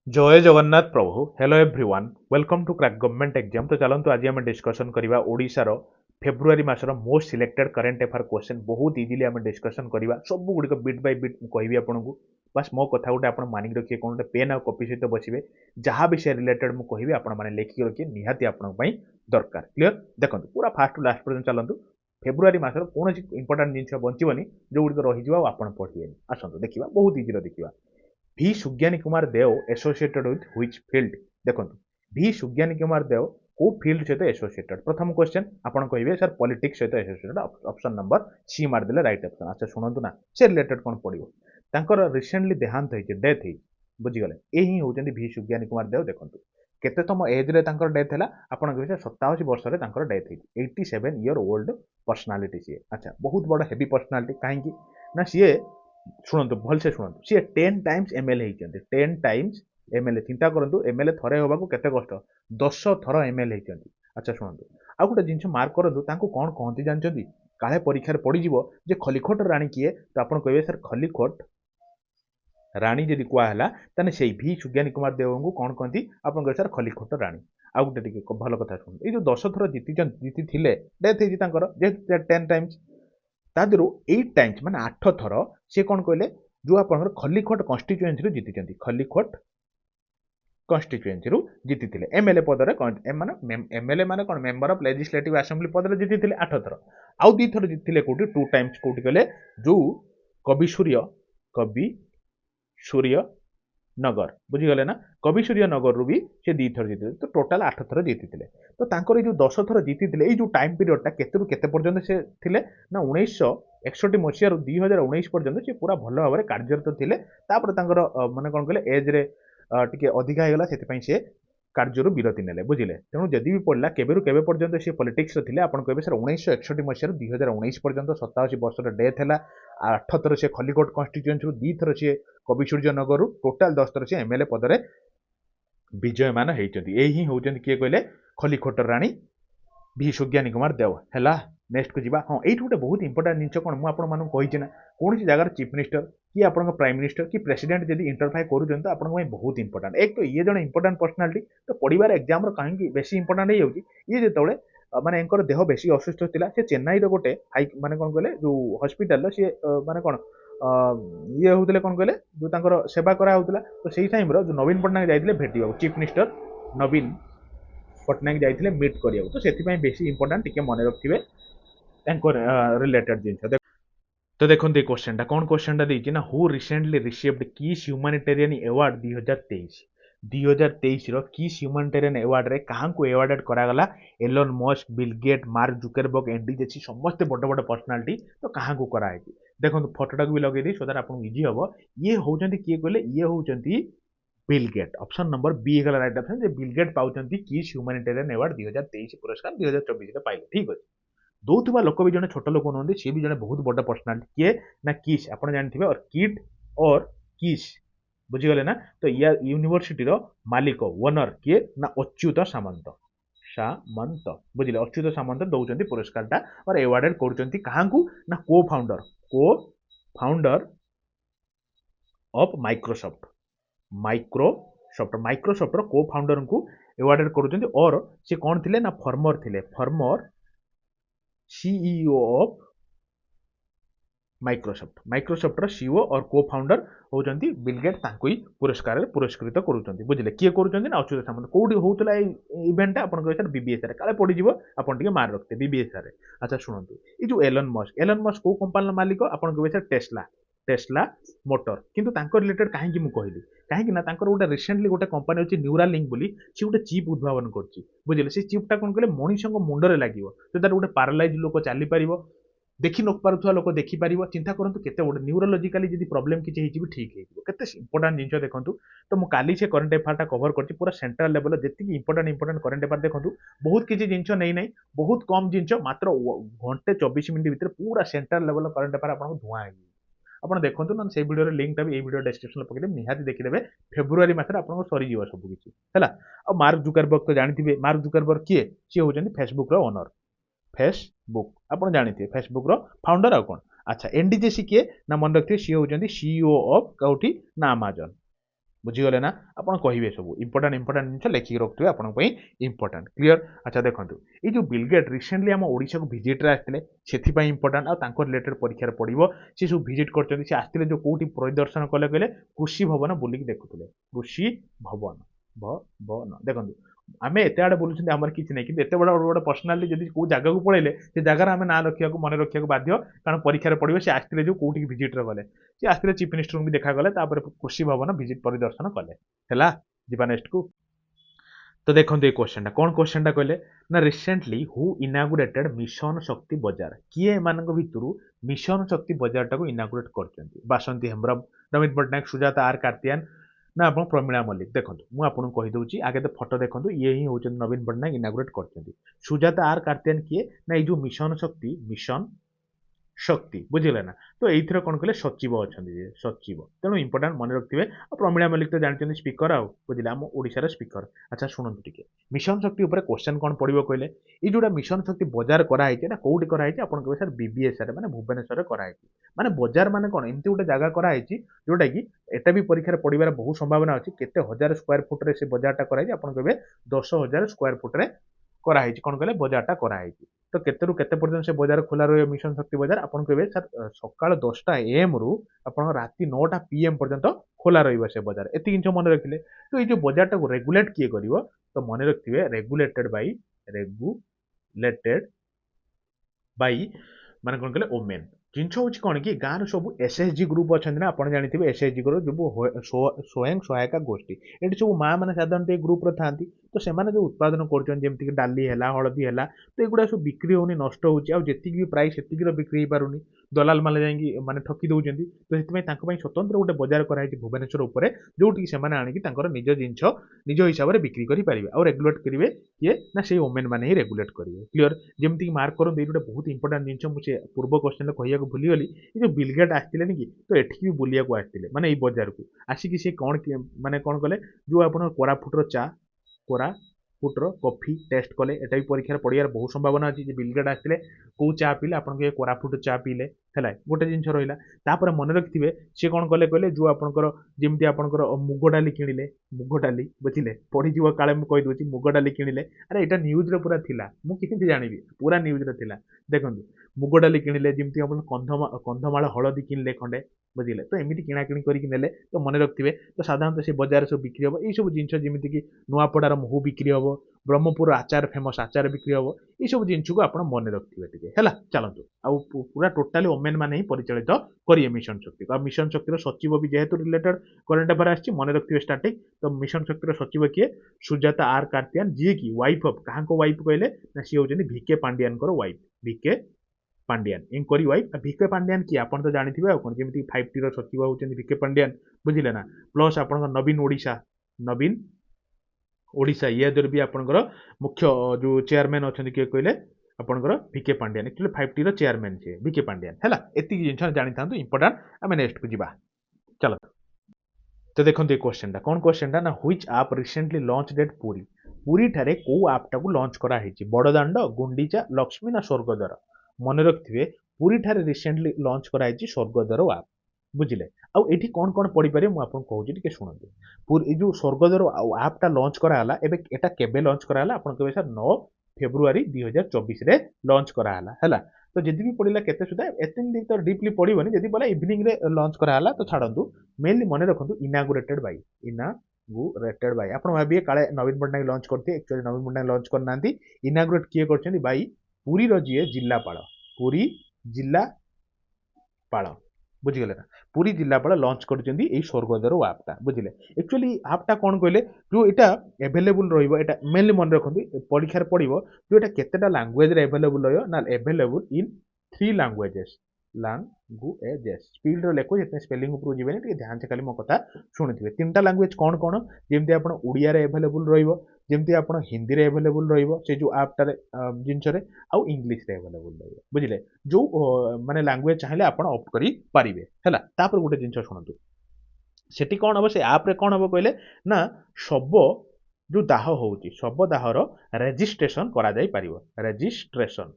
जय जगन्नाथ प्रभु hello everyone welcome to crack government exam. तो चलतु आज आम डिस्कसन करवा ओडिशार फेब्रुआरी मासर most selected current affair question बहुत इजिली आम डिस्कसन करवा सब गुड़िक बिट बाय बिट कहबी आपको बस मो कथा गोटे आप मानिक रखिए कौन गोटे पेन आ कॉपी सहित बसवे जहाँ भी से रिलेटेड मुझे कहबी आपने लिखिक रखिए निहाती आपंपाई दरकार क्लीयर। देखो पूरा फास्ट टू लास्ट पर्यटन चलतु फेब्रुआरी मासर कौन इंपोर्टाट जिन बचबनी जो गुड़िक रही आप पढ़े आसतु देखा बहुत इजी देखा। V Sugyani Kumar Deo associated with which field देखो ভি সুজ্ঞানী कुमार देव को फिल्ड सहित एसोसिएटेड प्रथम क्वेश्चन आपन कहिबे सर पॉलिटिक्स सहित एसोसिएटेड ऑप्शन नंबर सी मारदेले राइट ऑप्शन। अच्छा शुणु ना से रिलेटेड कौन पड़ो तांकर रिसेंटली देहांत होइছে डेथ होइছে बुझीगले ए ही होचंदी भि सुज्ञानी कुमार देव देखंतु केतेतम एज रे तांकर डेथ हैला आपन कहिबे 87 वर्ष रे तांकर डेथ होइছে 87 ईयर ओल्ड पर्सनालिटी सी। अच्छा बहुत बड़ हेवी पर्सनालिटी काहे कि ना सी शुणु भलसे शुणु सी 10 टाइम्स एमएलए होती 10 टाइम्स एमएलए चिंता करूँ एमएलए थरे होगा केते कष्ट 10 थर एमएलए होती। अच्छा शुणु आ गोटे जिन मार्क करूँ कौन कहती जानते काले परीक्षार पड़ज जे खलिखोट राणी किए तो आप कहे सर खलिखोट राणी जदि कहला ताने से भि सुज्ञानी कुमार देव को कौन कहती आप कहे सर खलिखोट राणी। आ गोटे भल कथा शुणु ये 10 थर जीति थे डेथ होती 10 टाइम्स तादू 8 टाइम्स माने 8 थर सी कौन कहले जो आप खलिखोट कन्स्टिट्युएन्सी जीति खलिखोट कन्स्टिट्युएन्सी जीति एमएलए पदर माने एमएलए माने कौन मेंबर ऑफ लेजिस्लेटिव असेंबली पदर जीति 8 थर आउ 2 थर जीति कौटी 2 टाइम्स कौटी कहले जो कवि सूर्य नगर बुझीगले ना कवि सूर्य नगर रू भी से 2 थर जीति तो टोटाल 8 थर जीति तो तांकर जो 10 थर जीति जो टाइम पीरियडटा केते केते पर्यंत से थिले ना 1961 मसीह 2019 पर्यंत से पूरा भल भाव में कार्यरत थे माने कौन कहले एज रे टिके अधिका होगा से कार्यर विरति नेले बुझिले तेणु जदि भी पड़ा केबेरु केबे पर्यंत से पॉलिटिक्स थे आप कहे सर 1961 मसीह 2019 पर्यंत 87 वर्ष डेथ है 8 थर से खलिकोट कन्स्टिट्युएन्सी 2 थर से कवि सूर्य नगर टोटाल 10 थर से एमएलए पदर विजयमान होती यही होती किए कहले खलिकोट राणी भि सुज्ञानी कुमार देव है। नेक्स्ट को जीवा हाँ ये गोटे बहुत इंपोर्टाट जिन कौन मुझे ना कौन जगार चीफ मिनिस्टर कि आप प्राइम मिनिस्टर कि प्रेसिडेंट जब इंटरफाए करूँ तो आप बहुत इंपोर्टाट एक तो ये जन इंपोर्टाट पर्सनालीटी तो पढ़ार एग्जाम कहीं बेसी इंपोर्टाट ये जो माने देह बेसी असुस्थ था से चेन्नई गोटे हाई माने कौन कहले जो हस्पिटाल सी माने कौन ये होते कौन कहले जो सेवा कराला तो सही टाइम जो नवीन पट्टनायक जाते भेटा चीफ मिनिस्टर नवीन पट्टनायक जाते मीट करिया तो से बेसी इंपोर्टाट टी मन रखिए रिलेटेड जिन तो देखो ये क्वेश्चन कौन क्वेश्चन देती ना हु रिसेंटली रिसीव्ड किस ह्यूमैनिटेरियन अवार्ड 2023 किस ह्यूमैनिटेरियन अवार्ड रे कहाँ को अवार्डेड करागला Elon Musk Bill Gate Mark Zuckerberg Andy Jassy समस्त बड़ बड़ पर्सनालिटी तो कहाँ को कराई देखो फोटोटा भी लगे दी सो दैट आपको इजी हम ये होती किए कहले ये होती Bill Gate option number B है राइट ऑप्शन बिल गेट पाँच किस ह्यूमैनिटेरियन अवार्ड 2023 पुरस्कार 2024 पाइले ठीक अच्छे दौथुवा लोक भी जड़े छोट लोक नुहत सी भी जड़े बहुत बड़ पर्सनालीटी किए ना किस आप जानते और किड और किस बुझीगले ना तो या यूनिवर्सिटी मालिक ओनर किए ना अच्युत सामंत बुझे अच्युत सामंत दौरान पुरस्कार और एवार्डेड कर ना को फाउंडर ऑफ माइक्रोसॉफ्ट को फाउंडर को एवार्डेड कर और सी कौन थे ना farmer CEO of Microsoft CEO और को फाउंडर होती बिल गेट ही पुरस्कार पुरस्कृत करुँच बुझे किए करुँच अच्युत सामंत कौटी होता इवेंट आप सर बीबीएसआर काले पड़ज आप मार्क रखते बीबीएसआर। अच्छा शुणु ये जो एलन मस्क को कंपानी मालिक आप कहे सर टेस्ला मोटर किंतु रिलेटेड कहीं कहली कहीं गोटे रिसेंटली गोटे कंपानी अच्छी न्यूरालिंक बोली सी गोटे चिप उद्भावन कर बुझे से चिप्टा कौन कहले मनीष मुंडे लगे जो तार गोटे पारालाइज लोक चली पार देखी न पार्थ लोक देखिपार चिंता करूँ केते गोटे न्यूरोलोजिकाली जब प्रोब्लेम किसी ठीक है इंपोर्टाट जिन देखूँ तो मुझे काली से करेन्ट अफेयरटा कवर कर पूरा सेंट्रल लेवल जी इंपोर्टाट करेन्ट अफेयर देखूँ बहुत किसी जिन नहीं बहुत कम जिन मात्र घंटे 24 मिनट भितर पूरा सेंट्रल लेवल करेन्ट अफेयर आपको धुआं है आप देखो ना से भिडियो लिंकटा भी भिडियो डिस्क्रिप्शन पकड़े निहाती देखिदेवे फेब्रुआरी मास आपको सरीज सबकि है। और मार्क जुकरबर्ग तो जानते मार्क जुकरबर्ग किए सी होती फेसबुक ओनर फेसबुक आप जानते फेसबुक फाउंडर आ कौन। अच्छा एनडीजेसी किए ना मन रखिए सी होती सीईओ ऑफ कौटी ना अमेजन बुझीगले ना आपण कहिबे सब इंपोर्टेंट जिनिस लेखिक रखुवे आपण पई इंपोर्टेंट क्लियर। अच्छा देखंतु ए जो बिल गेट रिसेंटली हम ओडिशा को विजिट रे आस्थिले सेथि पई इंपोर्टेंट आ तांको रिलेटेड परीक्षा रे पडिबो से सब विजिट करचंदी से आस्थिले जो कोठी परिदर्शन कले कहले कृषि भवन बुलिक देखुथिले कृषि भवन भवन देखंतु आमे एते आडे बोलुछंदी हमर किछि नै कि एते बडा बडा पर्सनालिटी जदि को जागा को पळेले से जागा रे आमे ना रखिया को मन रखिया को बाध्य कारण परीक्षा रे पडिबो से आस्थिले जो कोठी विजिट रे गले से आस्थिले चीफ मिनिस्टर को भी देखा गले तापर कृषि भवन विजिट परिदर्शन कले हैला जिबा नेक्स्ट को। तो देखो ये क्वेश्चन टा कौन क्वेश्चन टा कहले ना recently who inaugurated mission Shakti बाजार किए एमानक भितरु मिशन शक्ति बाजार टाको इनागुरेट करचंती बासंती हेम्ब्रम नवीन पटनायक सुजाता आर कार्तियान ना आपण प्रमिला मल्लिक देखंतु मु आपन कहि दउची आगे तो फोटो देखंतु ये ही होचन नवीन पटनायक इनागुरेट करचंती सुजाता आर कार्तियान किए ना ए जो मिशन शक्ति मिशन शक्ति बुझिले ना तो एइथर कोन कहले सचिव अछंती जे सचिव तेणु इंपोर्टेंट मन रखथिबे आ प्रमिला मल्लिक तो जानचंती स्पीकर आ बुझिले हम ओडिसा रे स्पीकर। अच्छा सुनंतु टिके मिशन शक्ति ऊपर क्वेश्चन कोन पडिबो कहले ई जोडा मिशन शक्ति बाजार करा आइचे ना कोउडी करा आइचे आपण कहबे सर बीबीएस रे माने भुवनेश्वर रे करा आइचे माने बाजार माने कोन एमती गोटे जागा करा आइची जोडा कि एटा भी परीक्षा रे पडिबार बहुत संभावना अछि केते हजार स्क्वायर फुट रे से बाजारटा करा आइचे आपण कहबे 10000 स्क्वायर फुट रे करा आइची कोन कहले बाजारटा करा आइची तो केतेरु केते पर्यंत से बाजार खोला रहे मिशन शक्ति बाजार आपण कहबे सर सकाळ 10टा एएम रु आपण राती 9टा पीएम पर्यंत खोला रहिबो से बाजार एति किंच मन रखिले तो ए जो बाजार को रेगुलेट किए करिवो तो मन रखथिबे रेगुलेटेड बाई माने कोन कहले ओमेन जिनछ होची कोन कि गार सब एसएसजी ग्रुप अछन ना आपण जानिथिबे एसएसजी ग्रुप जो स्वयं सहायक गोष्ठी एटी सब मां माने साधारणतः ग्रुप रे थांती तो सेमाने जो उत्पादन करछन जेमति कि डाली हैला हळदी हैला तो एगुडा सब बिक्री होनी नष्ट होची आ जेतिक भी प्राइस सेतिक रो बिक्री पारुनी दलाल माने जाईकी माने ठकी दउचंदी तो सेति तांको पई स्वतंत्र गोटे बाजार कराई भुवनेश्वर ऊपर जोटी सेमाने आनी कि तांकर निज जिंछ निज हिसाब रे बिक्री करि परिबे आ रेगुलेट करिवे ये ना से ओमेन माने ही रेगुलेट करिवे क्लियर जेमति कि मार्क करन देइटे बहुत इंपोर्टेंट जिंछ मु से पूर्व क्वेश्चन रे कहिया को भूली गली ये जो बिलगेट आस्तिले नि कि तो एठी भी बुलिया को आस्तिले माने ई बाजार को आसी कि से कोन माने कोन कले जो आपण कोरापुट रो चा कोरा फुटर कॉफी टेस्ट कले एटा भी परीक्षा पड़ियार बहुत संभावना अच्छी बिलगेट आसते कौ चा पीले आप कोरापुट चा पीले है गोटे जिन रहा तापर मन रखिथे सी कौन कले कहले जो आपंकर जमी आपंकर मुग डाली किणिले मुग डाली बुझे पढ़ी काले मुझे कहीदे मुग डाली किणिले अरे यहाँ न्यूज रे पूरा थिला मुझे जानी पूरा न्यूज रे थिला देखो मुग डाली किणिले जमी आप कंधमाल हलदी किणिले खंडे बुझे तो एमती किणाकिणी करके तो मन रखिथे तो साधारणतः से बजार सब बिक्री हम यू सब जिन जमीक नुआपड़ार महू बिक्री हम ब्रह्मपुर आचार फेमस आचार बिक्री हम ये सब जिनस को आप मन रखिथे है चलतु आ पूरा टोटाली ओमेन मैंने ही परिचालित करिए मिशन शक्ति आ मिशन शक्तिर सचिव भी जेहेतु रिलेटेड करेन्ट अफेयर आछि मन रखिथे स्टार्टिंग तो मिशन शक्तिर सचिव किए सुजाता आर कार्तियान जी की वाइफ ऑफ कहाँ को वाइफ कहले सी होचंदी भिके पांडियान को wife V K Pandian inquiry wife V K Pandian की आप तो जानी कौन जमी 5T सचिव होचंदी भिके पांडियान बुझिले ना प्लस आप नवीन ओडिशा ये दर भी आपंकर मुख्य जो चेयरमैन अच्छा किए कहले आपंकर Bhike Pandian actually 5T chairman छे भिके पांडियान है एति जिन जानी था इंपोर्टेंट आम नेक्स्ट को जीवा चलो। तो देखो ये क्वेश्चन टा कौन क्वेश्चन टा ना व्हिच आप रिसेंटली लॉन्च डेट पूरी पूरी ठारे को आप टाको लॉन्च करा है बड़दाण्ड गुंडीचा लक्ष्मी ना स्वर्गद्वार मन रखिथे पूरी ठारे रिसेंटली लॉन्च करा है स्वर्गद्वार आप बुझिले आउ एठी कौन कौन पढ़ी पारे मु आपन कहूची टिके सुनंतु पूरी जो स्वर्गद्वार आपटा लॉन्च कराला एबे एटा केबे लॉन्च कराला आपन कहबे सर 9 फेब्रुआरी 2024 रे लॉन्च कराला हैला तो जदि भी पड़िला केते सुदा एतिन दिन तो डीपली पड़िबनी जदि बोला इवनिंग रे लॉन्च कराला तो छाडंतु मेनली मने रखंतु इनागुरेटेड बाई आपन भाबिए काले नवीन पटनायक लॉन्च करते एक्चुअली नवीन पटनायक लॉन्च करनांती इनागुरेट किए करछंती बाई पुरी रो जिए जिल्लापाल पुरी जिल्लापाल बुझीगले ना पुरी जिल्लापाल लॉन्च करछंती एई स्वर्गद्वार आपटा बुझिले एक्चुअली आपटा कोन कहले जो एटा अवेलेबल रहिबो एटा मेनली मन रखंतु परीक्षा रे पड़िबो जो एटा केतेटा लैंग्वेज रे अवेलेबल रहियो ना अवेलेबल इन 3 लैंग्वेजेस स्पीड रो लेखो जते स्पेलिंग ऊपर जिबेनी टिके ध्यान से खाली मो कथा सुनिथिबे तीनटा लैंग्वेज कोन कोन जेमति आपण उड़िया रे अवेलेबल रहिबो जेमति आपण हिंदी रे अवेलेबल रहिबो से जो आपटा रे जिंस रे आ इंग्लिश रे अवेलेबल रहिबो बुझिले जो माने लैंग्वेज चाहिले आपण ऑप्ट करि पारिबे हैला तापर गुटे जिंस सुनंतु सेठी कोन हबो से आप रे कोन हबो कहले ना शब जो दाह होउची शब दाहर रजिस्ट्रेशन करा जाई पारिबो रजिस्ट्रेशन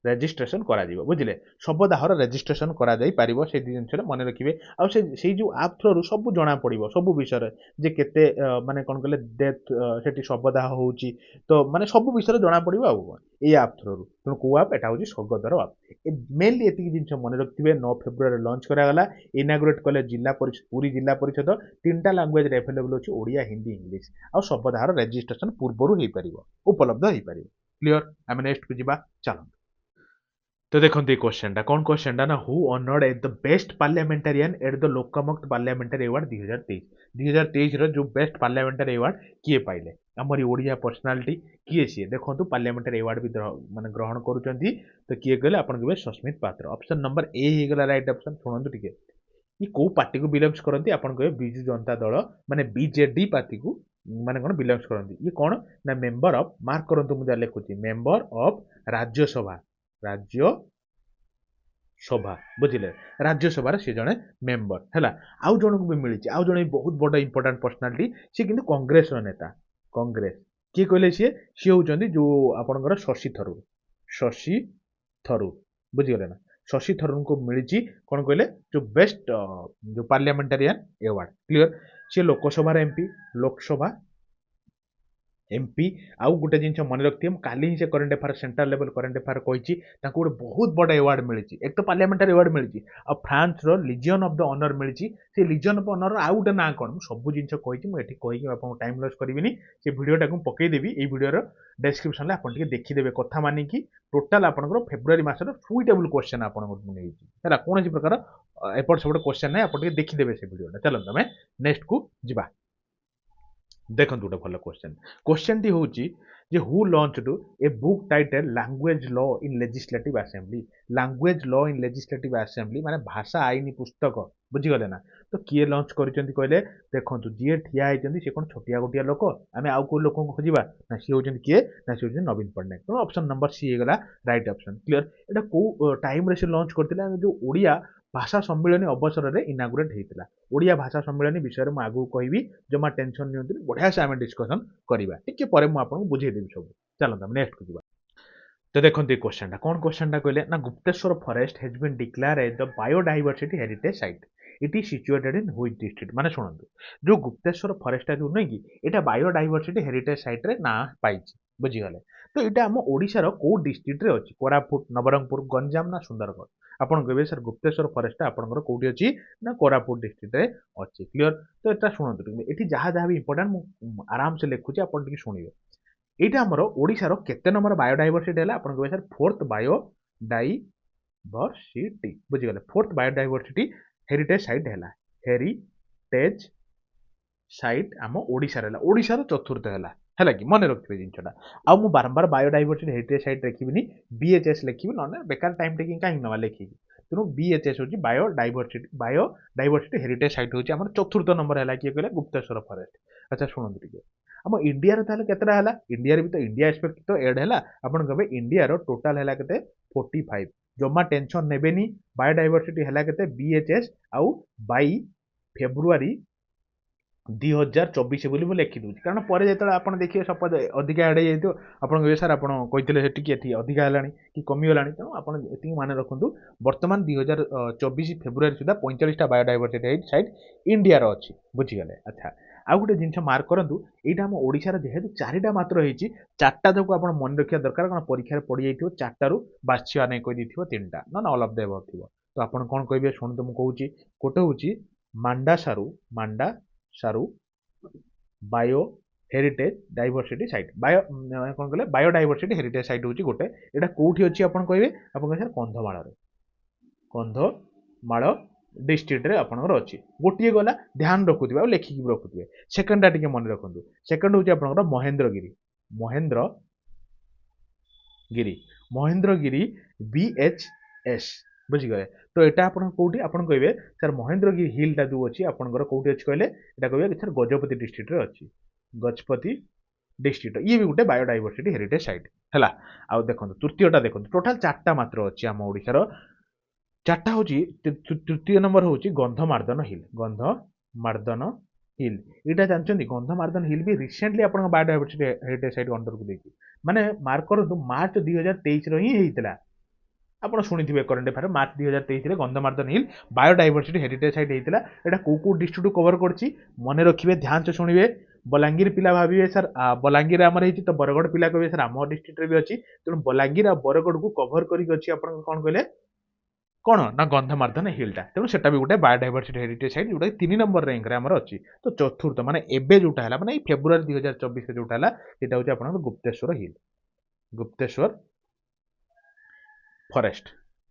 ରେଜିଷ୍ଟ୍ରେସନ କରାଯିବ ବୁଝିଲେ ଶବଦାହର ରେଜିଷ୍ଟ୍ରେସନ କରାଯାଇ ପାରିବ ସେ ଜିନିଷଟା ମନେ ରଖିବେ ଆଉ ସେଇ ଯୋଉ ଆପ୍ ଥ୍ରୋରୁ ସବୁ ଜଣା ପଡିବ ସବୁ ବିଷୟରେ ଯେ କେତେ ମାନେ କଣ କହିଲେ ଡେଥ୍ ସେଠି ଶବଦାହ ହଉଛି ତ ମାନେ ସବୁ ବିଷୟରେ ଜଣା ପଡିବ ଆଉ ଏଇ ଆପ୍ ଥ୍ରୋରୁ ତେଣୁ କୋଉ ଆପ୍ ଏଟା ହଉଛି ସ୍ୱର୍ଗଦ୍ୱାର ଆପ୍ ମେନଲି ଏତିକି ଜିନିଷ ମନେ ରଖିଥିବେ 9 ଫେବୃଆରୀ ଲଞ୍ଚ କରାଗଲା ଇନାଗୁରେଟ୍ କଲେ ଜିଲ୍ଲା ପରିଷଦ ପୁରୀ ଜିଲ୍ଲା ପରିଷଦ 3ଟା ଲାଙ୍ଗୁଏଜରେ ଆଭେଲେବଲ ଅଛି ଓଡ଼ିଆ ହିନ୍ଦୀ ଇଂଲିଶ ଆଉ ଶବଦାହର ରେଜିଷ୍ଟ୍ରେସନ ପୂର୍ବରୁ ହେଇପାରିବ ଉପଲବ୍ଧ ହେଇପାରିବ କ୍ଲିୟର ଆମେ ନେକ୍ସଟକୁ ଯିବା ଚାଲନ୍ତୁ तो देखते क्वेश्चन कौन क्वेश्चन ना who honoured at the best parliamentarian at the Lokmat parliamentary award 2023 जो बेस्ट पार्लियामेंटारी अवार्ड किए पाइले आमरी ओडिया पर्सनालिटी किए सी देखो पार्लियामेंटारी अवार्ड भी माने ग्रहण करुँच तो किए कहले आपन कहबे सस्मित पात्र ऑप्शन नंबर ए ही गला राइट ऑप्शन सुनंतु टिके ये को पार्टी को बिलोंग्स करती आपन कहबे बिजू जनता दल माने बीजेडी पार्टी को माने कोन बिलोंग्स करती ये कौन ना मेंबर ऑफ मार्क करंतु मुझे लिखुची मेंबर ऑफ राज्यसभा राज्यसभा बुझिले राज्यसभा सी जड़े मेंबर है आउ जन को भी मिली आउ जन बहुत बड़ इंपोर्टाट पर्सनालीटी सी कि कांग्रेस नेता कांग्रेस किए कहले सी सी होती जो आपंकर शशि थरूर बुझीगले ना शशि थरूर को मिली कौन कहले जो बेस्ट जो पार्लियामेंटारियन अवार्ड क्लियर सी लोकसभा एमपी लोकसभा एमपी आउ गोटे जिन मन रखिए काली ही से current affair central level current affair कही गोटे बहुत बड़ा अवार्ड मिली एक तो पार्लियामेंटारी अवार्ड मिली आ फ्रांस रो लिजियन ऑफ द ऑनर मिली से लिजियन ऑफ ऑनर आउ गोटे ना कौन सब जिन कही मुझे कहीकि आपको टाइम लॉस करी से भिडियोटा को पकईदेवी ये भिडियोर डेस्क्रिप्शन आप देखीदेवे कथा मानिकी टोटाल आपंकर फेब्रुआरी मसर सुइटेबल क्वेश्चन आपको कौन प्रकार एपट सेपट क्वेश्चन ना आप देखीदेवे से भिडियोटा चलते आम नेक्स्ट को जा देखो गोटे भल क्वेश्चन क्वेश्चन टी हूँ जे who launched a book title language law in legislative assembly language law in legislative assembly माने भाषा आईन पुस्तक बुझीगले ना तो किए लॉन्च करिसेंती कहले देखो जी ठिया होती सी कौन छोटिया गोटिया लोक आम आउ को लोक खोजा ना सी होती किए ना सी होती नवीन पट्टनायक तो ऑप्शन नंबर सी होगा राइट ऑप्शन क्लियर एटा को टाइम रे से लॉन्च करथिला जो ओडिया भाषा सम्मेलन अवसर में इनागुरेट होता ओडिया भाषा सम्मेलन विषय में आगू कहि जमा टेंशन नि बढ़िया से आम डिस्कसन करवा टी मुझे बुझेदेवी सब चलता नेक्स्ट को जा तो देखते क्वेश्चन कौन क्वेश्चन कहले ना Gupteswar forest has been declared as the biodiversity heritage site it is situated in which district माने शुणु जो गुप्तेश्वर फॉरेस्ट जो नहीं कि यहाँ बायोडाइवर्सिटी हेरिटेज साइट रे ना पाई बुझीगले तो यहाँ आम ओडिशार कौ डिस्ट्रिक्ट रे अच्छी कोरापुट नवरंगपुर गंजाम ना सुंदरगढ़ आपन कहबे सर गुप्तेश्वर फॉरेस्ट आपनकर कोठी अछि ना कोरापुट डिस्ट्रिक्ट रे अछि क्लियर तो एटा सुनंतु एठी जहा जहा भी इंपोर्टेंट मु आराम से लिखुची आपन टिके सुनिबे एटा हमर ओडिसा रो केते नंबर बायोडाइवर्सिटी हैला आपन कहबे सर फोर्थ बायोडाइवर्सिटी बुझी गले फोर्थ बायोडाइवर्सिटी हेरिटेज साइट हैला हेरिटेज साइट आम ओडिसा रे ओडिसा रो चतुर्थ हैला कि मन रखिए जिनटा आउ मु बारंबार बायोडाइवर्सिटी हेरिटेज साइट लिखिबिनी बीएचएस लिखिबि न बेकार टाइम टेकिंग कहीं नवा लिखिबि तेणु बीएचएस होची बायोडाइवर्सिटी हेरिटेज साइट होची हमर चतुर्थ नंबर हैला कि कहले गुप्तेश्वर फॉरेस्ट अच्छा शुणନ୍ତୁ टिके हम इंडिया रे ताले केतरा हैला इंडिया रे भी तो इंडिया एस्पेक्ट तो ऐड हैला आपण कहबे इंडिया रो टोटल हैला केते 45 जमा टेंशन नेबेनी बायोडाइवर्सिटी हैला केते बीएचएस आउ 22 फेब्रुआरी 2024 बोली लिखी दूसरी कारण पर जो आप देखिए सपोज अधिका एड जाइए आप सर आप कहते अधिका है कि कमीगला तेणु आप मान रखु बर्तमान 2024 फेब्रुआरी सुधा 45टा बायोडाइवर्सिटी साइट इंडिया अच्छी बुझीगले अच्छा आउ गोटे जिन मार्क करूँ यहाँ आम ओडार जेहेतु 4टा मात्र होती 4टा जाक आप मन रखा दरकार कारण परीक्षा पड़ जाइए 4टारू बाछिया नहीं कही 3टा ना ऑल ऑफ द एबव थी तो आप कौन कहे शुणु मुझे कौची गोटे हूँ मांडा सारू bio heritage diversity site bio कौन कहले बायोडाइवर्सिटी हेरिटेज साइट हूँ गोटे यहाँ कौटी अच्छी आप कहे आप सर कंधमाल डिस्ट्रिक्ट रे आपनकर अच्छी गोटे गला ध्यान रखुवे और लेखिकी रखुवे सेकेंडा टिके मन रखु सेकेंड हूँ आपनकर महेंद्रगिरी बीएचएस बुझीगले तो यहाँ आप कौटी आप कहे सर महेंद्रगिरी हिलटा जो अच्छी आपंकर कौटी अच्छी कहले कहे सर गजपति डिस्ट्रिक्ट रे अच्छी गजपति डिस्ट्रिक्ट ये भी गोटे बायोडाइवर्सिटी हेरिटेज साइट है आउ देखो तृतीयटा देखो टोटाल 4टा मात्र अच्छी आम ओडिशार 4टा हूँ तृतीय नंबर हूँ गंधमार्दन हिल यहाँ जानते गंधमार्दन हिल भी रिसेंटली आप बायोडाइवर्सिटी हेरिटेज साइट अंडर को देखिए माने मार्क करूँ मार्च 2023 ही होता ଆପଣ ଶୁଣିଥିବେ କରେଣ୍ଟ ଆଫେୟାର ମାର୍ଚ୍ଚ 2023 ରେ Gandhamardan hill biodiversity heritage site ହେଇଥିଲା। ଏଇଟା କୋଉ ଡିଷ୍ଟ୍ରିକ୍ଟ କଭର କରୁଛି ମନେ ରଖିବେ, ଧ୍ୟାନ ସେ ଶୁଣିବେ। ବଲାଙ୍ଗୀର ପିଲା ଭାବିବେ ସାର୍ ବଲାଙ୍ଗୀର ଆମର ହେଇଛି ତ ବରଗଡ଼ ପିଲା କହିବେ ସାର୍ ଆମ ଡିଷ୍ଟ୍ରିକ୍ଟରେ ବି ଅଛି। ତେଣୁ ବଲାଙ୍ଗୀର ଆଉ ବରଗଡ଼କୁ କଭର କରିକି ଅଛି ଆପଣଙ୍କ କଣ କହିଲେ କଣ ନା ଗନ୍ଧମାର୍ଦ୍ଦନ ହିଲ୍ଟା। ତେଣୁ ସେଟା ବି ଗୋଟେ ବାୟୋଡାଇଭର୍ସିଟି ହେରିଟେଜ୍ ସାଇଟ୍ ଯୋଉଟା 3 ନମ୍ବର ର୍ୟାଙ୍କରେ ଆମର ଅଛି। ତ ଚତୁର୍ଥ ମାନେ ଏବେ ଯୋଉଟା ହେଲା ମାନେ ଏଇ ଫେବୃଆରୀ 2024 ରେ ଯୋଉଟା ହେଲା ସେଇଟା ହଉଛି ଆପଣଙ୍କର Gupteswar hill, Gupteswar forest,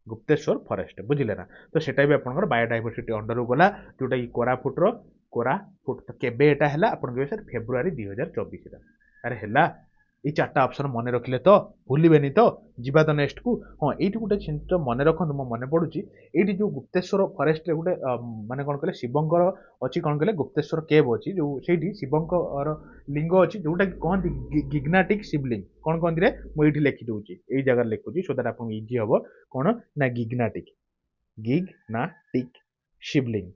Gupteswar forest ବୁଝିଲେ ନା। ତ ସେଟା ବି ଆପଣଙ୍କର ବାୟୋଡାଇଭର୍ସିଟି ଅଣ୍ଡରକୁ ଗଲା, ଯୋଉଟା କି କୋରାପୁଟ ତ କେବେ ଏଟା ହେଲା ଆପଣ କହିବେ ସାର୍ ଫେବୃଆରୀ 2024 ଆରେ ହେଲା। ଏଇ ଚାରିଟା ଅପସନ ମନେ ରଖିଲେ ତ ଭୁଲିବେନି ତ, ଯିବା ତ ନେକ୍ସଟ କୁ। ହଁ ଏଇଠି ଗୋଟେ ଜିନିଷ ମନେ ରଖନ୍ତୁ, ମୋ ମନେ ପଡୁଛି ଏଇଠି ଯୋଉ ଗୁପ୍ତେଶ୍ୱର ଫରେଷ୍ଟରେ ଗୋଟେ ମାନେ କଣ କହିଲେ ଶିବଙ୍କର ଅଛି, କଣ କହିଲେ ଗୁପ୍ତେଶ୍ୱର କେଭ୍ ଅଛି, ଯୋଉ ସେଇଠି ଶିବଙ୍କର ଲିଙ୍ଗ ଅଛି ଯୋଉଟା କି କହନ୍ତି ଗିଗ୍ନାଟିକ ଶିବଲିଙ୍ଗ। କଣ କହନ୍ତି ରେ, ମୁଁ ଏଇଠି ଲେଖି ଦଉଛି, ଏଇ ଜାଗାରେ ଲେଖୁଛି ସୋ ଦ୍ୟାଟ ଆପଣଙ୍କୁ ଇଜି ହବ। କଣ ନା ଗିଗ୍ନାଟିକ, ଗିଗ୍ନାଟିକ ଶିବଲିଙ୍ଗ,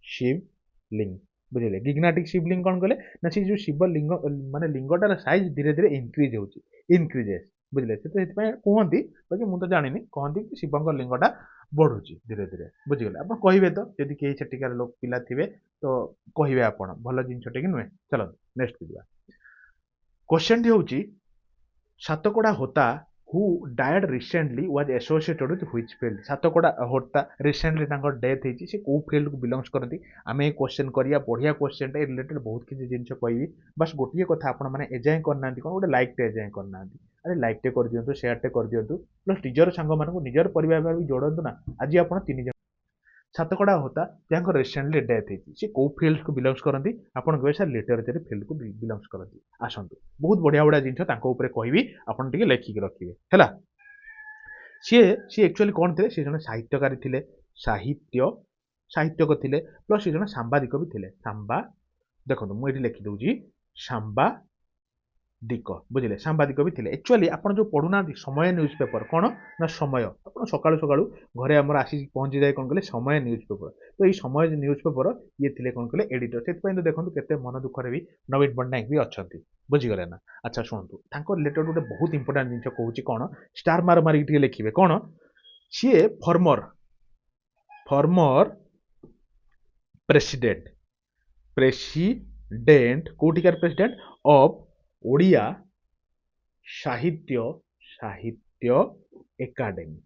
ଶିବଲିଙ୍ଗ ବୁଝିଲେ। ଗିଗ୍ନାଟିକ ଶିବଲିଙ୍ଗ କଣ କହିଲେ ନା ସେ ଯୋଉ ଶିବ ଲିଙ୍ଗ ମାନେ ଲିଙ୍ଗଟାର ସାଇଜ ଧୀରେ ଧୀରେ ଇନକ୍ରିଜ ହଉଛି, ଇନକ୍ରିଜେସ୍ ବୁଝିଲେ। ସେଥିପାଇଁ କୁହନ୍ତି, ବାକି ମୁଁ ତ ଜାଣିନି, କହନ୍ତି କି ଶିବଙ୍କ ଲିଙ୍ଗଟା ବଢୁଛି ଧୀରେ ଧୀରେ ବୁଝିଗଲେ। ଆପଣ କହିବେ ତ ଯଦି କେହି ସେଠିକାର ଲୋକ ପିଲା ଥିବେ ତ କହିବେ ଆପଣ, ଭଲ ଜିନିଷଟେ କି ନୁହେଁ। ଚାଲନ୍ତୁ ନେକ୍ସଟ ଯିବା। କ୍ୱେଶ୍ଚନଟି ହଉଛି Satakadi Hota who died recently was associated with which field. Satakadi Hota recently ତାଙ୍କର ଡେଥ୍ ହେଇଛି, ସେ କୋଉ ଫିଲ୍ଡକୁ ବିଲଙ୍ଗସ୍ କରନ୍ତି। ଆମେ ଏଇ କ୍ୱେଶ୍ଚନ କରିବା, ବଢିଆ କ୍ୱେଶ୍ଚନଟା, ଏ ରିଲେଟେଡ୍ ବହୁତ କିଛି ଜିନିଷ କହିବି। ବାସ୍ ଗୋଟିଏ କଥା, ଆପଣ ମାନେ ଏଯାଏଁ କରିନାହାନ୍ତି କଣ, ଗୋଟେ ଲାଇକ୍ଟେ ଏଯାଏଁ କରିନାହାନ୍ତି, ଆରେ ଲାଇକ୍ଟେ କରିଦିଅନ୍ତୁ, ସେୟାରଟେ କରିଦିଅନ୍ତୁ, ପ୍ଲସ୍ ନିଜର ସାଙ୍ଗମାନଙ୍କୁ ନିଜର ପରିବାର ବି ଯୋଡ଼ନ୍ତୁ ନା। ଆଜି ଆପଣ 3 ଜଣ ସାତକୋଡ଼ା ହୋତା ଯାହାଙ୍କର ରିସେଣ୍ଟଲି ଡେଥ୍ ହେଇଛି, ସେ କୋଉ ଫିଲ୍ଡକୁ ବିଲଙ୍ଗସ୍ କରନ୍ତି। ଆପଣ କହିବେ ସାର୍ ଲିଟରେଚର ଫିଲ୍ଡକୁ ବିଲଙ୍ଗସ୍ କରନ୍ତି। ଆସନ୍ତୁ ବହୁତ ବଢିଆ ବଢିଆ ଜିନିଷ ତାଙ୍କ ଉପରେ କହିବି, ଆପଣ ଟିକେ ଲେଖିକି ରଖିବେ ହେଲା। ସିଏ ଆକ୍ଚୁଆଲି କଣ ଥିଲେ, ସେ ଜଣେ ସାହିତ୍ୟକାରୀ ଥିଲେ, ସାହିତ୍ୟକ ଥିଲେ, ପ୍ଲସ୍ ସେ ଜଣେ ସାମ୍ବାଦିକ ବି ଥିଲେ। ଦେଖନ୍ତୁ ମୁଁ ଏଠି ଲେଖିଦଉଛି ସାମ୍ବାଦିକ ବୁଝିଲେ, ସାମ୍ବାଦିକ ବି ଥିଲେ। ଆକ୍ଚୁଆଲି ଆପଣ ଯୋଉ ପଢୁନାହାନ୍ତି ସମୟ ନ୍ୟୁଜ୍ ପେପର, କଣ ନା ସମୟ, ଆପଣ ସକାଳୁ ସକାଳୁ ଘରେ ଆମର ଆସିକି ପହଞ୍ଚିଯାଏ କଣ କହିଲେ ସମୟ ନ୍ୟୁଜ୍ ପେପର। ତ ଏଇ ସମୟ ନ୍ୟୁଜ୍ ପେପର ଇଏ ଥିଲେ କଣ କହିଲେ ଏଡିଟର। ସେଥିପାଇଁ ତ ଦେଖନ୍ତୁ କେତେ ମନ ଦୁଃଖରେ ବି ନବୀନ ପଟ୍ଟନାୟକ ବି ଅଛନ୍ତି ବୁଝିଗଲେ ନା। ଆଚ୍ଛା ଶୁଣନ୍ତୁ, ତାଙ୍କ ରିଲେଟେଡ୍ ଗୋଟେ ବହୁତ ଇମ୍ପୋର୍ଟାଣ୍ଟ ଜିନିଷ କହୁଛି, କଣ ଷ୍ଟାର ମାରିକି ଟିକେ ଲେଖିବେ। କଣ ସିଏ ଫର୍ମର president କୋଉଠିକାର president of Odia Sahitya academy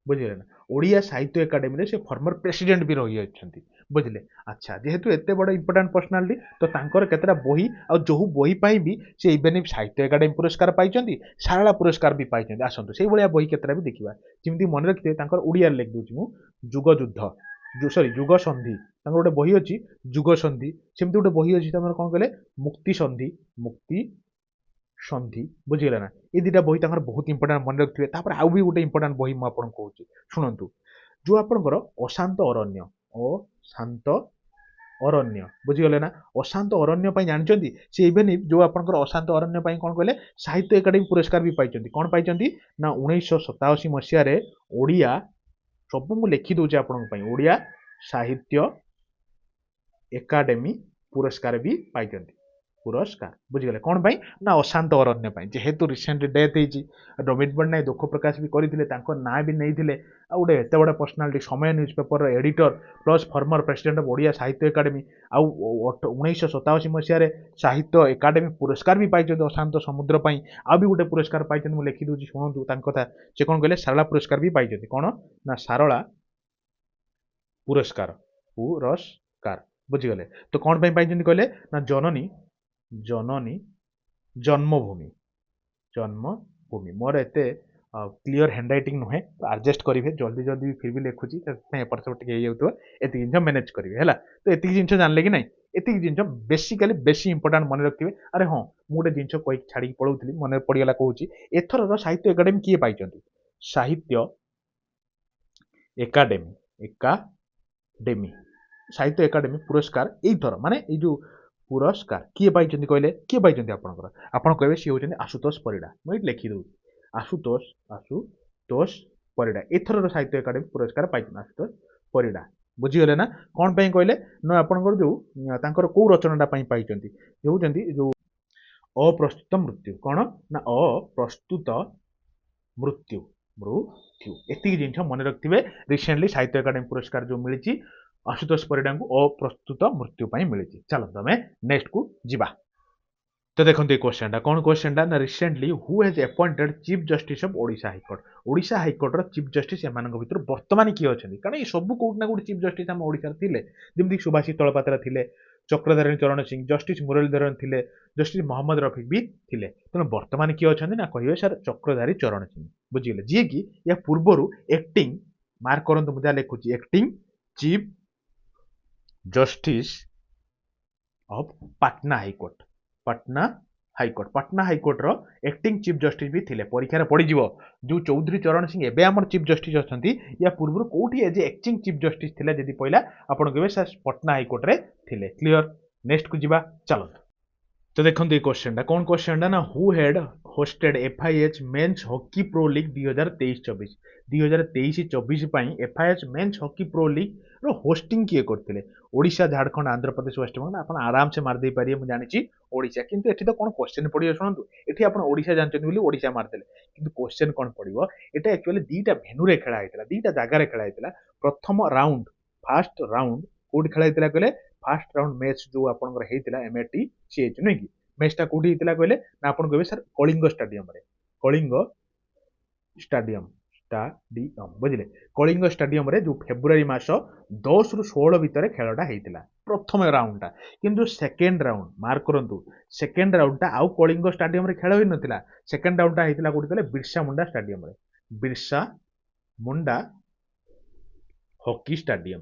ବୁଝିଲେ ନା। ଓଡ଼ିଆ ସାହିତ୍ୟ ଏକାଡେମୀରେ ସେ ଫର୍ମର ପ୍ରେସିଡେଣ୍ଟ ବି ରହିଅଛନ୍ତି ବୁଝିଲେ। ଆଚ୍ଛା ଯେହେତୁ ଏତେ ବଡ଼ ଇମ୍ପୋର୍ଟାଣ୍ଟ ପର୍ସନାଲିଟି, ତ ତାଙ୍କର କେତେଟା ବହି ଆଉ ଯୋଉ ବହି ପାଇଁ ବି ସେ ଇଭେନ୍ ସାହିତ୍ୟ ଏକାଡେମୀ ପୁରସ୍କାର ପାଇଛନ୍ତି, ସାରଳା ପୁରସ୍କାର ବି ପାଇଛନ୍ତି। ଆସନ୍ତୁ ସେଇଭଳିଆ ବହି କେତେଟା ବି ଦେଖିବା। ଯେମିତି ମନେ ରଖିଥିବେ, ତାଙ୍କର ଓଡ଼ିଆରେ ଲେଖିଦଉଛି ମୁଁ, ଯୁଗ ସନ୍ଧି, ତାଙ୍କର ଗୋଟେ ବହି ଅଛି ଯୁଗ ସନ୍ଧି। ସେମିତି ଗୋଟେ ବହି ଅଛି ତାଙ୍କର କଣ କହିଲେ ମୁକ୍ତି ସନ୍ଧି ବୁଝିଗଲା ନା। ଏଇ ଦିଟା ବହି ତାଙ୍କର ବହୁତ ଇମ୍ପୋର୍ଟାଣ୍ଟ, ମନେ ରଖିଥିବେ। ତାପରେ ଆଉ ବି ଗୋଟେ ଇମ୍ପୋର୍ଟାଣ୍ଟ ବହି ମୁଁ ଆପଣଙ୍କୁ କହୁଛି ଶୁଣନ୍ତୁ, ଯୋଉ ଆପଣଙ୍କର ଅଶାନ୍ତ ଅରଣ୍ୟ ବୁଝିଗଲେ ନା। ଅଶାନ୍ତ ଅରଣ୍ୟ ପାଇଁ ଜାଣିଛନ୍ତି, ସେ ଇଭେନ୍ ଯୋଉ ଆପଣଙ୍କର ଅଶାନ୍ତ ଅରଣ୍ୟ ପାଇଁ କଣ କହିଲେ ସାହିତ୍ୟ ଏକାଡେମୀ ପୁରସ୍କାର ବି ପାଇଛନ୍ତି। କଣ ପାଇଛନ୍ତି ନା 1987 ମସିହାରେ ଓଡ଼ିଆ, ସବୁ ମୁଁ ଲେଖି ଦଉଛି ଆପଣଙ୍କ ପାଇଁ, ଓଡ଼ିଆ ସାହିତ୍ୟ ଏକାଡେମୀ ପୁରସ୍କାର ବି ପାଇଛନ୍ତି। ପୁରସ୍କାର ବୁଝିଗଲେ କଣ ପାଇଁ ନା ଅଶାନ୍ତ ଅରଣ୍ୟ ପାଇଁ। ଯେହେତୁ ରିସେଣ୍ଟଲି ଡେଥ୍ ହେଇଛି, ନବୀନ ପଟ୍ଟନାୟକ ଦୁଃଖ ପ୍ରକାଶ ବି କରିଥିଲେ, ତାଙ୍କ ନାଁ ବି ନେଇଥିଲେ। ଆଉ ଗୋଟେ ଏତେ ବଡ଼ ପର୍ସନାଲିଟି, ସମୟ ନ୍ୟୁଜ୍ ପେପରର editor plus former president of Odia Sahitya academy, ଆଉ 1987 ମସିହାରେ ସାହିତ୍ୟ ଏକାଡେମୀ ପୁରସ୍କାର ବି ପାଇଛନ୍ତି ଅଶାନ୍ତ ସମୁଦ୍ର ପାଇଁ। ଆଉ ବି ଗୋଟେ ପୁରସ୍କାର ପାଇଛନ୍ତି, ମୁଁ ଲେଖିଦଉଛି ଶୁଣନ୍ତୁ ତାଙ୍କ କଥା। ସେ କଣ କହିଲେ ସାରଳା ପୁରସ୍କାର ବି ପାଇଛନ୍ତି। କଣ ନା ସାରଳା ପୁରସ୍କାର ବୁଝିଗଲେ। ତ କଣ ପାଇଁ ପାଇଛନ୍ତି କହିଲେ ନା ଜନନୀ ଜନ୍ମଭୂମି। ମୋର ଏତେ କ୍ଲିୟର ହ୍ୟାଣ୍ଡ ରାଇଟିଂ ନୁହେଁ, ତ ଆଡଜଷ୍ଟ କରିବେ, ଜଲ୍ଦି ଜଲ୍ଦି ଫିର୍ ବି ଲେଖୁଛି, ସେଥିପାଇଁ ଏପଟ ସେପଟ ଟିକେ ହେଇଯାଉଥିବ। ଏତିକି ଜିନିଷ ମ୍ୟାନେଜ କରିବେ ହେଲା। ତ ଏତିକି ଜିନିଷ ଜାଣିଲେ କି ନାଇଁ, ଏତିକି ଜିନିଷ ବେସିକାଲି ବେଶୀ ଇମ୍ପୋର୍ଟାଣ୍ଟ ମନେ ରଖିଥିବେ। ଆରେ ହଁ, ମୁଁ ଗୋଟେ ଜିନିଷ କହିକି ଛାଡ଼ିକି ପଳଉଥିଲି, ମନେ ପଡ଼ିଗଲା କହୁଛି। ଏଥରର ସାହିତ୍ୟ ଏକାଡେମୀ କିଏ ପାଇଛନ୍ତି, ସାହିତ୍ୟ ଏକାଡେମୀ ସାହିତ୍ୟ ଏକାଡେମୀ ପୁରସ୍କାର ଏଇଥର ମାନେ ଏଇ ଯୋଉ ପୁରସ୍କାର କିଏ ପାଇଛନ୍ତି କହିଲେ, କିଏ ପାଇଛନ୍ତି ଆପଣଙ୍କର, ଆପଣ କହିବେ ସିଏ ହଉଛନ୍ତି ଆଶୁତୋଷ ପରିଡ଼ା। ମୁଁ ଏଇଠି ଲେଖିଦଉଛି ଆଶୁତୋଷ ପରିଡ଼ା ଏଥରର ସାହିତ୍ୟ ଏକାଡେମୀ ପୁରସ୍କାର ପାଇଛନ୍ତି, ଆଶୁତୋଷ ପରିଡ଼ା ବୁଝିଗଲେ ନା। କଣ ପାଇଁ କହିଲେ ନା ଆପଣଙ୍କର ଯୋଉ ତାଙ୍କର କୋଉ ରଚନାଟା ପାଇଁ ପାଇଛନ୍ତି, ହେଉଛନ୍ତି ଯୋଉ ଅପ୍ରସ୍ତୁତ ମୃତ୍ୟୁ। କଣ ନା ଅପ୍ରସ୍ତୁତ ମୃତ୍ୟୁ मृत्यु एतिक जिन मन रखिथे रिसेंटली साहित्य अकादेमी पुरस्कार जो मिली आशुतोष परिडा को अप्रस्तुत मृत्यु मिली चलो आम नेक्स्ट को जीवा तो देखो ये क्वेश्चन कौन क्वेश्चन ना recently who has appointed chief justice of Odisha high court Odisha high court रो चीफ जस्टिस एमानक भितर वर्तमान किए अच्छा कारण ये सब कोट ना कोट चीफ जस्टिस आम ओडिशा थिले जेमि सुभाषी तलपात्र थिले चक्रधारी चरण सिंह जस्टिस मुरलीधरन थिले जस्टिस मोहम्मद रफिक भी थिले तेणु वर्तमान किए अच्छा ना कहे सर चक्रधारी चरण सिंह बुझीगले जी कि या पूर्वर एक्टिंग मार्क करंतु मुझे लिखुची acting chief justice of Patna high court Patna high court row acting chief justice भी थिले परीक्षा पड़ी जो चौधरी चरण सिंह एबे हमर चीफ जस्टिस अछंती या पूर्व कोठी एज एक्टिंग चीफ जस्टिस थिले जदी पहिला आपण कहबे सर पटना हाईकोर्ट रे थिले क्लियर नेक्स्ट को जीवा चलो तो देखो ये क्वेश्चन कौन क्वेश्चन ना who had hosted FIH men's hockey pro league 2023-24 2023-24 FIH men's hockey pro league रो होस्टिंग किए करथिले ओडिशा झारखंड आंध्र प्रदेश वेस्ट बंगाल आपण आराम से मार दे पारिए मु जानिची ओडिशा किंतु एठी तो कोन क्वेश्चन पडियो सुनंतु एठी आपण ओडिशा जानचन बोली ओडिशा मार देले किंतु क्वेश्चन कोन पडियो एटा एक्चुअली दीटा भेन्यू रे खेला हेतला दीटा जागा रे खेला हेतला प्रथम राउंड फर्स्ट राउंड कोड खेला हेतला कहले फर्स्ट राउंड मैच जो आपनकर हेतला एमएटी सीएच नै कि मैचटा कोडी हेतला कहले ना आपण कहबे सर कलिंग स्टेडियम बुझिले कलिंग स्टेडियम रे जो फेब्रुआरी मास 10 रु 16 भितर खेलटा हेतला प्रथम राउंडटा किंतु सेकंड राउंड मार्क करंतु सेकंड राउंडटा आउ कलिंग स्टेडियम रे खेल होई नथिला सेकंड राउंडटा हेतला कोडी कहले बिरसा मुंडा स्टेडियम रे बिरसा मुंडा हॉकी स्टेडियम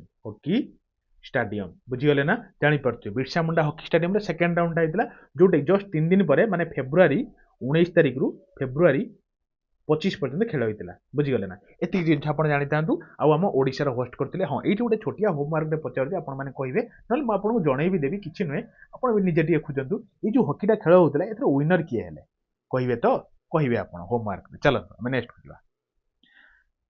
बुझीगले ना जापर बिरसा मुंडा हॉकी स्टेडियम रे सेकंड राउंड होता जो जस्ट 3 दिन पर माने फेब्रुआरी 19 तारिख रु फेब्रुआरी 25 पर्यंत खेल होता बुझीगले ना एति जिन आप जानी था आम ओडिशार होस्ट करते हाँ ये गोटे छोटिया होमवर्क पचार आपने कहे ना मुझे आपको जन भी देवी किसी नुहे आप निजे टे खोजतु ये जो हॉकीटा खेल होता है विनर किए है कहे तो कहे आप होमवर्क चलते आम नेक्स्ट खोजा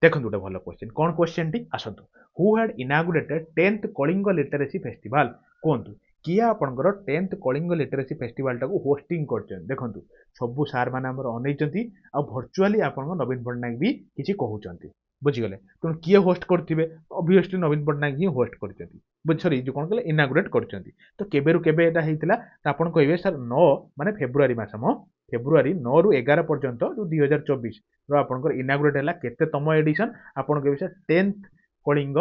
देखो गोटे भल क्वेश्चन कौन क्वेश्चन टी आसतु who had inaugurated 10th Kalinga literacy festival कहतु किए आपंकर 10th कलिंग लिटरेसी फेस्टिवल टाको होस्टिंग कर देखो सबू सार मैंने अनई भर्चुआली आप नवीन पट्टनायक भी किसी कहते बुझीगले तेणु किए होस्ट करेंगे ऑब्वियसली नवीन पट्टनायक ही होस्ट कर सरी जो कौन कहले इनागुरेट कर तो केबेरु केबे एटा हेतिला तो आपन कहबे सर 9 माने फेब्रुआरी मास फेब्रुआरी 9 रु 11 पर्यंत जो 2024 रो आपनकर इनागुरेट हला केते तम एडिशन आपन कहबे sir 10th Kalinga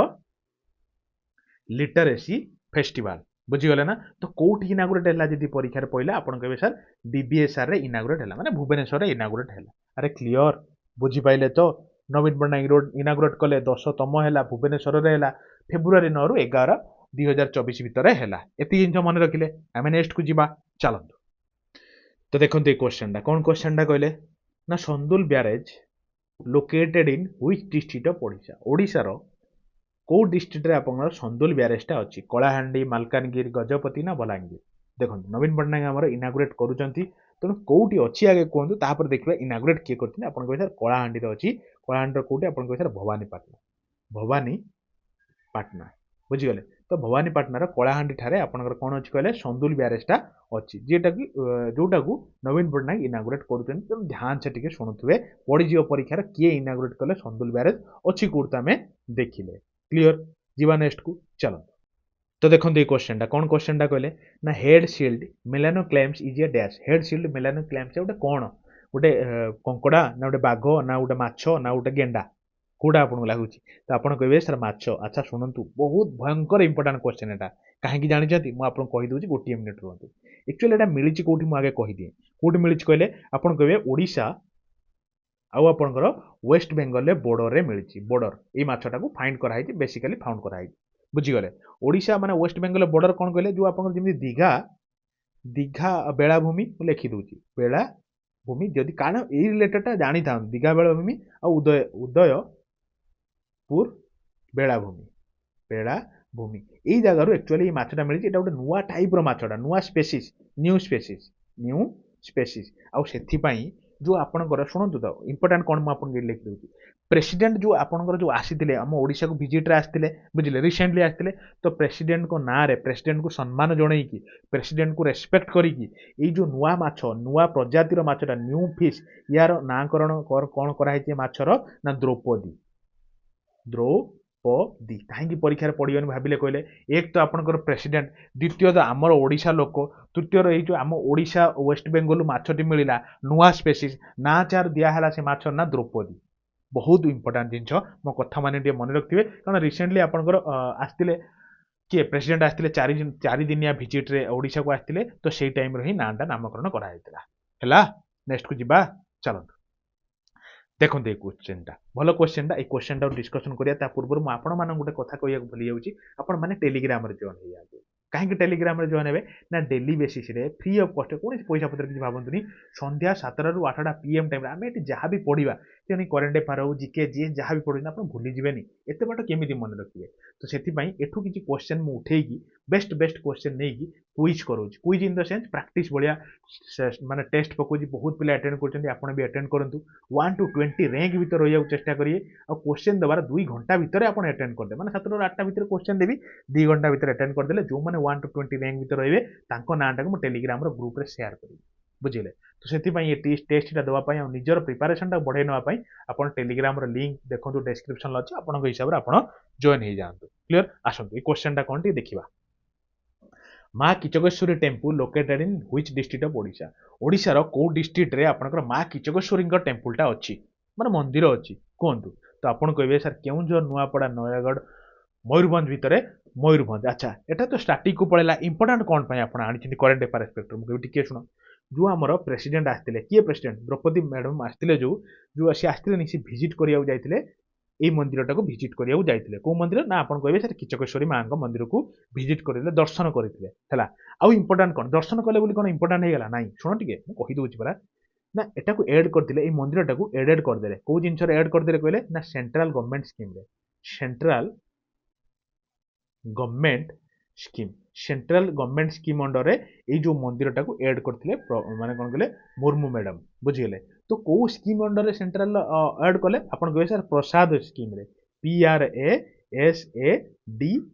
literacy festival बुझीगले ना तो कोठी इनागुरेट हला जदी परीक्षा रे पइला आपन कहबे सर बीबीएसआर रे इनागुरेट हला माने भुवनेश्वर रे इनागुरेट हला अरे क्लियर बुझी पाइले तो नवीन पट्टनायक इनागुरेट कले 10तम है भुवनेश्वर है फेब्रुआरी 9 रु 11 2024 भितर है एति जिन मन रखिले आम नेक्स्ट को जीवा चलतु तो देखो ये क्वेश्चन कौन क्वेश्चन कहले ना Sandul barrage located in which district of Odisha ओडिशार कौ डिस्ट्रिक्ट रे आपन संदुल ब्यारेजटा अच्छी कलाहांडी मालकानगिरी गजपति ना बलांगीर देखो नवीन पट्टनायक आमर इनागुरेट करुचंती तेणु कौटी अच्छी आगे कहतु तापर देखिए इनागुरेट किए करते आप कहे सर कलाहांडी अच्छी कलाहांडी कौटी आप कहे सर भवानीपाटना बुझीगले तो भवानीपाटनार कलाहांडी ठारे आपनकर कौन अच्छी कहले संदुल ब्यारेजटा अच्छी जेटा कि जोटा को नवीन पट्टनायक इनागुरेट करुचंती तेणु ध्यान से टिके शुणुथिबे पड़ीजीव परीक्षार किए इनागुरेट कले संदुल ब्यारेज अच्छी कोर्ट आम देखिले क्लियर जीवा नेक्स्ट को चलो तो देखो ये क्वेश्चन कौन क्वेश्चन कहले ना head shield melano claims is a dash head shield melano claims गोटे कौन गोटे कंकड़ा ना गोटे बाघ ना गोटे माछ ना गोटे गेंडा कौटा आपको लगुच तो आप कहे सर माछ अच्छा शुणु बहुत भयंकर इंपोर्टाट क्वेश्चन एटा कहीं जानते मुझे कहीदे गोटे मिनिट रुहतु एक्चुअली एटा मिली कौटी मुझे कहीदिए कौटी मिली कहले आप कहे ओडिशा आपर वेस्ट बेंगल बॉर्डर रे मिली बॉर्डर ये माछटा को फाइंड कराई बेसिकली फाउंड कराई बुझीगले ओडिशा माने वेस्ट बेंगल बॉर्डर कौन कहले जो आप दीघा दीघा बेलाभूमि लिखी दूची बेलाभूमि जदि कारण यही रिलेटेडटा जानी था दीघा बेलाभूमि आ उदयपुर बेलाभूमि यही जगार एक्चुअली माछटा मिली गोटे नुआ टाइप रो माछटा नुआ स्पेसीस न्यू स्पेसीस आउ सेथिपाई जो आपणकर शुणु तो इंपोर्टाट कौन मुझे लिखि दूसरी प्रेसिडेंट जो आपणकर जो आसी आम ओडिशा को विजिट रे आसते बुझे रिसेंटली आसते तो प्रेसिडेंट को ना रे प्रेसिडेंट को सम्मान जनईकि प्रेसिडेंट को रेस्पेक्ट करिकी ये जो नुआ माछ नुआ प्रजातिर माछटा न्यू फिश यार नाकरण कौन कराई माछर ना द्रौपदी द्रौपदी कहीं परीक्षा पड़ोनी भाविले कहले एक तो आपंकर प्रेसिडेंट द्वितीय तो आमर ओडिशा लोक तृतीय ये जो आम ओडिशा वेस्ट बेंगल माछटी मिलला नुआ स्पेसीस ना चार दिहला से माछ ना द्रौपदी बहुत इंपोर्टाट जिन मो कथा मान मन रखिए कारण रिसेंटली आपंकर आसते किए प्रेसिडेंट आसते चारि दिनिया भिजिट रे ओडिशा को आसते तो से टाइम ही नाटा नामकरण कराइला नेक्स्ट को जीवा चलते देखो ये क्वेश्चनटा भल क्वेश्चनटा ये क्वेश्चनटा डिस्कसन करिया पूर्व मुझे आपण मान गोटे कथा कहूँ भूली जाऊँगी आपण मैंने टेलीग्राम जॉइन हो जाए कहीं टेलीग्राम जॉइन हे ना daily basis free of cost कौन पैसा पत्र किसी भावतुनि संध्या 7 ରୁ 8ଟା PM टाइम आम ये जहाँ भी पढ़ा तेणु करेन्ट अफेयर हो जीके जी जहाँ भी पढ़े आप भूलीजे एत बाट केमी मन रखिए तो से एठू किसी क्वेश्चन मुझे उठेकी बेस्ट क्वेश्चन नहीं क्विज करोज quiz in the sense practice भाया माने टेस्ट पकाउँ बहुत पिला अटेंड कर भी अटेंड करूँ 1 to 20 रैंक भर रही चेष्टा करिए आ क्वेश्चन देवार 2 घंटा भितर आप अटेंड करदे मैंने 7 ରୁ 8ଟା भितर क्वेश्चन देवी 2 घंटा भितर अटेंड करदे जो मैंने 1 to 20 रैंक भर रही नाटा को टेलीग्राम ग्रुप रे शेयर करी बुझे तो से टेस्टा देवाई निजर प्रिपारेसन बढ़ाई नापी आप टेलीग्राम लिंक देखो डेस्क्रिप्शन अच्छे आप हिसाब से आप जॉइन हो जातु क्लीयर आसतु ये क्वेश्चन कौन टी देखा Maa Kichakeswari temple located in which district of Odisha ओडिशार को डिस्ट्रिक्ट रे आपनकर माँ किचकेश्वरी टेम्पलटा अच्छी माने मंदिर अच्छी कहतु तो आपन कहे सर केउंझर नुआपड़ा नयागढ़ मयूरभंज भितर मयूरभंज अच्छा एटा तो स्टार्टिंग को पड़ेगा इंपोर्टाट कौन आप आनी करेन्ट अफेयर स्पेक्ट्रम टी शुण जो आमर प्रेसिडेंट आसते किए प्रेसिडेंट द्रौपदी मैडम आसते जो सी आसते सी भिजिट करिया जाइए ये मंदिरटा को भिजिट करिया जाइए कौ मंदिर ना आप कहे सर किचकेश्वरी माँ मंदिर को भिजिट करते दर्शन करते आउ इंपोर्टाट कौन दर्शन कले कौन इंपोर्टाट होगा ना शुण टे कहीदे परा ना एटा को एड करते ये मंदिरटा को एडेड करदे कौ जिन एड करदे कहले ना central government scheme central government scheme central government scheme under ये जो मंदिरटा को एड करते माने कौन कहले मुर्मू मैडम बुझीगले तो कौ स्कीम अंडर सेंट्रल एड कले आपन कहे सर प्रसाद स्कीम रे PRASAD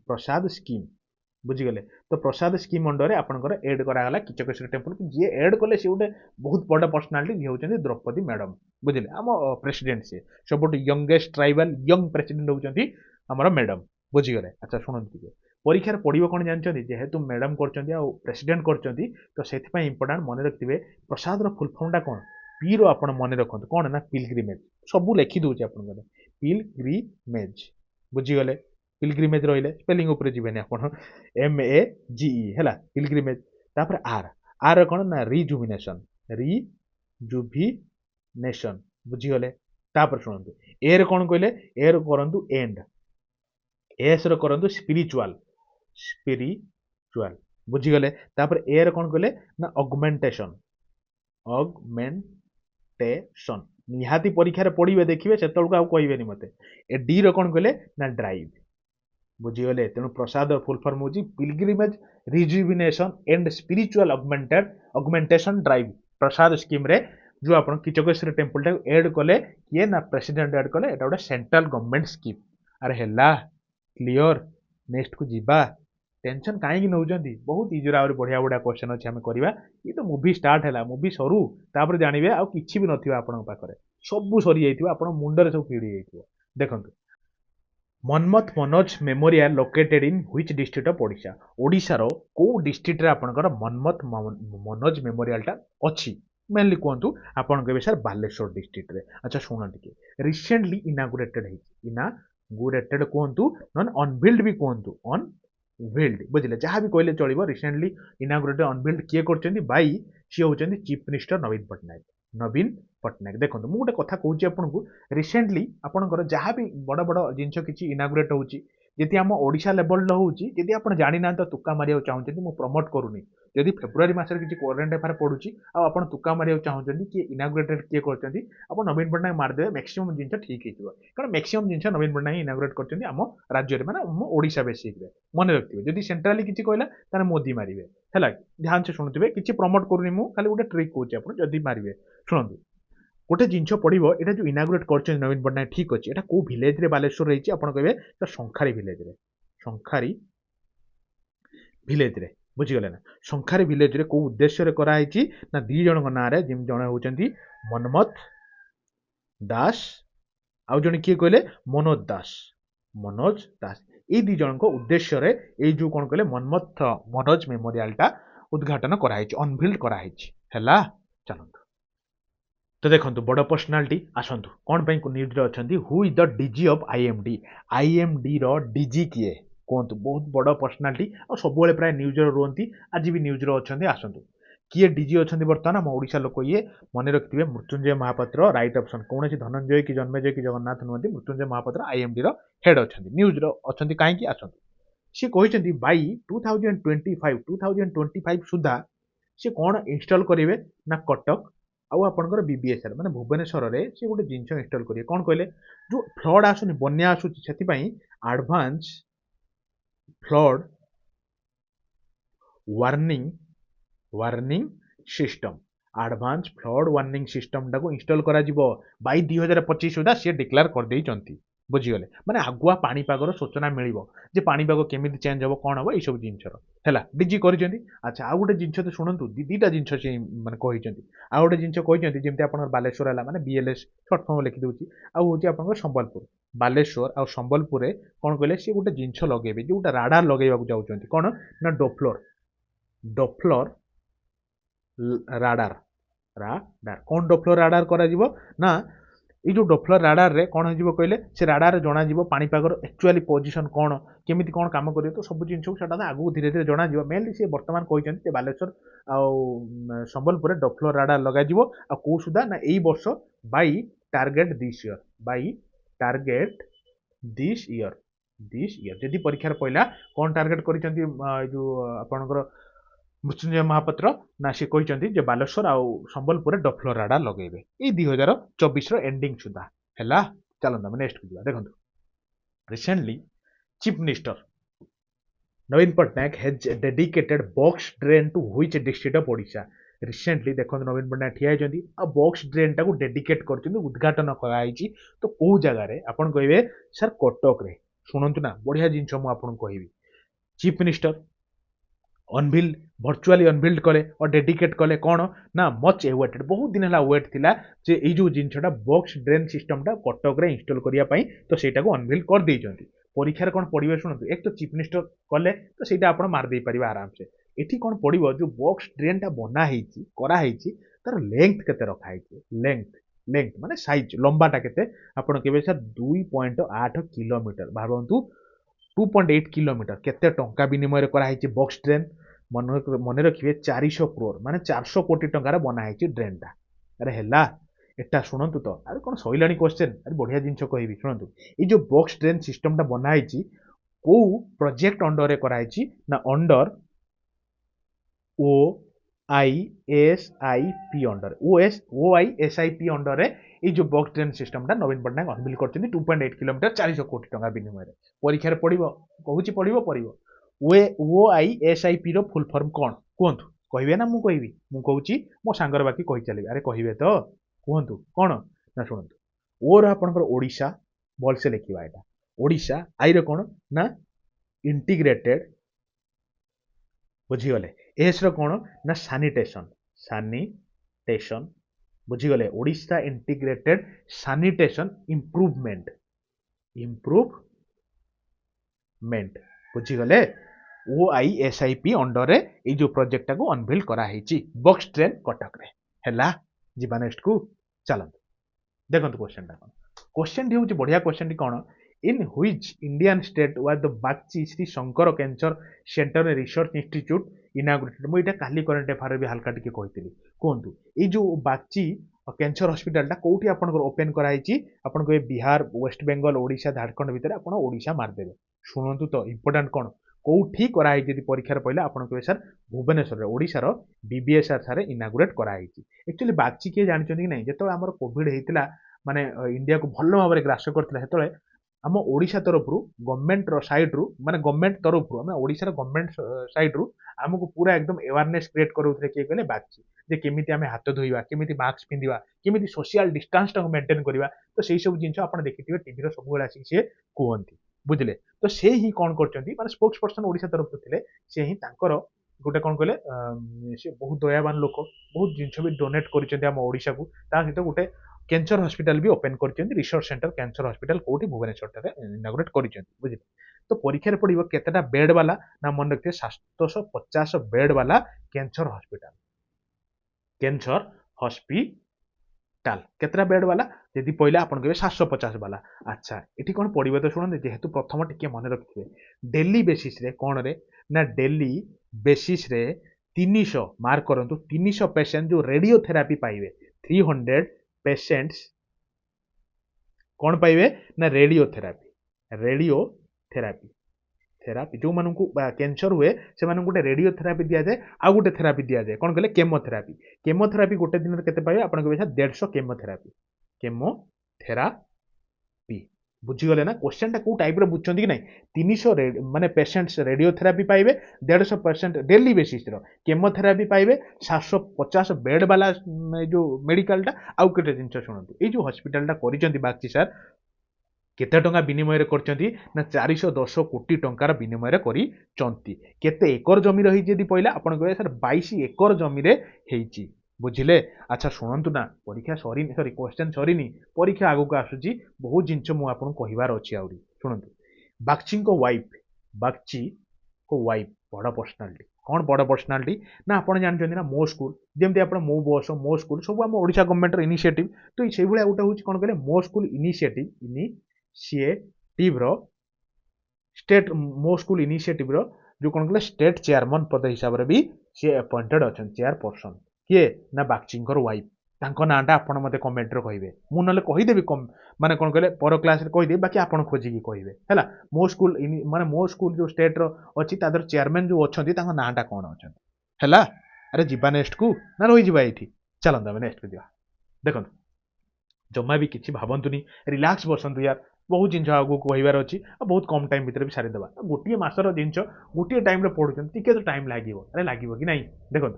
प्रसाद स्कीम बुझीगले तो प्रसाद स्कीम अंडर आपनकर एड करागला किचकेश्वरी टेम्पल जी एड कले सी गोटे बहुत बड़ा पर्सनालीटी जी होचंदी द्रौपदी मैडम बुझिले आम प्रेसिडेंट से सब यंगेस्ट ट्राइबल यंग प्रेसिडेंट होचंदी हमर मैडम बुझीगले अच्छा शुणु परीक्षार पड़ो कौन जानते जेहेतु मैडम कर प्रेसिडेंट कर तो से इंपोर्टाट मन रखिए प्रसाद फुल फॉर्मटा कौन पी रो आप मन रखु कौन ना पिलग्रिमेज सब लिखि दूसरे आप पिलग्रिमेज बुझीगले पिलग्रिमेज रही स्पेलिंग उपर जीवेनि आप MAGE है पिलग्रिमेज तापर आर आर कौन ना रिजुविनेशन बुझीगले तापर शुणु एर कौन कहले एर करंतु एंड एस रो करंतु स्पिरिचुअल बुझीगले तापर एर कौन कहले ना ऑगमेंटेशन निहाती परीक्षा पढ़े देखिए से कहबेनि मते ए डी रो कौन कहले ना ड्राइव बुझीगले तेणु प्रसाद फुल फॉर्म होची pilgrimage rejuvenation and spiritual augmentation drive Prasad scheme रे जो आप किचकेश्वरी टेम्पल टाइम एड कले किए ना प्रेसिडेंट एड कले एटा गोटे सेंट्रल गवर्नमेंट स्कीम अरे हैला क्लियर नेक्स्ट को जीवा टेंशन कहीं नौ बहुत इजी आगे बढ़िया बढ़िया क्वेश्चन अच्छे आम करवा ये तो मूवी स्टार्ट है मूवी सरू तापर जानवे आ कि भी ना पाखे सब सरी जाइए मुंडे सब पीड़ी जाइए देखो Manmath Manoj memorial located in which district of Odisha ओडिशार को डिस्ट्रिक्ट रे आपनकर मनमथ मनोज मेमोरियलटा अच्छी मेनली कहतु आपन कहे सर बालेश्वर डिस्ट्रिक्ट रे अच्छा शुण टे रिसेंटली इनागुरेटेड इनागुरेटेड कहतु नन अनबिल्ड भी कहतु अनबिल्ड बुझे जहाँ भी कहले चलो रिसेंटली इनागुरेटेड अनबिल्ड किए कर बाई सी होती चीफ मिनिस्टर नवीन पट्टनायक देखो मुझे गोटे कथा कहूँ आपको रिसेंटली आपंकर जहाँ भी बड़ बड़ जिन किसी इनागुरेट होती आम ओडिशा लेवल होती आप जानी ना तो तुक्का मारे चाहते मुझे प्रमोट करूनी जदि फेब्रुआरी मसरे किसी करेन्ट अफेयर पढ़ुची आप तुक्का मारे चाहते किए इनागुरेटेड किए करते आप नवीन पट्टनायक मारिदेवे मैक्सिमम जिन ठीक हो कारण मैक्सिमम जिन नवीन पट्टनायक इनागुरेट करते आम राज्य में मैंने ओडिशा बेसिक मन रखिए जदि सेंट्राली किसी कहला ताने मोदी मारे है ध्यान से शुणुवे किसी प्रमोट करूनी मुझे खाली गोटे ट्रिक कौच आप जदि मारे शुणु गोटे जिनस पड़ो ये जो इनागुरेट कर नवीन पट्टनायक ठीक अच्छे ये कौ भिलेज रे बालेश्वर रही आप कहे शंखारी भिलेज रे शंखारी भिलेज रे बुझीगले ना शंखारी भिलेज रे कौ उद्देश्य कराई ना दी जन ना जड़े होती मनमथ दास आउ जड़े किए कहले मनोज दास ये दी जन उद्देश्य रे ये जो कौन कहले मनमथ मनोज मेमोरियल टा उद्घाटन कराई अनभिल्ड कराई है चलतु तो देखो बड़ पर्सनालीटी आसतु कौन न्यूज अच्छा who is the DG of IMD रो डीजी किए कहतु बहुत बड़ पर्सनालीटी और सब प्राय न्यूज रुहति आज भी न्यूज अच्छा आसतु किए डीजी अच्छा बर्तमान आम ओडिशा लोक ये मन रखिए मृत्युंजय महापात्र राइट ऑप्शन कौन धनंजय कि जन्मजय कि जगन्नाथ नुहति मृत्युंजय महापात्र आईएमडी रो हेड अच्छा न्यूज अच्छा कहीं आसतु सी कहते बाई 2025 सुधा सी कौन इनस्टॉल करेंगे ना कटक आउ आपंकर बीबीएसआर माने भुवनेश्वर रे से गोटे जिनस इनस्टॉल करिए कौन कहले जो फ्लड आसुनी बन्या आसुची सेति पई advance flood warning system advance flood warning system टाको इनस्टॉल करा जिवो बाई 2025 सुधा से डिक्लेयर कर देई चंती बुझीगले माने आगुआ पाणीपागर सूचना मिलिबो जे पाणीपाग केमिति चेंज हबो कोन हबो ए सब जिनसर हैला डीजी करिसेंती अच्छा आ गोटे जिनस तो सुनंतु दीटा जिनस से माने कहिसेंती आ गोटे जिनस कहिसेंती जेमति आपन बालेश्वर हला माने बीएलएस शॉर्ट फॉर्म लिखि दोची आ होची आपन संबलपुर बालेश्वर आ संबलपुर रे कोन कहले से गोटे जिनस लगेबे जोटा राडार लगेबा को जाउचंती कोन ना डोप्लर राडार कौन डोप्लर राडार करा जिवो ना ये जो डोप्लर राडार रे कौन हो कहले से राडार जना जीव पाणीपागर एक्चुअली पोजिशन कौन केमिति कौन काम करियो तो सब जिन सेटा आगु धीरे धीरे जना जीव मेनली से वर्तमान कहते बालेश्वर आ संबलपुर डोप्लर राडार लगा जीव आ को सुधा ना एई वर्ष बाई टार्गेट दिस ईयर जदि परीक्षार पहला कौन टार्गेट करिसेंती जो आपनकर मृत्युंजय महापात्र ना सी कहते बालेश्वर आउ संबलपुर डोप्लर राडार लगेबे ये 2024 एंडिंग सुधा है चलता आम नेक्स्ट को देखो recently chief minister Naveen Patnaik has dedicated box drain to which district of Odisha recently देखो नवीन पट्टनायक ठिया होती आ बॉक्स ड्रेन टाको डेडिकेट कर उद्घाटन कराई तो कौ जगार आपन कहे सर कटक रे शुणु ना बढ़िया जिनस मुझे कहि चीफ मिनिस्टर अनभिल भर्चुआली अनभिल्ड कले और डेडिकेट कले कौन ना मच एवेटेड बहुत दिन है वेट थिला जे ये जो जिनसटा बॉक्स ड्रेन सिस्टमटा कटक रे इंस्टॉल करिया तो सेटा को अनभिल कर देइचंती परीक्षार कौन पड़े शुणु एक तो चीफ मिनिस्टर कले तो सेटा आपण मार दे पारिबा आराम से एठी कौन पड़ो जो बॉक्स ड्रेनटा बना हेची करा हेची तार लेंथ केते रखा हेची लेंथ माने साइज लंबाटा केते आपण केबे सर 2.8 किलोमीटर भाबंतु 2.8 किलोमीटर केते टंका विनिमय कराई बॉक्स ड्रेन मन रखिए 400 करोड़ माने 400 कोटी टंकार बनाई ड्रेनटा अरे है एटा शुणु तो अरे कौन सैला क्वेश्चन अरे बढ़िया जिनस कहि शुणु ये जो बॉक्स ड्रेन सिस्टमटा बनाई कौ प्रोजेक्ट अंडर रे कराई ना under OISIP under OISIP under रे ये जो बॉक्स ड्रेन सिस्टमटा नवीन पट्टनायक अनभिल कर 2.8 किलोमीटर 400 कोटी टंका विनिमय परीक्षार पड़ो कहूँ पड़ो OISIP रो फुल फॉर्म कौन कहतु कहे ना मुझे कहूँ मो सांगर बाकी कही चलिए अरे कहे तो कहतु कौन ना शुणु ओ रहा ओडिशा भल से लिखा यहाँ ओडिशा आई कौन ना इंटीग्रेटेड बुझीगले एस कौन ना सानिटेशन बुझीगले ओडिशा इंटीग्रेटेड सानिटेशन इम्प्रूवमेंट बुझीगले OISIP अंडर रे ये जो प्रोजेक्ट को अनभिल कराई बॉक्स ट्रेन कटक रे हैला जीवा नेक्स्ट को चलते देखो क्वेश्चन टा क्वेश्चन टी हूँ बढ़िया क्वेश्चन टी कौन in which Indian state was the Bagchi Shri Shankar cancer centre research institute inaugurated मुझे काली करेन्ट अफेयर भी हल्का टिके कही कहतु ये जो बागची कैंसर हॉस्पिटल कौटी आपन ओपन कराई आपन कहे बिहार वेस्ट बेंगल ओडिशा झारखंड भितर आपन ओडिशा मारदेवे शुणु तो इंपोर्टाट कौन कौटी कराई जदि परीक्षार पहले आपन कहे सर भुवनेश्वर ओडिशार बीबीएसआर सारे इनागुरेट कराई एक्चुअली बागची किए जानते कि नहीं जो आम कोविड होता माने इंडिया को भल भाव ग्रास करता आम ओडिशा तरफ गवर्नमेंट साइड रु माने गवर्नमेंट तरफ आम ओडिशा गवर्नमेंट साइड रु आमको पूरा एकदम अवेयरनेस क्रिएट करूथे किए कहले बागची जे केमिति आमे हाथ धोइबा केमिति मास्क पिंदिबा केमिति सोशल डिस्टेंस टाको मेंटेन करबा तो सेही सब जिंस आपण देखिथिबे टीवी रो सब बेला से कहंती बुझले तो से ही कौन करचंती माने स्पोक्स पर्सन ओडिशा तरफ थिले से ही तांकर गोटे कौन कहले से बहुत दयावान लोक बहुत जिनस भी डोनेट कर ओडिशा को ता सहित गोटे कैंसर हॉस्पिटल भी ओपन कर रिसर्च सेंटर कैंसर हॉस्पिटल कोठी भुवनेश्वर इनागुरेट कर बुझे तो परीक्षा पड़ो केतेटा बेड वाला ना मन रखिए 750 बेड वाला कैंसर हॉस्पिटल केतरा बेड वाला यदि पहले आप कहे 750 वाला अच्छा ये कौन पड़े तो शुणते जेहेतु प्रथम टिके मन रखिए डेली बेसीस रे कौन रे ना डेली बेसीस रे 300 मार्क करंतु 300 पेशेंट जो रेडियोथेरापी पाइबे 300 पेशेंट्स कौन पाइबे ना रेडियोथेरापी थेरापी जो मानू कैंसर हुए से गोटे रेडियोथेरापी दि जाए आ गोटे थेरापी दि जाए कौन कहले केमोथेरापी गोटे दिन के पाइबे आप 150 केमोथेरापी बुझीगले ना क्वेश्चन कौ टाइप बुझुं कि ना 300 माने पेशेंट्स रेडियोथेरापी पाइबे 150% डेली बेसीस केमोथेरापी पाइबे 750 बेड वाला जो मेडिकल आउ केटे जिन शुणु ये जो हॉस्पिटल कर बागची सर केते टंका विनिमय करछंती ना 410 कोटी टंकार विनिमय करिचंती केते एकर जमी रही जदी पहिला आपण कहबे सर 22 एकर जमी रे हेची बुझिले अच्छा शुणंतु ना परीक्षा सरीनी सॉरी क्वेश्चन सरीनी परीक्षा आगु को आसुची बहुत जिंस मु आपन कहिबार अछि आउरी शुणंतु बागची को वाइफ बड़ पर्सनालिटी कौन बड़ पर्सनालिटी ना आपण जानछंती ना मो स्कूल जेमती आपण मो बस मो स्कूल सब हम ओडिशा गवर्नमेंट इनिशिएटिव तो सेही भलिया गोटे होची कोन कहले मो स्कूल इनिशिएटिव रो स्टेट मो स्कूल इनिशिएटिव रो जो कौन कहले स्टेट चेयरमैन पद हिसाब रे भी सी अपॉइंटेड अछन चेयरपर्सन किए ना बागचींकर वाइफ तांको नाटा आपण मते कमेंट रे कहिबे मु नले कहि देबी माने कोन कहले पर क्लास रे कहि दे बाकी आपण खोजी की कहिबे हैला मो स्कूल माने मो स्कूल जो स्टेट रो अछि तादर चेयरमैन जो अछंती तांको नाटा कोन अछंती हैला अरे जीवा नेक्स्ट को ना रही जीवा एठी चलंदा हम नेक्स्ट को दिया देखो जमा भी किसी भावतुनी रिलैक्स बसंतु यार बहुत जिन आगे कहबार अच्छी बहुत कम टाइम भितर भी सारीदेवा गोटे मसर जिन गोटे टाइम पढ़ुं टी तो टाइम लगे अरे लगे कि ना देखो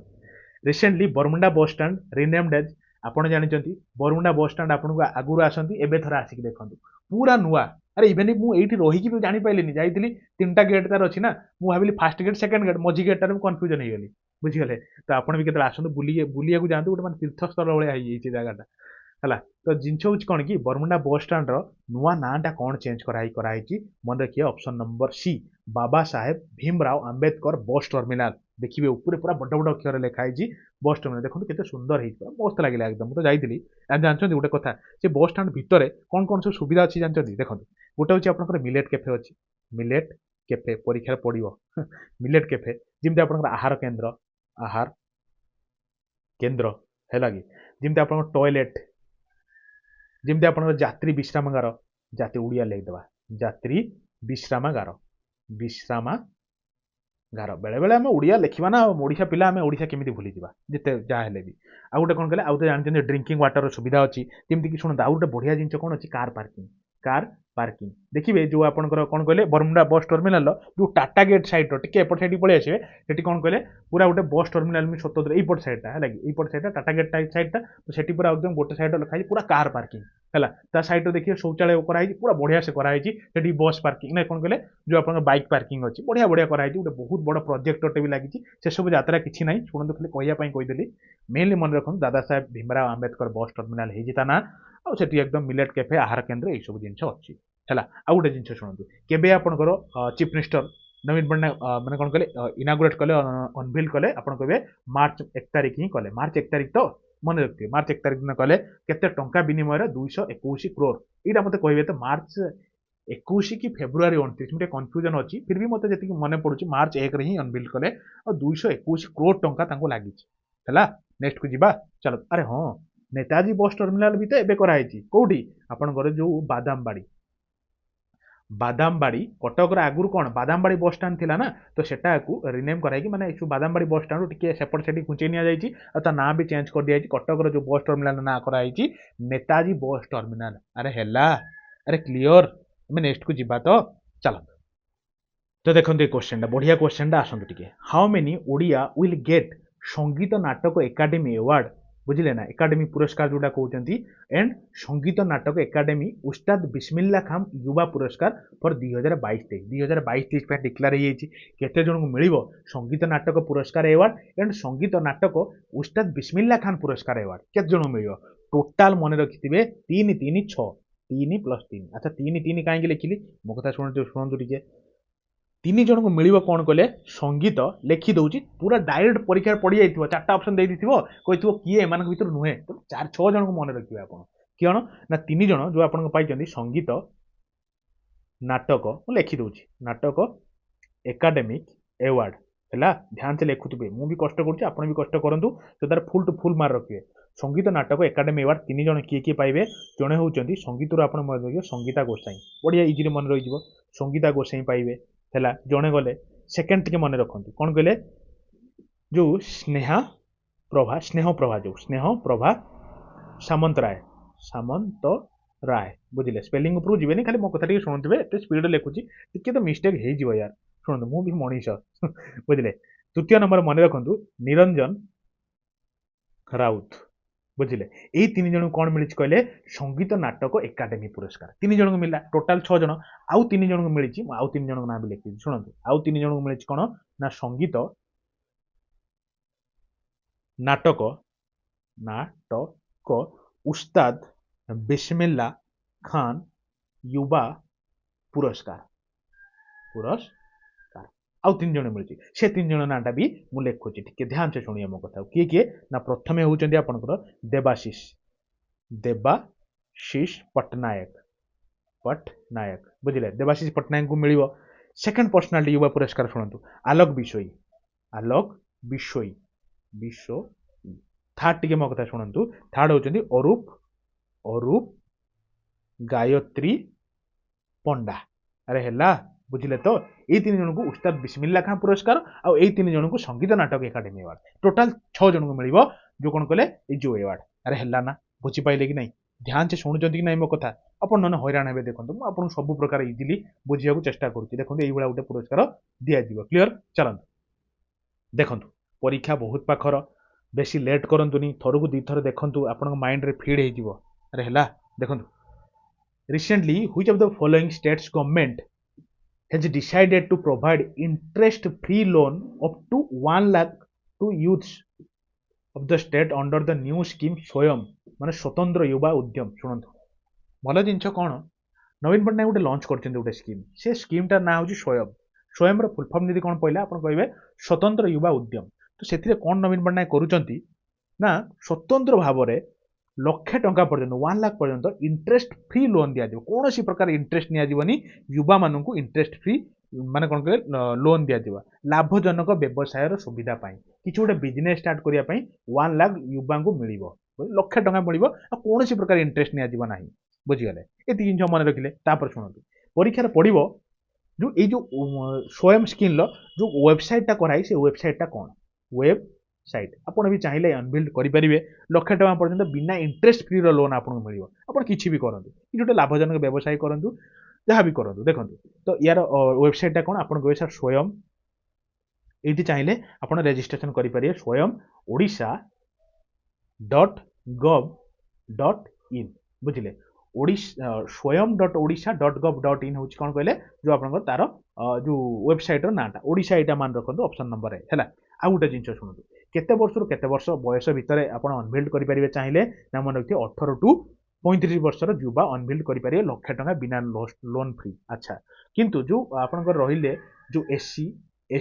रिसेंटली बरमुंडा बस स्टाण्ड रिनेम्ड एज आपड़ जानते बरमुंडा बस स्टाण्ड आपको आगुरी आसती एवं थर आसिक देखो पूरा नुआ अरे इवेन मुझे रही भी जापारे जाइली 3टा गेट तार अच्छी ना मुझे भाविली फास्ट गेट सेकेंड गेट मझी गेटार कन्फ्यूजन हो गली बुझीगले तो आपड़ भी केत आसतु बुलिया जातु गोटे मैंने तीर्थस्थल भाई जगटा है तो जिन हूँ कौन कि बरमुंडा बस स्टाण्ड नुआ नाटा कौन चेंज कराई मन रखिए ऑप्शन नंबर सी बाबा साहेब भीमराव अंबेडकर बस टर्मिनाल देखिए ऊपर पूरा बड़ बड़ अक्षर लिखाई बस टर्मिनाल देखो केते सुंदर है मस्त लगे एकदम तो जाइली जानते गोटे कथा से बस स्टाण्ड भितर कौन कौन सब सुविधा अच्छी जानते देखो गोटे हूँ आप मिलेट कैफे अच्छी मिलेट कैफे परीक्षा पड़ो मिलेट कैफे जमी आप आहार केन्द्र है कि जमी आप टॉयलेट जमी आप यात्री विश्रामागार जाति ओडिया लिखिदेवा यात्री विश्रामागार बेले बेले आम ओडिया लिखा ना ओडिशा पिला आम ओडिशा केमी भूली जावा जिते जहाँ भी आ गोटे कौन कहले आउ तो जानते ड्रिंकिंग वाटर सुविधा अच्छी जमीक कि शुणु आउ गोटे बढ़िया जिन कौन अच्छी कार पार्किंग देखिए जो आपंकर कौन कहले बरमुंडा बस टर्मिनाल जो टाटा गेट सैड टे एपट साइड पलि आसवे से कौन कहले पूरा गोटे बस टर्मिनाल भी स्वतंत्र यपट सैडा है यपट सैडा टाटा गेट सैडा तो से पूरा एकदम गोटे सैड लिखाई पूरा कार पार्किंग है सैड देखिए शौचालय कराई पूरा बढ़िया से कराई बस पार्किंग ना कौन कहले जो आप बाइक पार्किंग अच्छी बढ़िया बढ़िया कराई गोटे बहुत बड़ प्रोजेक्टर भी लगी से सब यात्रा किसी ना शुणु खाली कहवाई कहीदेली मेनली मन रखु दादा साहेब भीमराव आंबेडकर बस टर्मिनाल होता ना आठी एकदम मिलेट कैफे आहार केन्द्र यही सब जिन अच्छी है आ गोटे जिन शुणु केवे आपंकर चीफ मिनिस्टर नवीन पट्टनायक मैंने कौन कहले इनागुरेट कले अनभिल कले आप कहे मार्च 1 तारिख ही कले मार्च 1 तारिख तो मन रखिए मार्च 1 तारिख दिन कले केते टंका विनिमय 221 करोड़ यहाँ मत कहे तो मार्च 21 कि फेब्रुआरी 29 मुझे कन्फ्यूजन अच्छी फिर भी मतलब जी मन पड़ू मार्च 1 ही अनभिल कले और 221 करोड़ टंका लगी है नेक्स्ट को जीवा चलो अरे हाँ नेताजी बस टर्मिनाल भी तो एवं कराई कौटी आपंकर जो बादामबाड़ी कटक आगुरी कौन बादामबाड़ी बस स्टाण्ड थिला ना तो सेटा रिनेम कराई माने बादामबाड़ी बस स्टाण्ड टी सेपट से घुंचे नि ना भी चेंज कर दिया कटक जो बस टर्मिनाल ना कराई नेताजी बस टर्मिनाल अरे हेला अरे क्लियर ଆମେ ନେକ୍ସଟ କୁ ଯିବା ତ ଚାଲନ୍ତୁ। ତ ଦେଖନ୍ତୁ ଏ କ୍ୱେଶ୍ଚନଟା ବଢିଆ କ୍ୱେଶ୍ଚନଟା ଆସନ୍ତୁ ଟିକେ। How many Odia will get Sangeet Natak academy award, ବୁଝିଲେ ନା, ଏକାଡେମୀ ପୁରସ୍କାର ଯୋଉଟା କହୁଛନ୍ତି, ଏଣ୍ଡ ସଙ୍ଗୀତ ନାଟକ ଏକାଡେମୀ ଉସ୍ତାଦ ବିସ୍ମିଲ୍ଲା ଖାନ ଯୁବା ପୁରସ୍କାର ଫର 2022-23 2022-23 ପାଇଁ ଡିକ୍ଲାର ହେଇଯାଇଛି। କେତେ ଜଣଙ୍କୁ ମିଳିବ ସଙ୍ଗୀତ ନାଟକ ପୁରସ୍କାର ଆୱାର୍ଡ ଏଣ୍ଡ ସଙ୍ଗୀତ ନାଟକ ଉସ୍ତାଦ ବିସ୍ମିଲ୍ଲା ଖାନ ପୁରସ୍କାର ଆୱାର୍ଡ କେତେ ଜଣଙ୍କୁ ମିଳିବ? ଟୋଟାଲ ମନେ ରଖିଥିବେ 3 3 6 3 + 3। ଆଚ୍ଛା 3 3 କାହିଁକି ଲେଖିଲି ମୋ କଥା ଶୁଣନ୍ତୁ ଟିକେ। 3 ଜଣଙ୍କୁ ମିଳିବ କଣ କହିଲେ ସଙ୍ଗୀତ, ଲେଖି ଦଉଛି ପୁରା ଡାଇରେକ୍ଟ ପରୀକ୍ଷାରେ ପଡି ଯାଇଥିବ, 4ଟା ଅପସନ ଦେଇ ଦେଇଥିବ, କହିଥିବ କିଏ ଏମାନଙ୍କ ଭିତରୁ ନୁହେଁ, ତ 6 ଜଣଙ୍କୁ ମନେ ରଖିବେ ଆପଣ। କିରଣ ନା 3 ଜଣ ଯୋଉ ଆପଣଙ୍କ ପାଇଛନ୍ତି ସଙ୍ଗୀତ ନାଟକ, ମୁଁ ଲେଖି ଦଉଛି ନାଟକ ଏକାଡେମିକ ଆୱାର୍ଡ ହେଲା, ଧ୍ୟାନ ସେ ଲେଖୁଥିବେ, ମୁଁ ବି କଷ୍ଟ କରୁଛି ଆପଣ ବି କଷ୍ଟ କରନ୍ତୁ, ତ ତାର ଫୁଲ ଟୁ ଫୁଲ ମାର୍କ ରଖିବେ। ସଙ୍ଗୀତ ନାଟକ ଏକାଡେମୀ ଆୱାର୍ଡ 3 ଜଣ କିଏ କିଏ ପାଇବେ? ଜଣେ ହେଉଛନ୍ତି ସଙ୍ଗୀତରୁ ଆପଣ ମନେ ରଖିବେ ସଙ୍ଗୀତା ଗୋସାଇଁ, ବଢିଆ ଇଜିରେ ମନେ ରହିଯିବ, ସଙ୍ଗୀତା ଗୋସାଇଁ ପାଇବେ ହେଲା। ଜଣେ ଗଲେ ସେକେଣ୍ଡ ଟିକେ ମନେ ରଖନ୍ତୁ କଣ କହିଲେ, ଯୋଉ ସ୍ନେହ ପ୍ରଭା ଯୋଉ ସ୍ନେହ ପ୍ରଭା ସାମନ୍ତରାୟ, ବୁଝିଲେ। ସ୍ପେଲିଂ ଉପରକୁ ଯିବେନି, ଖାଲି ମୋ କଥା ଟିକେ ଶୁଣୁଥିବେ, ଏତେ ସ୍ପିଡରେ ଲେଖୁଛି ଟିକେ ତ ମିଷ୍ଟେକ୍ ହେଇଯିବ ୟାର, ଶୁଣନ୍ତୁ ମୁଁ ବି ମଣିଷ ବୁଝିଲେ। ତୃତୀୟ ନମ୍ବର ମନେ ରଖନ୍ତୁ ନିରଞ୍ଜନ ରାଉତ, ବୁଝିଲେ। ଏଇ 3 ଜଣଙ୍କୁ କଣ ମିଳିଛି କହିଲେ ସଙ୍ଗୀତ ନାଟକ ଏକାଡେମୀ ପୁରସ୍କାର, 3 ଜଣଙ୍କୁ ମିଳିଲା, ଟୋଟାଲ 6 ଜଣ। ଆଉ 3 ଜଣଙ୍କୁ ମିଳିଛି, ମୁଁ ଆଉ 3 ଜଣଙ୍କ ନାଁ ବି ଲେଖିଛି ଶୁଣନ୍ତୁ। ଆଉ 3 ଜଣଙ୍କୁ ମିଳିଛି କଣ ନା ସଙ୍ଗୀତ ନାଟକ ଉସ୍ତାଦ ବିସ୍ମିଲ୍ଲା ଖାନ युवा पुरस्कार ଆଉ 3 ଜଣ ମିଳିଛି, ସେ 3 ଜଣ ନାଁଟା ବି ମୁଁ ଲେଖୁଛି, ଟିକେ ଧ୍ୟାନ ସେ ଶୁଣିବେ ମୋ କଥା। କିଏ କିଏ ନା ପ୍ରଥମେ ହଉଛନ୍ତି ଆପଣଙ୍କର ଦେବାଶିଷ ପଟ୍ଟନାୟକ, ବୁଝିଲେ। ଦେବାଶିଷ ପଟ୍ଟନାୟକଙ୍କୁ ମିଳିବ ସେକେଣ୍ଡ ପର୍ସନାଲିଟି युवा ପୁରସ୍କାର। ଶୁଣନ୍ତୁ ଆଲୋକ ବିଷୋଇ। ଥାର୍ଡ ଟିକେ ମୋ କଥା ଶୁଣନ୍ତୁ, ଥାର୍ଡ ହଉଛନ୍ତି ଅରୂପ ଗାୟତ୍ରୀ ପଣ୍ଡା। ଆରେ ହେଲା, ବୁଝିଲେ ତ। ଏଇ 3 ଜଣଙ୍କୁ ଉସ୍ତାଦ ବିସ୍ମିଲ୍ଲା ଖାନ ପୁରସ୍କାର ଆଉ ଏଇ 3 ଜଣଙ୍କୁ ସଙ୍ଗୀତ ନାଟକ ଏକାଡେମୀ ଆୱାର୍ଡ, ଟୋଟାଲ 6 ଜଣଙ୍କୁ ମିଳିବ ଯୋଉ କଣ କହିଲେ ଏଇ ଯୋଉ ଆୱାର୍ଡ। ଆରେ ହେଲା ନା, ବୁଝିପାଇଲେ କି ନାଇଁ? ଧ୍ୟାନ ସେ ଶୁଣୁଛନ୍ତି କି ନାଇଁ ମୋ କଥା? ଆପଣ ନହେଲେ ହଇରାଣ ହେବେ। ଦେଖନ୍ତୁ ମୁଁ ଆପଣଙ୍କୁ ସବୁ ପ୍ରକାର ଇଜିଲି ବୁଝିବାକୁ ଚେଷ୍ଟା କରୁଛି। ଦେଖନ୍ତୁ ଏଇଭଳିଆ ଗୋଟେ ପୁରସ୍କାର ଦିଆଯିବ। କ୍ଲିୟର? ଚାଲନ୍ତୁ ଦେଖନ୍ତୁ, ପରୀକ୍ଷା ବହୁତ ପାଖର, ବେଶୀ ଲେଟ୍ କରନ୍ତୁନି, ଥରକୁ 2 ଥର ଦେଖନ୍ତୁ, ଆପଣଙ୍କ ମାଇଣ୍ଡରେ ଫିଡ୍ ହେଇଯିବ। ଆରେ ହେଲା, ଦେଖନ୍ତୁ recently which of the following states government has decided to provide interest free loan up to 1 lakh to youths of the state under the new scheme स्वयं माने स्वतंत्र युवा उद्यम। शुणନ୍ତୁ ଭଲ ଜିନିଷ କଣ, ନବୀନ ପଟ୍ଟନାୟକ ଗୋଟେ ଲଞ୍ଚ କରିଛନ୍ତି ଗୋଟେ ସ୍କିମ୍, ସେ ସ୍କିମ୍ଟାର ନାଁ ହେଉଛି ସ୍ୱୟଂ। ସ୍ୱୟଂର ଫୁଲ୍ ଫର୍ମ ଯଦି କଣ ପଇଲା ଆପଣ କହିବେ ସ୍ୱତନ୍ତ୍ର युवा ଉଦ୍ୟମ। ତ ସେଥିରେ କଣ ନବୀନ ପଟ୍ଟନାୟକ କରୁଛନ୍ତି ନା ସ୍ୱତନ୍ତ୍ର ଭାବରେ 1,00,000 ଟଙ୍କା ପର୍ଯ୍ୟନ୍ତ 1 ଲାख ପର୍ଯ୍ୟନ୍ତ ଇଣ୍ଟରେଷ୍ଟ ଫ୍ରି ଲୋନ୍ ଦିଆଯିବ। କୌଣସି ପ୍ରକାର ଇଣ୍ଟରେଷ୍ଟ ନିଆଯିବନି, ଯୁବାମାନଙ୍କୁ ଇଣ୍ଟରେଷ୍ଟ ଫ୍ରି ମାନେ କଣ କହିଲେ ଲୋନ୍ ଦିଆଯିବ, ଲାଭଜନକ ବ୍ୟବସାୟର ସୁବିଧା ପାଇଁ। କିଛି ଗୋଟେ ବିଜନେସ୍ ଷ୍ଟାର୍ଟ କରିବା ପାଇଁ 1 ଲାख ଯୁବାଙ୍କୁ ମିଳିବ, 1,00,000 ଟଙ୍କା ମିଳିବ, ଆଉ କୌଣସି ପ୍ରକାର ଇଣ୍ଟରେଷ୍ଟ ନିଆଯିବ ନାହିଁ। ବୁଝିଗଲେ? ଏତିକି ଜିନିଷ ମନେ ରଖିଲେ। ତାପରେ ଶୁଣନ୍ତୁ, ପରୀକ୍ଷାରେ ପଡ଼ିବ ଯୋଉ ଏଇ ଯୋଉ ସ୍ୱୟଂ ସ୍କିମ୍ର ଯୋଉ ୱେବସାଇଟ୍ଟା କରାଇ, ସେ ୱେବସାଇଟ୍ଟା କଣ? ୱେବସାଇଟ୍ ଆପଣ ବି ଚାହିଁଲେ ଅନବିଲ୍ଡ କରିପାରିବେ, 1,00,000 ଟଙ୍କା ପର୍ଯ୍ୟନ୍ତ ବିନା ଇଣ୍ଟରେଷ୍ଟ ଫ୍ରିର ଲୋନ୍ ଆପଣଙ୍କୁ ମିଳିବ। ଆପଣ କିଛି ବି କରନ୍ତୁ, କିଛି ଗୋଟେ ଲାଭଜନକ ବ୍ୟବସାୟ କରନ୍ତୁ, ଯାହା ବି କରନ୍ତୁ। ଦେଖନ୍ତୁ ତ ୟାର ୱେବସାଇଟ୍ଟା କଣ? ଆପଣ କହିବେ ସାର୍ ସ୍ୱୟଂ, ଏଇଠି ଚାହିଁଲେ ଆପଣ ରେଜିଷ୍ଟ୍ରେସନ କରିପାରିବେ ସ୍ୱୟଂ ଓଡ଼ିଶା .gov.in, ବୁଝିଲେ। swayam.odisha.gov.in ହେଉଛି କଣ କହିଲେ ଯୋଉ ଆପଣଙ୍କର ତାର ଯୋଉ ୱେବସାଇଟ୍ର ନାଁଟା, ଓଡ଼ିଶା ଏଇଟା ମାନ ରଖନ୍ତୁ ଅପସନ୍ ନମ୍ବର ଏ ହେଲା। ଆଉ ଗୋଟେ ଜିନିଷ ଶୁଣନ୍ତୁ, କେତେ ବର୍ଷରୁ କେତେ ବର୍ଷ ବୟସ ଭିତରେ ଆପଣ ଅନବିଲ୍ଡ କରିପାରିବେ ଚାହିଁଲେ ନା ମନେ ରଖିଥିବେ 18 ଟୁ 35 ବର୍ଷର ଯୁବା ଅନବିଲ୍ଡ କରିପାରିବେ 1,00,000 ଟଙ୍କା ବିନା ଲୋନ୍ ଫ୍ରି। ଆଚ୍ଛା, କିନ୍ତୁ ଯୋଉ ଆପଣଙ୍କର ରହିଲେ ଯୋଉ SC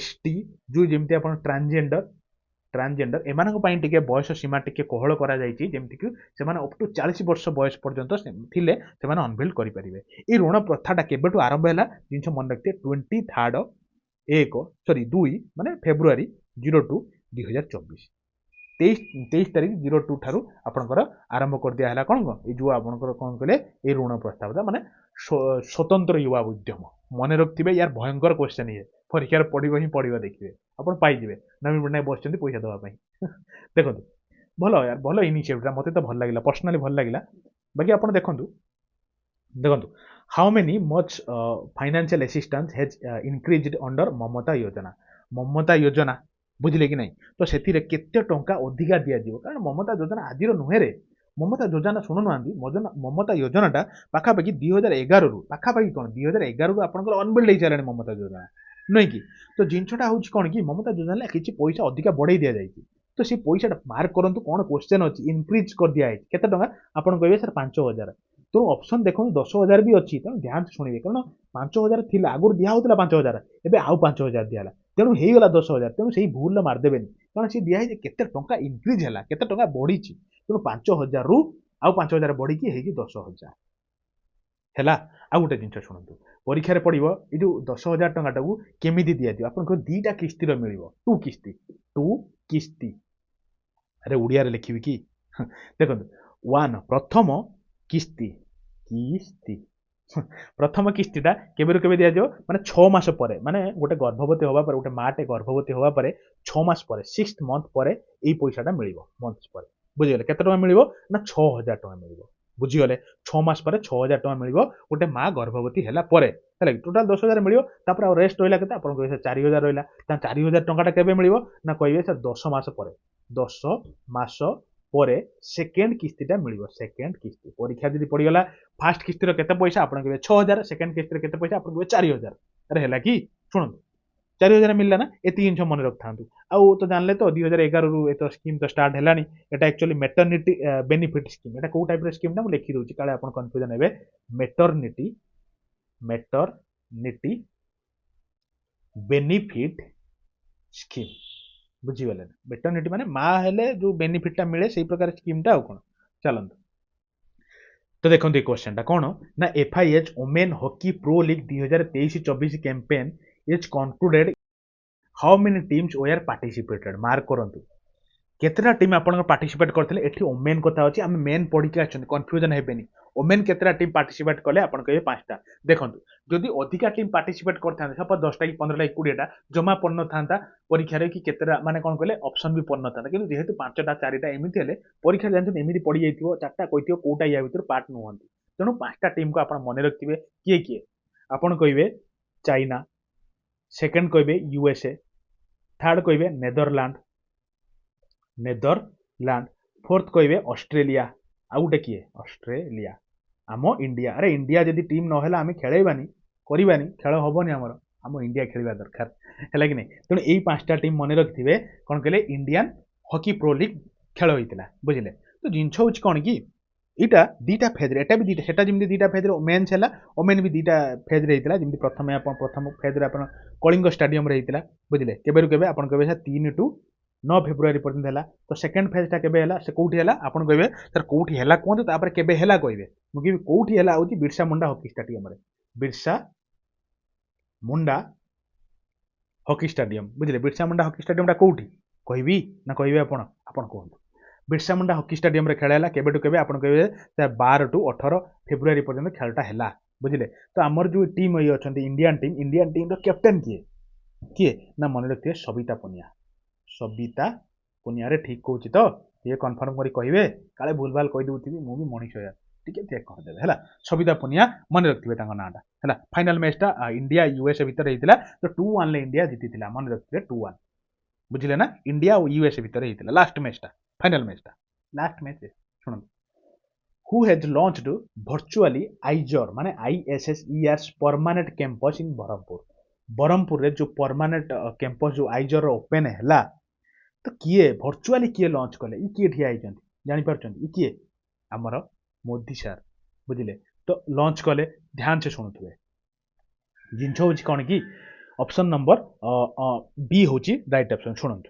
ST ଯୋଉ ଯେମିତି ଆପଣ ଟ୍ରାନ୍ସଜେଣ୍ଡର ଏମାନଙ୍କ ପାଇଁ ଟିକେ ବୟସ ସୀମା ଟିକେ କୋହଳ କରାଯାଇଛି, ଯେମିତିକି ସେମାନେ ଅପ୍ ଟୁ 40 ବର୍ଷ ବୟସ ପର୍ଯ୍ୟନ୍ତ ଥିଲେ ସେମାନେ ଅନବିଲ୍ଡ କରିପାରିବେ। ଏଇ ଋଣ ପ୍ରଥାଟା କେବେଠୁ ଆରମ୍ଭ ହେଲା ଜିନିଷ ମନେ ରଖିଥିବେ 2 ମାନେ ଫେବୃଆରୀ 02 2024, 23 ତାରିଖ 02 ଠାରୁ ଆପଣଙ୍କର ଆରମ୍ଭ କରିଦିଆ ହେଲା କଣ ଏଇ ଯୋଉ ଆପଣଙ୍କର କଣ କହିଲେ ଏଇ ଋଣ ପ୍ରସ୍ତାବଟା, ମାନେ ସ୍ୱତନ୍ତ୍ର युवा ଉଦ୍ୟମ। ମନେ ରଖିଥିବେ, ୟାର ଭୟଙ୍କର କ୍ୱେଶ୍ଚନ ଇଏ, ପରୀକ୍ଷାରେ ପଡ଼ିବ ହିଁ ପଡ଼ିବ, ଦେଖିବେ ଆପଣ ପାଇଯିବେ। ନବୀନ ପଟ୍ଟନାୟକ ବସିଛନ୍ତି ପଇସା ଦେବା ପାଇଁ ଦେଖନ୍ତୁ ଭଲ ୟାର, ଭଲ ଇନିସିଏଟିଭଟା, ମତେ ତ ଭଲ ଲାଗିଲା, ପର୍ସନାଲି ଭଲ ଲାଗିଲା। ବାକି ଆପଣ ଦେଖନ୍ତୁ ଦେଖନ୍ତୁ how many much financial assistance has increased under Mamata ଯୋଜନା। ମମତା ଯୋଜନା ବୁଝିଲେ କି ନାହିଁ, ତ ସେଥିରେ କେତେ ଟଙ୍କା ଅଧିକା ଦିଆଯିବ, କାରଣ ମମତା ଯୋଜନା ଆଜିର ନୁହେଁରେ। ମମତା ଯୋଜନା ଶୁଣୁନାହାନ୍ତି, ମମତା ଯୋଜନାଟା ପାଖାପାଖି 2011ରୁ ପାଖାପାଖି କ'ଣ 2011ରୁ ଆପଣଙ୍କର ଅନବିଲ୍ଡ ହେଇସାରିଲାଣି ମମତା ଯୋଜନା, ନୁହେଁ କି? ତ ଜିନିଷଟା ହେଉଛି କ'ଣ କି ମମତା ଯୋଜନାରେ କିଛି ପଇସା ଅଧିକା ବଢ଼େଇ ଦିଆଯାଇଛି। ତ ସେ ପଇସାଟା ମାର୍କ କରନ୍ତୁ, କ'ଣ କ୍ୱେଶ୍ଚେନ୍ ଅଛି, ଇନକ୍ରିଜ୍ କରିଦିଆଯାଇଛି କେତେ ଟଙ୍କା, ଆପଣ କହିବେ ସାର୍ 5,000। ତେଣୁ ଅପସନ୍ ଦେଖନ୍ତୁ 10,000 ବି ଅଛି, ତେଣୁ ଧ୍ୟାନ ଶୁଣିବେ, କାରଣ 5,000 ଥିଲା ଆଗରୁ ଦିଆହେଉଥିଲା 5,000, ଏବେ ଆଉ 5,000 ଦିଆହେଲା, ତେଣୁ ହେଇଗଲା 10,000। ତେଣୁ ସେଇ ଭୁଲରେ ମାରିଦେବେନି, କାରଣ ସେ ଦିଆହେଇଛି କେତେ ଟଙ୍କା ଇନକ୍ରିଜ୍ ହେଲା, କେତେ ଟଙ୍କା ବଢ଼ିଛି, ତେଣୁ 5,000ରୁ ଆଉ 5,000 ବଢ଼ିକି ହେଇଛି 10,000 ହେଲା। ଆଉ ଗୋଟେ ଜିନିଷ ଶୁଣନ୍ତୁ, ପରୀକ୍ଷାରେ ପଡ଼ିବ ଏଇ ଯୋଉ 10,000 ଟଙ୍କାଟାକୁ କେମିତି ଦିଆଯିବ, ଆପଣଙ୍କୁ ଦୁଇଟା କିସ୍ତିର ମିଳିବ, ଟୁ କିସ୍ତି। ଆରେ ଓଡ଼ିଆରେ ଲେଖିବି କି ଦେଖନ୍ତୁ, ପ୍ରଥମ କିସ୍ତି ପ୍ରଥମ କିସ୍ତିଟା କେବେରୁ କେବେ ଦିଆଯିବ, ମାନେ 6 ମାସ ପରେ, ମାନେ ଗୋଟେ ଗର୍ଭବତୀ ହେବା ପରେ, ଗୋଟେ ମାଟେ ଗର୍ଭବତୀ ହେବା ପରେ 6 ମାସ ପରେ, 6th ମନ୍ଥ ପରେ ଏଇ ପଇସାଟା ମିଳିବ, ମନ୍ଥସ୍ ପରେ। ବୁଝିଗଲେ କେତେ ଟଙ୍କା ମିଳିବ ନା 6,000 ଟଙ୍କା ମିଳିବ। ବୁଝିଗଲେ 6 ମାସ ପରେ 6,000 ଟଙ୍କା ମିଳିବ ଗୋଟେ ମା ଗର୍ଭବତୀ ହେଲା ପରେ, ହେଲା କି? ଟୋଟାଲ 10,000 ମିଳିବ, ତାପରେ ଆଉ ରେଷ୍ଟ ରହିଲା କେତେ, ଆପଣ କହିବେ 4,000 ରହିଲା। ତା 4,000 ଟଙ୍କାଟା କେବେ ମିଳିବ ନା କହିବେ ସାର୍ 10 ମାସ ପରେ। 10 ମାସ ପରେ ସେକେଣ୍ଡ କିସ୍ତିଟା ମିଳିବ, ସେକେଣ୍ଡ କିସ୍ତି। ପରୀକ୍ଷା ଯଦି ପଡ଼ିଗଲା ଫାଷ୍ଟ କିସ୍ତିର କେତେ ପଇସା, ଆପଣ କହିବେ 6,000, ସେକେଣ୍ଡ କିସ୍ତିର କେତେ ପଇସା, ଆପଣ କହିବେ 4,000। ଆରେ ହେଲା କି? ଶୁଣନ୍ତୁ 4,000 ମିଳିଲା ନା, ଏତିକି ଜିନିଷ ମନେ ରଖିଥାନ୍ତୁ। ଆଉ ତ ଜାଣିଲେ ତ 2011ରୁ ଏ ତ ସ୍କିମ୍ ତ ଷ୍ଟାର୍ଟ ହେଲାଣି। ଏଟା ଆକ୍ଚୁଆଲି ମେଟର୍ନିଟି ବେନିଫିଟ୍ ସ୍କିମ୍। ଏଟା କୋଉ ଟାଇପ୍ର ସ୍କିମ୍ଟା ମୁଁ ଲେଖି ଦେଉଛି, କାଳେ ଆପଣ କନଫ୍ୟୁଜନ୍ ହେବେ। ମେଟର୍ନିଟି ବେନିଫିଟ୍ ସ୍କିମ୍, ବୁଝିଗଲେ ନା? ମେଟର୍ନିଟି ମାନେ ମା ହେଲେ ଯୋଉ ବେନିଫିଟ୍ଟା ମିଳେ ସେଇ ପ୍ରକାର ସ୍କିମ୍ଟା। ଆଉ କ'ଣ, ଚାଲନ୍ତୁ ତ ଦେଖନ୍ତୁ ଏ କ୍ୱେଶ୍ଚନଟା କ'ଣ ନା FIH women hockey pro league 2023-24 campaign is concluded, how many teams were participated. Mark କରନ୍ତୁ କେତେଟା ଟିମ୍ ଆପଣଙ୍କର ପାର୍ଟିସିପେଟ୍ କରିଥିଲେ। ଏଠି ଓମେନ୍ କଥା ଅଛି, ଆମେ ମେନ୍ ପଢ଼ିକି ଆସିଛନ୍ତି, କନଫ୍ୟୁଜନ୍ ହେବେନି। ଓମେନ୍ କେତେଟା ଟିମ୍ ପାର୍ଟିସିପେଟ୍ କଲେ, ଆପଣ କହିବେ 5ଟା। ଦେଖନ୍ତୁ ଯଦି ଅଧିକା ଟିମ୍ ପାର୍ଟିସିପେଟ୍ କରିଥାନ୍ତେ, ସପୋଜ୍ 10ଟା କି 15ଟା କି 20ଟା, ଜମା ପଡ଼ିନଥାନ୍ତା ପରୀକ୍ଷାରେ, କି କେତେଟା ମାନେ କ'ଣ କହିଲେ ଅପସନ୍ ବି ପଡ଼ିନଥାନ୍ତା। କିନ୍ତୁ ଯେହେତୁ 5ଟା 4ଟା ଏମିତି ହେଲେ ପରୀକ୍ଷାରେ ଜାଣିଛନ୍ତି ଏମିତି ପଡ଼ିଯାଇଥିବ, 4ଟା କହିଥିବ କୋଉଟା ୟା ଭିତରୁ ପାର୍ଟ ନୁହନ୍ତି। ତେଣୁ 5ଟା ଟିମ୍କୁ ଆପଣ ମନେ ରଖିଥିବେ। କିଏ କିଏ, ଆପଣ କହିବେ ଚାଇନା, ସେକେଣ୍ଡ କହିବେ USA, ଥାର୍ଡ କହିବେ ନେଦରଲ୍ୟାଣ୍ଡ, ଫୋର୍ଥ କହିବେ ଅଷ୍ଟ୍ରେଲିଆ, ଆଉ ଗୋଟେ କିଏ ଅଷ୍ଟ୍ରେଲିଆ, ଆମ ଇଣ୍ଡିଆ। ଆରେ ଇଣ୍ଡିଆ ଯଦି ଟିମ୍ ନହେଲା ଆମେ ଖେଳେଇବାନି, କରିବାନି, ଖେଳ ହବନି ଆମର, ଆମ ଇଣ୍ଡିଆ ଖେଳିବା ଦରକାର, ହେଲା କି ନାହିଁ? ତେଣୁ ଏଇ 5ଟା ଟିମ୍ ମନେ ରଖିଥିବେ। କ'ଣ କହିଲେ, ଇଣ୍ଡିଆନ୍ ହକି ପ୍ରୋ ଲିଗ୍ ଖେଳ ହେଇଥିଲା, ବୁଝିଲେ? ତ ଜିନିଷ ହେଉଛି କ'ଣ କି ଏଇଟା ଦୁଇଟା ଫେଜ୍ରେ, ଏଟା ବି ଦୁଇଟା, ସେଟା ଯେମିତି ଦୁଇଟା ଫେଜ୍ରେ ମେନ୍ସ ହେଲା, ଓମେନ୍ ବି ଦୁଇଟା ଫେଜ୍ରେ ହେଇଥିଲା। ଯେମିତି ପ୍ରଥମ ଫେଜ୍ରେ ଆପଣ କଳିଙ୍ଗ ଷ୍ଟାଡିୟମରେ ହେଇଥିଲା, ବୁଝିଲେ? କେବେରୁ କେବେ, ଆପଣ କହିବେ ସାର୍ 3 ରୁ 9 ଫେବୃଆରୀ ପର୍ଯ୍ୟନ୍ତ ହେଲା। ତ ସେକେଣ୍ଡ ଫେଜ୍ଟା କେବେ ହେଲା, ସେ କୋଉଠି ହେଲା, ଆପଣ କହିବେ ସାର୍ କୋଉଠି ହେଲା କୁହନ୍ତୁ, ତାପରେ କେବେ ହେଲା କହିବେ। ମୁଁ କହିବି କୋଉଠି ହେଲା ହେଉଛି ବିର୍ସା ମୁଣ୍ଡା ହକି ଷ୍ଟାଡିୟମରେ, ବିର୍ସା ମୁଣ୍ଡା ହକି ଷ୍ଟାଡିୟମ, ବୁଝିଲେ? ବିର୍ସା ମୁଣ୍ଡା ହକି ଷ୍ଟାଡିୟମଟା କୋଉଠି କହିବି ନା କହିବେ ଆପଣ, ଆପଣ କୁହନ୍ତୁ। ବିର୍ସା ମୁଣ୍ଡା ହକି ଷ୍ଟାଡିୟମରେ ଖେଳ ହେଲା କେବେଠୁ କେବେ, ଆପଣ କହିବେ 12 ରୁ 18 ଫେବୃଆରୀ ପର୍ଯ୍ୟନ୍ତ ଖେଳଟା ହେଲା, ବୁଝିଲେ? ତ ଆମର ଯୋଉ ଟିମ୍ ଏଇ ଅଛନ୍ତି ଇଣ୍ଡିଆନ୍ ଟିମ୍ର କ୍ୟାପ୍ଟେନ୍ କିଏ କିଏ ନା ମନେ ରଖିଥିବେ ସବିତା ପୁନିଆ। ସବିତା ପୁନିଆରେ ଠିକ୍ କହୁଛି ତ, ଟିକେ କନଫର୍ମ କରି କହିବେ, କାଳେ ଭୁଲ ଭାଲ କହିଦେଉଥିବି, ମୁଁ ବି ମଣିଷ, ଟିକେ ଚେକ୍ କରିଦେବେ ହେଲା। ସବିତା ପୁନିଆ ମନେ ରଖିଥିବେ ତାଙ୍କ ନାଁଟା, ହେଲା। ଫାଇନାଲ ମ୍ୟାଚଟା ଇଣ୍ଡିଆ USA ଭିତରେ ହେଇଥିଲା, ତ 2-1ରେ ଇଣ୍ଡିଆ ଜିତିଥିଲା, ମନେ ରଖିଥିବେ 2-1, ବୁଝିଲେ ନା? ଇଣ୍ଡିଆ ଆଉ USA ଭିତରେ ହେଇଥିଲା ଲାଷ୍ଟ ମ୍ୟାଚଟା, ଫାଇନାଲ ମ୍ୟାଚଟା। ଲାଷ୍ଟ ମ୍ୟାଚ ଶୁଣନ୍ତୁ, who has launched virtually IJOR ମାନେ ISSER's permanent campus in Brahmapur. ବ୍ରହ୍ମପୁରରେ ଯୋଉ ପରମାନେଣ୍ଟ କ୍ୟାମ୍ପସ ଯୋଉ ଆଇଜର ଓପେନ୍ ହେଲା, ତ କିଏ ଭର୍ଚୁଆଲି କିଏ ଲଞ୍ଚ କଲେ, ଇ କିଏ ଠିଆ ହେଇଛନ୍ତି ଜାଣିପାରୁଛନ୍ତି, ଇ କିଏ ଆମର ମୋଦି ସାର୍, ବୁଝିଲେ? ତ ଲଞ୍ଚ କଲେ, ଧ୍ୟାନ ସେ ଶୁଣୁଥିବେ। ଜିନିଷ ହେଉଛି କ'ଣ କି ଅପସନ୍ ନମ୍ବର B ହେଉଛି ରାଇଟ୍ ଅପସନ୍। ଶୁଣନ୍ତୁ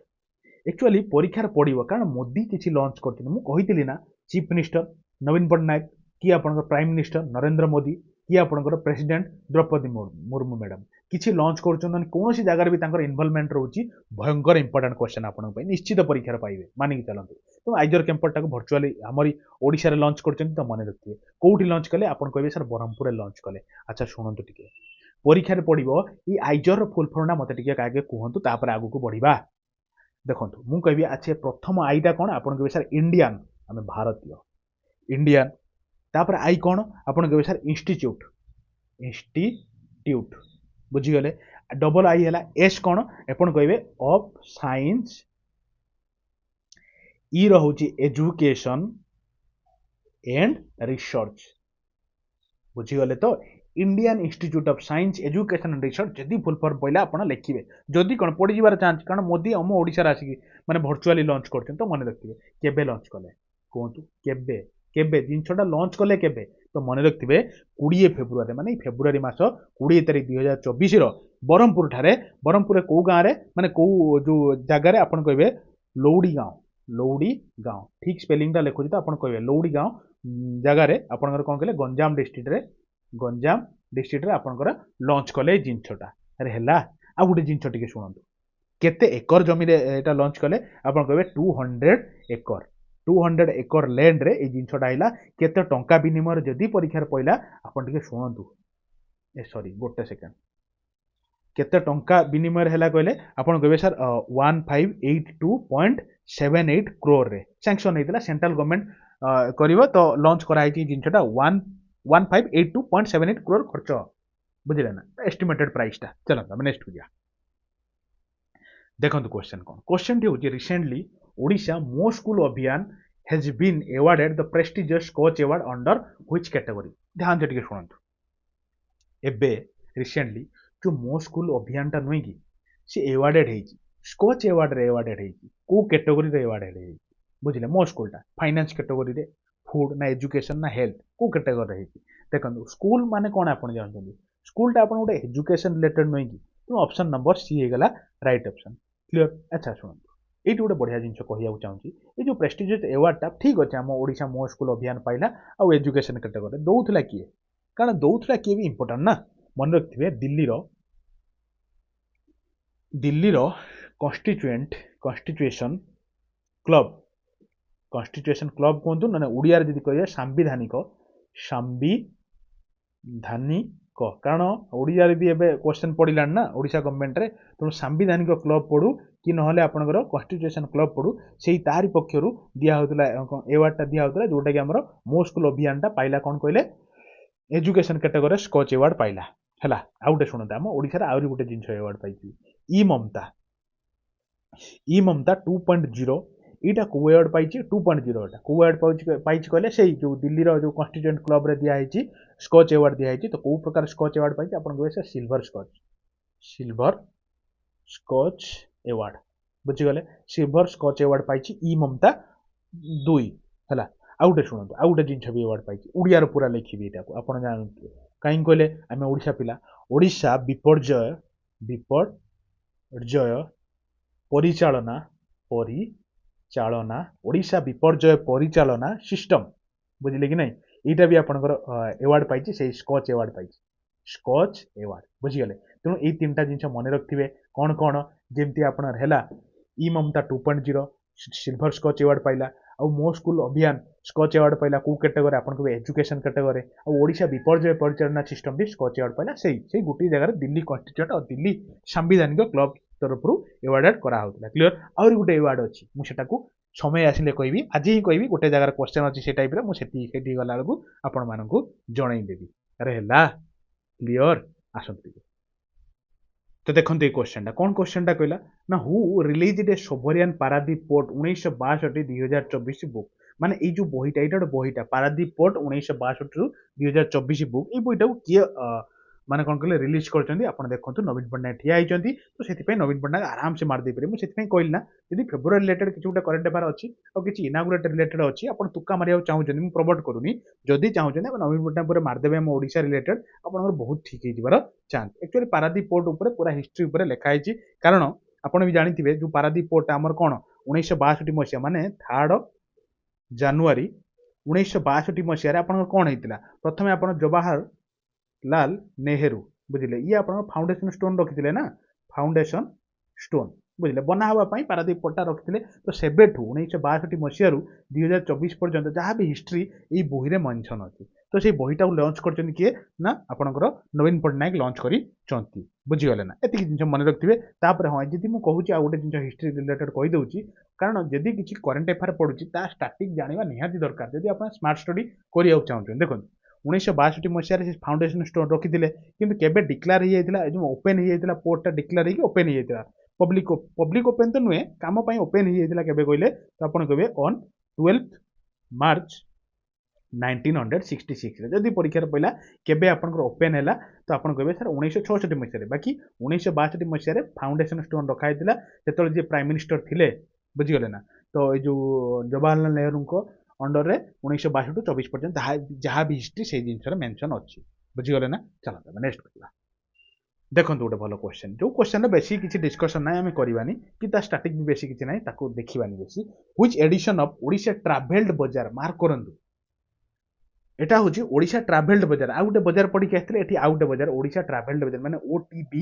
ଆକ୍ଚୁଆଲି ପରୀକ୍ଷାରେ ପଡ଼ିବ, କାରଣ ମୋଦି କିଛି ଲଞ୍ଚ କରିଛନ୍ତି। ମୁଁ କହିଥିଲି ନା, ଚିଫ୍ ମିନିଷ୍ଟର ନବୀନ ପଟ୍ଟନାୟକ, କି ଆପଣଙ୍କର ପ୍ରାଇମ୍ ମିନିଷ୍ଟର ନରେନ୍ଦ୍ର ମୋଦି, କି ଆପଣଙ୍କର ପ୍ରେସିଡେଣ୍ଟ ଦ୍ରୌପଦୀ ମୁର୍ମୁ ମ୍ୟାଡ଼ାମ କିଛି ଲଞ୍ଚ କରୁଛନ୍ତି, ମାନେ କୌଣସି ଜାଗାରେ ବି ତାଙ୍କର ଇନଭଲଭମେଣ୍ଟ ରହୁଛି। ଭୟଙ୍କର ଇମ୍ପୋର୍ଟାଣ୍ଟ କ୍ୱେଶ୍ଚନ୍ ଆପଣଙ୍କ ପାଇଁ, ନିଶ୍ଚିତ ପରୀକ୍ଷାରେ ପାଇବେ, ମାନିକି ଚାଲନ୍ତୁ। ତ ଆଇଜର କ୍ୟାମ୍ପସଟାକୁ ଭର୍ଚୁଆଲି ଆମରି ଓଡ଼ିଶାରେ ଲଞ୍ଚ କରିଛନ୍ତି, ତ ମନେ ରଖିଥିବେ। କୋଉଠି ଲଞ୍ଚ କଲେ, ଆପଣ କହିବେ ସାର୍ ବ୍ରହ୍ମପୁରରେ ଲଞ୍ଚ କଲେ। ଆଚ୍ଛା ଶୁଣନ୍ତୁ ଟିକେ, ପରୀକ୍ଷାରେ ପଡ଼ିବ ଏଇ ଆଇଜର ଫୁଲ୍ ଫର୍ମଟା ମୋତେ ଟିକେ ଆଗେ କୁହନ୍ତୁ, ତାପରେ ଆଗକୁ ବଢ଼ିବା। ଦେଖନ୍ତୁ ମୁଁ କହିବି, ଆଚ୍ଛା ପ୍ରଥମ ଆଇଟା କ'ଣ, ଆପଣ କହିବେ ସାର୍ ଇଣ୍ଡିଆନ୍, ଆମେ ଭାରତୀୟ, ଇଣ୍ଡିଆନ୍। तापर आई कौन आपण कहबे सर इंस्टीट्यूट इंस्टीट्यूट बुझीगले डबल आई है एस कौन आपण कहबे ऑफ साइंस ई रोचे एजुकेशन एंड रिसर्च बुझीगले तो Indian institute of science education and research जदि फुल फॉर्म पहले आप लिखे जदि कौन पड़ जाबार चांस कारण मोदी आम ओडिशा आसिक माने भर्चुआली लॉन्च कर तो मन रखिए केबे लॉन्च कले कहतु केबे केबे जिनछटा लॉन्च कले केबे तो मन रखिए 20 फेब्रुआरी माने फेब्रुआरी मास 20 तारीख 2024 बरहमपुर ठारे बरहमपुर कौ गाँव माने कौ जो जगार आप कहे लौड़ी गाँव ठीक स्पेलिंग लिखुची तो आप कहे लौड़ी गाँव जगार आपंकर कौन कहले गंजाम डिस्ट्रिक्ट रे आपंकर लॉन्च कले जिनछटा अरे हैला आ गोटे जिनछ टिके शुणु केते एकर जमी रे एटा लॉन्च कले आपन कहबे 200 एकर लैंड रे ए जिनछटा आइला केते टंका विनिमय जदि परीक्षा रे पइला आपन टिके शुणु ए सॉरी गोटे सेकंड केते टंका विनिमय हैला कहले आपन कहबे सर 1582.78 करोड़ रे सैंक्शन हेतिला सेंट्रल गवर्नमेंट करिवो तो लॉन्च कराई छि जिनछटा 1582.78 करोड़ खर्च बुझिले ना एस्टिमेटेड प्राइस टा चलो हम नेक्स्ट हो गया देखो क्वेश्चन कौन क्वेश्चन टी होची recently Odisha Mo school Abhiyan has been awarded the prestigious Skoch award under which category ध्यान से टिके सुनंतु एबे रिसेंटली जो मो स्कूल अभियान टा नुई की से अवार्डेड हेची स्कॉच अवार्ड रे अवार्डेड हेची को कैटेगरी रे अवार्डेड हेची बुझिले मो स्कूल टा फाइनेंस कैटेगरी रे फूड ना एजुकेशन ना हेल्थ को कैटेगरी रे हेची देखंतु स्कूल माने कोन आपण जानछन स्कूल टा आपण गोटे एजुकेशन रिलेटेड नुई की तो ऑप्शन नंबर सी हे गला राइट ऑप्शन क्लियर अच्छा सुनंतु एटी गोटे बढ़िया जिनस कहूँ चाहूँगी ये जो प्रेस्टिजियस अवार्ड टा ठीक अच्छे आम ओडिशा मो स्कूल अभियान पाइला आउ एजुकेशन कैटेगरी दौला किए कारण दौला किए भी इंपोर्टाट ना मन रखिए दिल्लीर कन्स्टिट्यूएशन क्लब कहतु ना ओडिया जी कहे सांविधानिक कारण ओडिया भी एवं क्वेश्चन पड़ान ना ओडिशा गवर्नमेंट रे तेणु सांविधानिक क्लब पढ़ू कि नहले आपनकर कन्स्टिट्यूएशन क्लब पढ़ू से तारी पक्षर दिया होता अवार्ड टा दिया होता जोटा कि आमर मो स्कूल अभियान टा पाइला कौन कहले एजुकेशन कैटेगरी स्कॉच अवार्ड पाइला हैला आ गोटे शुणुते आम ओडिशा रे आउरी गोटे जिनस अवार्ड पाइछि ई ममता 2.0 इटा को अवार्ड पाइछि 2.0 एटा को अवार्ड पाइछि कहले से जो दिल्ली रो जो कन्स्टिट्यूएंट क्लब रे दिया हेछि स्कॉच अवार्ड दिया हेछि तो को प्रकार स्कॉच अवार्ड पाइछि आपन कहबे से सिल्वर स्कॉच अवार्ड बुझी गले सिल्वर स्कॉच अवार्ड पाइछि ई ममता 2 हैला आ गोटे शुणु आ गोटे जिनस भी अवार्ड पाइछि उड़िया रो पूरा लिखिबि एटा को आपन जानथि काई कहले आमे ओडिशा पिला ओडिशा विपर्जय परिचालना ओडिशा विपर्जय परिचालना सिस्टम बुझिले कि नहीं एटा भी आपनकर अवार्ड पाइछि से स्कॉच अवार्ड पाइछि स्कॉच अवार्ड बुझी गले तेणु ए तीनटा जिनस मन रखिबे कोन कोन जेमती आपनर हैला ई ममता 2.0 सिल्वर स्कॉच अवार्ड पाइला आ मो स्कूल अभियान स्कॉच अवार्ड पाइला को कैटेगरी आपन को एजुकेशन कैटेगरी आ ओडिशा विपर्जय परिचालना सिस्टम भी स्कॉच अवार्ड पाइला से गोटी जगह दिल्ली कन्स्टिट्यूट और दिल्ली सांविधानिक क्लब तरफ अवार्ड करा होतला क्लियर और गोटे अवार्ड अछि मु सेटा को समय आसिले कहबी आज ही कहबी गोटे जगह क्वेश्चन अछि से टाइप रे मु सेठी गला बेलू आपण मानकू जणाई देबी अरे हैला क्लियर आसंती तो देखते क्वेश्चन कौन क्वेश्चन कहला ना हु रिलीज ए सोभरियन पारादीप पोर्ट 1962-2024 बुक माने ये जो बहीटा ये बहीटा पारादीप पोर्ट 1962-2024 बुक ये बहीटा किए माने कौन कहले रिलीज करछंती आपण देखंतु नवीन पट्टनायक ठिया होइछंती तो सेति नवीन पट्टनायक आराम से मार दे पारे मु सेति कहली ना यदि फेब्रुआरी रिलेटेड किछि गोटे करंट अफेयर अछि और किछि इनागुरेट रिलेटेड अछि आपण तुक्का मारिया चाहूछंती मु प्रमोट करूनी जदि चाहूछंती आपण नवीन पट्टनायक पुरे मार देबे हम ओडिशा रिलेटेड आपनकर बहुत ठीक हे जिवार चांस एक्चुअली पारादीप पोर्ट ऊपर पूरा हिस्ट्री ऊपर लिखा है कारण आपण भी जानिथिबे जो पारादीप पोर्ट आमर कोन 1962 मसिया माने 3 जनवरी 1962 मसिया रे आपण कोन हेतिला प्रथमे आपण जवाहरलाल नेहरू बुझिले ये आपण फाउंडेशन स्टोन रखिथिले ना फाउंडेशन स्टोन बुझिले बना हवा पई पारादीप पोर्ट रखिथिले तो सेबेठू 1962 मसिया रु 2024 पर्यंत जहाँ भी हिस्ट्री ये बही रे मेंशन अछि तो से बहीटा लॉन्च करछन किए ना आपनकर नवीन पट्टनायक लॉन्च करी चंती बुझी गले ना एति जिंस मन रखथिबे तापर हां जदि मु कहूची आ गोटे जिंस हिस्ट्री रिलेटेड कहि दउची କାରଣ ଯଦି କିଛି କରେଣ୍ଟ ଆଫେୟାର ପଡୁଛି ତା ଷ୍ଟାଟିକ୍ ଜାଣିବା ନିହାତି ଦରକାର ଯଦି ଆପଣ ସ୍ମାର୍ଟ ଷ୍ଟଡି କରିବାକୁ ଚାହୁଁଛନ୍ତି। ଦେଖନ୍ତୁ 1962 ମସିହାରେ ସେ ଫାଉଣ୍ଡେସନ ଷ୍ଟୋନ ରଖିଥିଲେ କିନ୍ତୁ କେବେ ଡିକ୍ଲାର ହେଇଯାଇଥିଲା ଏ ଯୋଉ ଓପେନ ହେଇଯାଇଥିଲା ପୋର୍ଟଟା ଡିକ୍ଲାର ହେଇକି ଓପେନ ହେଇଯାଇଥିଲା ପବ୍ଲିକ ଓପେନ ତ ନୁହେଁ କାମ ପାଇଁ ଓପେନ ହେଇଯାଇଥିଲା କେବେ କହିଲେ ତ ଆପଣ କହିବେ ଅନ୍ 12 ମାର୍ଚ୍ଚ 1966 ଯଦି ପରୀକ୍ଷାରେ ପଇଲା କେବେ ଆପଣଙ୍କର ଓପେନ ହେଲା ତ ଆପଣ କହିବେ ସାର୍ 1966 ମସିହାରେ ବାକି 1962 ମସିହାରେ ଫାଉଣ୍ଡେସନ ଷ୍ଟୋନ ରଖା ହେଇଥିଲା ଯେତେବେଳେ ଯିଏ ପ୍ରାଇମ ମିନିଷ୍ଟର ଥିଲେ ବୁଝିଗଲେ ନା ତ ଏଇ ଯୋଉ ଜବାହରଲାଲ ନେହେରୁଙ୍କ ଅଣ୍ଡରରେ 1962 ରୁ 24 ପର୍ଯ୍ୟନ୍ତ ଯାହା ବି ହିଷ୍ଟ୍ରି ସେଇ ଜିନିଷରେ ମେନସନ ଅଛି ବୁଝିଗଲେ ନା ଚାଲନ୍ତୁ ଆମେ ନେକ୍ସଟ କରିବା ଦେଖନ୍ତୁ ଗୋଟେ ଭଲ କ୍ୱେଶ୍ଚନ ଯୋଉ କ୍ୱେଶ୍ଚନରେ ବେଶୀ କିଛି ଡିସ୍କସନ ନାହିଁ ଆମେ କରିବାନି କି ତା ଷ୍ଟାଟିକ ବି ବେଶୀ କିଛି ନାହିଁ ତାକୁ ଦେଖିବାନି ବେଶୀ ହ୍ୱିଚ୍ ଏଡିସନ ଅଫ ଓଡିଶା ଟ୍ରାଭେଲ୍ଡ ବଜାର ମାର୍କ କରନ୍ତୁ এটা হচ্ছে ওড়িশা ট্রাভেল্ড বজার ଆଉ ଗୋଟେ ବଜାର ପଢିକି ଆସିଥିଲେ ଏଠି ଆଉ ଗୋଟେ ବଜାର ଓଡିଶା ଟ୍ରାଭେଲ୍ଡ ବଜାର ମାନେ OTB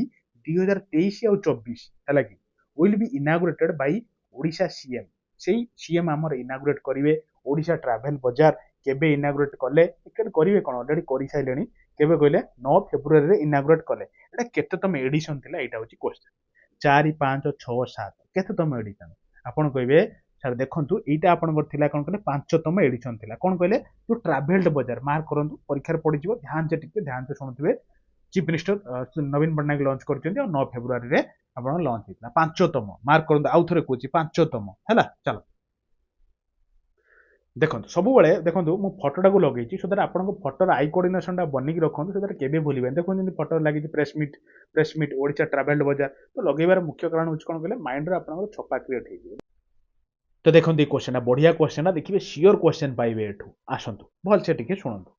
2023 ଆଉ 24 ହେଲା କି will be inaugurated by Odisha CM ସେଇ ସିଏମ ଆମର ଇନାଗୁରେଟ କରିବେ ଓଡିଶା ଟ୍ରାଭେଲ ବଜାର କେବେ ଇନାଗୁରେଟ କଲେ କେବେ କରିବେ କଣ ଅଲରେଡି କରିସାରିଲେଣି କେବେ କହିଲେ 9 ଫେବୃଆରୀରେ ଇନାଗୁରେଟ କଲେ ଏଟା କେତେତମ ଏଡିସନ ଥିଲା ଏଇଟା ହଉଛି କ୍ୱେଶ୍ଚନ 4 5 6 7 କେତେତମ ଏଡିସନ ଆପଣ କହିବେ ସାର୍ ଦେଖନ୍ତୁ ଏଇଟା ଆପଣଙ୍କର ଥିଲା କଣ କହିଲେ 5ତମ ଏଡିସନ ଥିଲା କଣ କହିଲେ ଯୋଉ ଟ୍ରାଭେଲ୍ଡ ବଜାର ମାର୍କ କରନ୍ତୁ ପରୀକ୍ଷାରେ ପଡିଯିବ ଧ୍ୟାନ ସେ ଟିକେ ଧ୍ୟାନ ସେ ଶୁଣୁଥିବେ ଚିଫ ମିନିଷ୍ଟର ନବୀନ ପଟ୍ଟନାୟକ ଲଞ୍ଚ କରିଛନ୍ତି ଆଉ 9 ଫେବୃଆରୀରେ ଆପଣ ଲଞ୍ଚ ହେଇଥିଲା 5ତମ ମାର୍କ କରନ୍ତୁ ଆଉ ଥରେ କହୁଛି 5ତମ ହେଲା ଚାଲ ଦେଖନ୍ତୁ ସବୁବେଳେ ଦେଖନ୍ତୁ ମୁଁ ଫଟୋଟାକୁ ଲଗେଇଛି ସୋ ଦ୍ୟାଟ ଆପଣଙ୍କ ଫଟୋର ଆଇ କୋଅର୍ଡିନେସନଟା ବନିକି ରଖନ୍ତୁ ସୋ ଦ୍ୟାଟ କେବେ ଭୁଲିବେନି ଦେଖନ୍ତୁ ଯେମିତି ଫଟୋ ଲାଗିଛି ପ୍ରେସ ମିଟ୍ ଓଡିଶା ଟ୍ରାଭେଲ୍ଡ ବଜାର ତ ଲଗେଇବାର ମୁଖ୍ୟ କାରଣ ହଉଛି କଣ କହିଲେ ମାଇଣ୍ଡରେ ଆପଣଙ୍କର ଛପା କ୍ରିଏଟ ହେଇଯିବ ତ ଦେଖନ୍ତୁ ଏଇ କ୍ୱେଶ୍ଚନଟା ବଢିଆ କ୍ୱେଶ୍ଚନଟା ଦେଖିବେ ସିଓର କ୍ୱେଶ୍ଚନ ପାଇବେ ଏଠୁ ଆସନ୍ତୁ ଭଲସେ ଟିକେ ଶୁଣନ୍ତୁ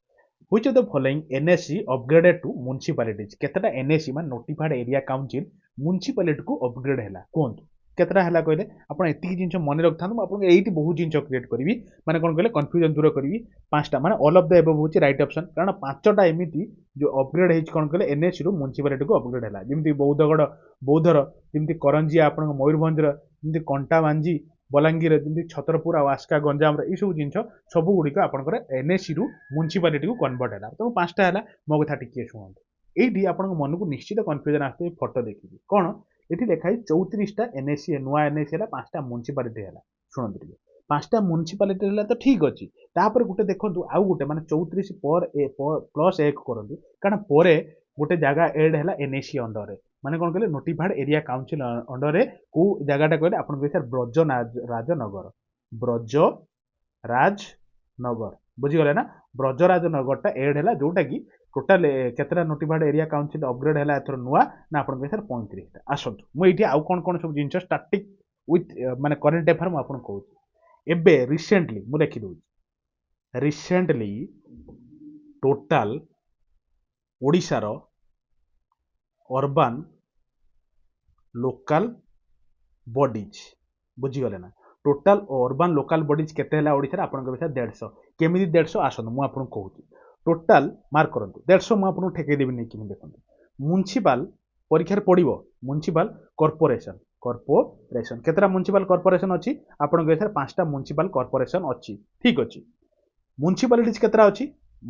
which of the following NSC upgraded to municipalities କେତେଟା NSC ମାନେ notified area council municipality କୁ upgrade ହେଲା କୁହନ୍ତୁ କେତେଟା ହେଲା କହିଲେ ଆପଣ ଏତିକି ଜିନିଷ ମନେ ରଖିଥାନ୍ତୁ ମୁଁ ଆପଣଙ୍କୁ ଏଇଠି ବହୁତ ଜିନିଷ କ୍ରିଏଟ କରିବି ମାନେ କଣ କହିଲେ କନଫ୍ୟୁଜନ ଦୂର କରିବି ପାଞ୍ଚଟା ମାନେ ଅଲ୍ ଅଫ୍ ଦ ଏବଭ୍ ହଉଛି ରାଇଟ୍ ଅପସନ କାରଣ ପାଞ୍ଚଟା ଏମିତି ଯୋଉ ଅପଗ୍ରେଡ ହେଇଛି କଣ କହିଲେ NSC ରୁ municipality କୁ ଅପଗ୍ରେଡ ହେଲା ଯେମିତି ବୌଦ୍ଧର ଯେମିତି କରଞ୍ଜିଆ ଆପଣଙ୍କ ମୟୂରଭଞ୍ଜର ଯେମିତି କଣ୍ଟାବାଞ୍ଜି ବଲାଙ୍ଗୀର ଯେମିତି ଛତରପୁର ଆଉ ଆସ୍କା ଗଞ୍ଜାମର ଏଇ ସବୁ ଜିନିଷ ସବୁ ଗୁଡ଼ିକ ଆପଣଙ୍କର NSC ରୁ ମ୍ୟୁନିସିପାଲିଟିକୁ କନଭର୍ଟ ହେଲା ତ ପାଞ୍ଚଟା ହେଲା ମୋ କଥା ଟିକେ ଶୁଣନ୍ତୁ ଏଇଠି ଆପଣଙ୍କ ମନକୁ ନିଶ୍ଚିତ କନଫ୍ୟୁଜନ ଆସୁଥିବ ଫଟୋ ଦେଖିକି କଣ ଏଠି ଲେଖା ହେଇଛି 34ଟା NSC ନୂଆ NSC ହେଲା 5ଟା ମ୍ୟୁନିସିପାଲିଟି ହେଲା ଶୁଣନ୍ତୁ ଟିକେ 5ଟା ମ୍ୟୁନିସିପାଲିଟି ହେଲା ତ ଠିକ ଅଛି ତାପରେ ଗୋଟେ ଦେଖନ୍ତୁ ଆଉ ଗୋଟେ ମାନେ 34 ପ୍ଲସ୍ 1 କରନ୍ତୁ କାରଣ ପରେ ଗୋଟେ ଜାଗା ଏଡ୍ ହେଲା NSC ଅଣ୍ଡରରେ ମାନେ କଣ କହିଲେ ନୋଟିଫାଇଡ ଏରିଆ କାଉନସିଲ ଅଣ୍ଡରରେ କୋଉ ଜାଗାଟା କହିଲେ ଆପଣ କହିବେ ସାର୍ ବ୍ରଜରାଜନଗର ବ୍ରଜରାଜନଗର ବୁଝିଗଲେ ନା ବ୍ରଜରାଜନଗରଟା ଏଡ୍ ହେଲା ଯୋଉଟା କି ଟୋଟାଲ କେତେଟା ନୋଟିଫାଇଡ ଏରିଆ କାଉନସିଲ ଅପଗ୍ରେଡ ହେଲା ଏଥର ନୂଆ ନା ଆପଣ କହିବେ ସାର୍ 35ଟା ଆସନ୍ତୁ ମୁଁ ଏଇଠି ଆଉ କଣ କଣ ସବୁ ଜିନିଷ ଷ୍ଟାର୍ଟିଂ ୱିଥ୍ ମାନେ କରେଣ୍ଟ ଆଫେୟାର ମୁଁ ଆପଣଙ୍କୁ କହୁଛି ଏବେ ରିସେଣ୍ଟଲି ମୁଁ ଲେଖିଦଉଛି ରିସେଣ୍ଟଲି ଟୋଟାଲ ଓଡ଼ିଶାର ଅର୍ବାନ ଲୋକାଲ ବଡିଜ ବୁଝିଗଲେ ନା ଟୋଟାଲ ଅର୍ବାନ ଲୋକାଲ ବଡିଜ କେତେ ହେଲା ଓଡ଼ିଶାରେ ଆପଣ କହିବେ ସାର୍ 150 କେମିତି 150 ଆସନ୍ତୁ ମୁଁ ଆପଣଙ୍କୁ କହୁଛି ଟୋଟାଲ ମାର୍କ କରନ୍ତୁ 150 ମୁଁ ଆପଣଙ୍କୁ ଠେକେଇ ଦେବି ନେଇକି ମୁଁ ଦେଖନ୍ତୁ ମ୍ୟୁନିସିପାଲ ପରୀକ୍ଷାରେ ପଡିବ ମ୍ୟୁନିସିପାଲ କର୍ପୋରେସନ କେତେଟା ମ୍ୟୁନିସିପାଲ କର୍ପୋରେସନ ଅଛି ଆପଣ କହିବେ ସାର୍ 5ଟା ମ୍ୟୁନିସିପାଲ କର୍ପୋରେସନ ଅଛି ଠିକ ଅଛି ମ୍ୟୁନିସିପାଲିଟିଜ କେତେଟା ଅଛି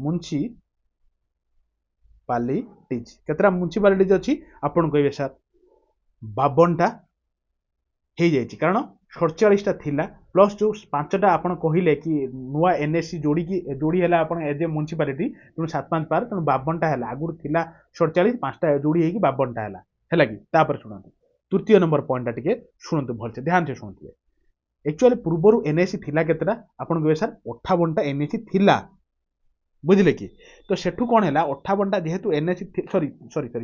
ମ୍ୟୁନିସିପାଲିଟିଜ କେତେଟା ମ୍ୟୁନିସିପାଲିଟିଜ ଅଛି ଆପଣ କହିବେ ସାର୍ 52ଟା ହେଇଯାଇଛି କାରଣ 47ଟା ଥିଲା ପ୍ଲସ୍ ଯୋଉ 5ଟା ଆପଣ କହିଲେ କି ନୂଆ NSC ଯୋଡ଼ି ହେଲା ଆପଣ ଏଜ ଏ ମ୍ୟୁନିସିପାଲିଟି ତେଣୁ 7 5 12 ତେଣୁ 52ଟା ହେଲା ଆଗରୁ ଥିଲା 47 5ଟା ଯୋଡ଼ି ହେଇକି 52ଟା ହେଲା କି ତାପରେ ଶୁଣନ୍ତୁ ତୃତୀୟ ନମ୍ବର ପଏଣ୍ଟଟା ଟିକେ ଶୁଣନ୍ତୁ ଭଲସେ ଧ୍ୟାନ ସେ ଶୁଣୁଥିବେ एक्चुअली पूर्वर NSC थिला केतेटा आपण कहबे सर 58टा NSC थिला बुझिले कि तो सेठू कोन हैला 58टा जेहेतु NSC सॉरी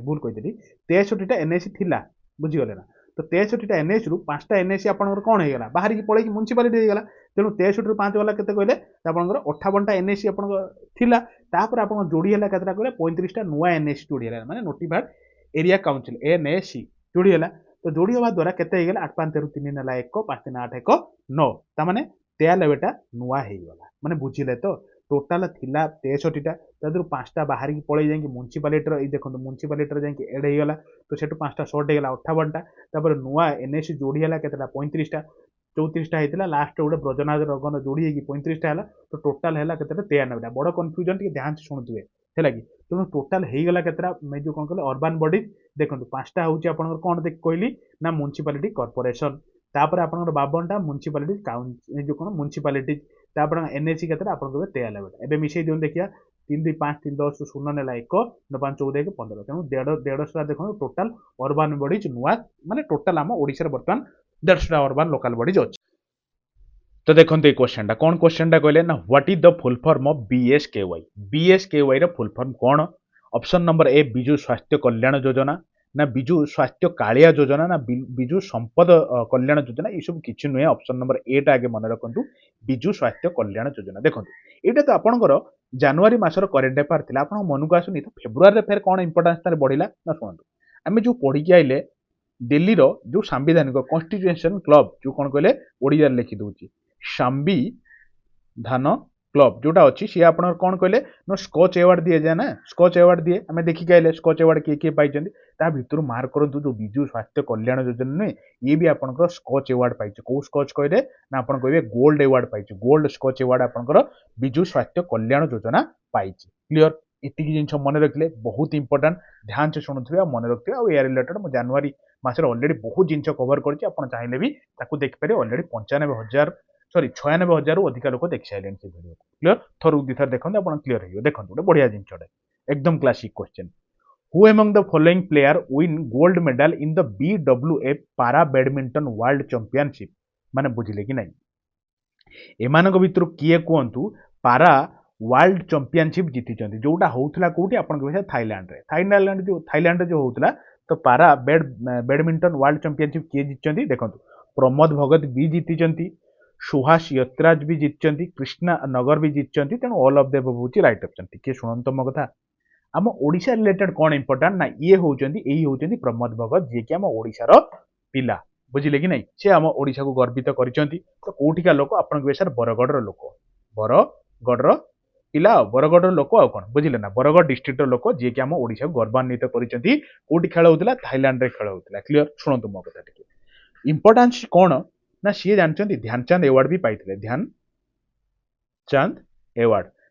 भूल कहिदेली 63टा NSC थिला बुझि गले ना तो 63टा NSC रु 5टा NSC आपनकर कोन हे गला बाहर की पळे की म्युनिसिपालिटी हे गला तेनु 63 रु 5 वाला केते कहले आपनकर 58टा NSC आपनकर थिला तापर आपन जोडी हैला केतेटा कहले 35टा नुवा NSC जोडी हैला माने नोटिफाइड एरिया काउंसिल NSC जोडी हैला तो जोड़ी हवा द्वारा केते हे गेला 8 5 13 3 नेला 1 5 3 8 1 9 ता माने 93टा नुवा हे गला माने बुझिले तो टोटल थिला 63टा तादरु 5टा बाहर की पळे जाई म्युनिसिपालिटी रो ए देखो म्युनिसिपालिटी रो जाई एड हे गला तो सेटु 5टा शॉर्ट हे गला 58टा तापर नुवा NSC जोड़ी हैला केतेटा 35टा 34टा हेतिला लास्ट गोटे ब्रजनाथ रगन जोड़ी हे 35टा हैला तो टोटल हैला केतेटा 93टा बड़ कन्फ्यूजन के ध्यान से सुनुथुवे हैला कि तेणु टोटल हे गला केतेटा मैं जो कोन कहले अर्बन बॉडी देखंतु 5टा होउची आपनकर कोन देख कहली ना म्युनिसिपालिटी कॉर्पोरेशन तापर आपनकर 52टा म्युनिसिपालिटी काउंट जो कोन म्युनिसिपालिटी तापर एनएसी केतरा आपन कहबे 93टा एबे मिसै दियन देखिया 3 2 5 3 10 0 नेला 1 9 5 14 1 15 तेणु 150 देखो टोटल अर्बान बॉडीज नुआ माने टोटल आम ओडिसा रे वर्तमान 150 अर्बान लोकल बॉडीज अछि। तो देखो ये क्वेश्चन टा कौन क्वेश्चन टा कहले ना what is the full form of BSKY BSKY रो फुल फॉर्म कौन option number A Biju Swasthya Kalyan योजना ना बिजु स्वास्थ्य कालिया योजना ना बिजु संपद कल्याण योजना ये सब किछि नुहे ऑप्शन नंबर ए टा आगे मन रखंतु बिजु स्वास्थ्य कल्याण योजना देखंतु एटा तो आपनकर जनवरी मासर करेंट अफेयर थिला आपन मन को आसुनी तो फेब्रुआरी रे फेर कोन इंपोर्टेंस तार बढ़िला ना सुनंतु आमे जो पढ़ी के आइले दिल्ली रो जो संविधानिक कॉन्स्टिट्यूशन क्लब जो कोन कहले ओडिया लिखि दोची संविधान क्लब जोटा अच्छी सी आप कौन कहले ना स्कॉच अवार्ड दिए जाए ना स्कॉच अवार्ड दिए आम देखिक आइले स्कॉच अवार्ड किए किए पाई भितर मार्क करूँ जो विजु स्वास्थ्य कल्याण योजना नुहे ये भी आपंकर स्कॉच अवार्ड पाई कौ स्कॉच कहले ना आप कहे गोल्ड अवार्ड पाई गोल्ड स्कॉच अवार्ड आपंकर विजु स्वास्थ्य कल्याण योजना पाई क्लीयर एतिक जिन मन रखिले बहुत इंपोर्टाट ध्यान से शुणुवे मन रखिए और या रिलेटेड मुझे जनवरी मासर अलरेडी बहुत जिन कवर कर चाहिए भी देखिपारे अलरेडी 95,000 सॉरी 96,000 अधिक लोक देखि सारे से वीडियो क्लियर थरु दी थर देखते आप क्लियर हो देखो गोटे बढ़िया जिनटे एकदम classic question who among the following player win gold medal in the BWF पारा बैडमिंटन वर्ल्ड चैंपियनशिप माने बुझिले कि नहीं एमानक भितर किए कहतु पारा वर्ल्ड चैंपियनशिप जीति जोटा होउथला कोठी आपन के थाईलैंड जो होउथला तो पारा बैडमिंटन वर्ल्ड चैंपियनशिप किए जीति देखंतु प्रमोद भगत भी जीति सुहास यतराज भी जीति कृष्णा नगर भी जीति तेणु ऑल ऑफ द अबव होची राइट ऑप्शन टिके शुणंतु मो कथा आम ओडिशा रिलेटेड कौन इंपोर्टेंट ना ये होउचंदी प्रमोद भगत जी कि आम ओडिशार पिला बुझिले कि नहीं से आम ओडिशा को गर्वित करिसेंती तो कोठिका लोक आपन के सर बरगढ़ लोक बरगढ़ पिला बरगढ़ लोक आ कौन बुझिले ना बरगढ़ डिस्ट्रिक्ट लोक जी कि आम ओडिशा को गौरवान्वित करिसेंती कोठी खेल होउतला थाईलैंड रे खेल होउतला क्लियर शुणंतु मो कथा टिके इंपोर्टेंस कौन ना सी जानते ध्यानचंद अवार्ड भी पाई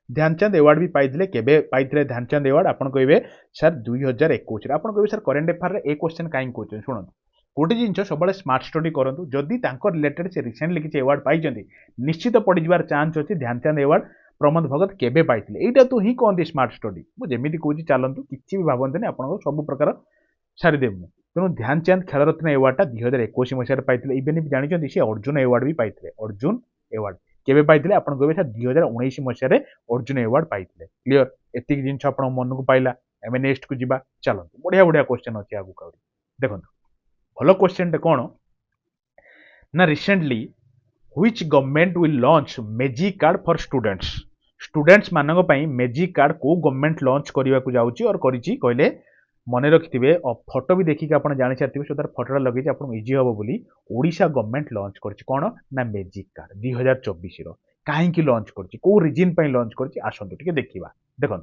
ध्यानचंद अवार्ड भी पाई केबे पाई ध्यानचंद अवार्ड आपन कहे सर 2021 आपन कहे सर करेंट अफेयर रे ए क्वेश्चन काई कहते शुणु गोटे जिन सब स्मार्ट स्टडी करूँ जदि रिलेटेड से रिसेंटली किसी अवार्ड पाई निश्चित पड़ जावार चांस अच्छी ध्यानचंद अवार्ड प्रमोद भगत केबे पाई एटा तो ही कहते स्मार्ट स्टडी मुझे कहूँ चलतु किसी भी भावते आप सब प्रकार सारीदेव तेणु ध्यानचंद खेलरत्न अवार्डटा 2021 मसीह पाई इवेन भी जानते सी अर्जुन अवार्ड भी पाई अर्जुन अवार्ड केबे पाई आप कहे 2019 मसीह अर्जुन अवार्ड पाई क्लीयर एतिक जिन आप मन को पाइला एम नेक्स्ट को जीवा चलते बढ़िया बढ़िया क्वेश्चन अच्छे आगे देखो भल क्वेश्चन कौन ना recently which government will launch magic card for students मानक पई मैजिक कार्ड को गवर्नमेंट लॉन्च करने को जाउची और करिची कहले मन रखिथे फोटो भी देखिए आप जानी सारी सो तार फोटोटा लगे आप इजी हम बोली ओडिशा गवर्नमेंट लॉन्च कर कौन ना मैजिक कार्ड 2024 कहीं लॉन्च कर रिजन पर लॉन्च कर आसतु टे देखा देखो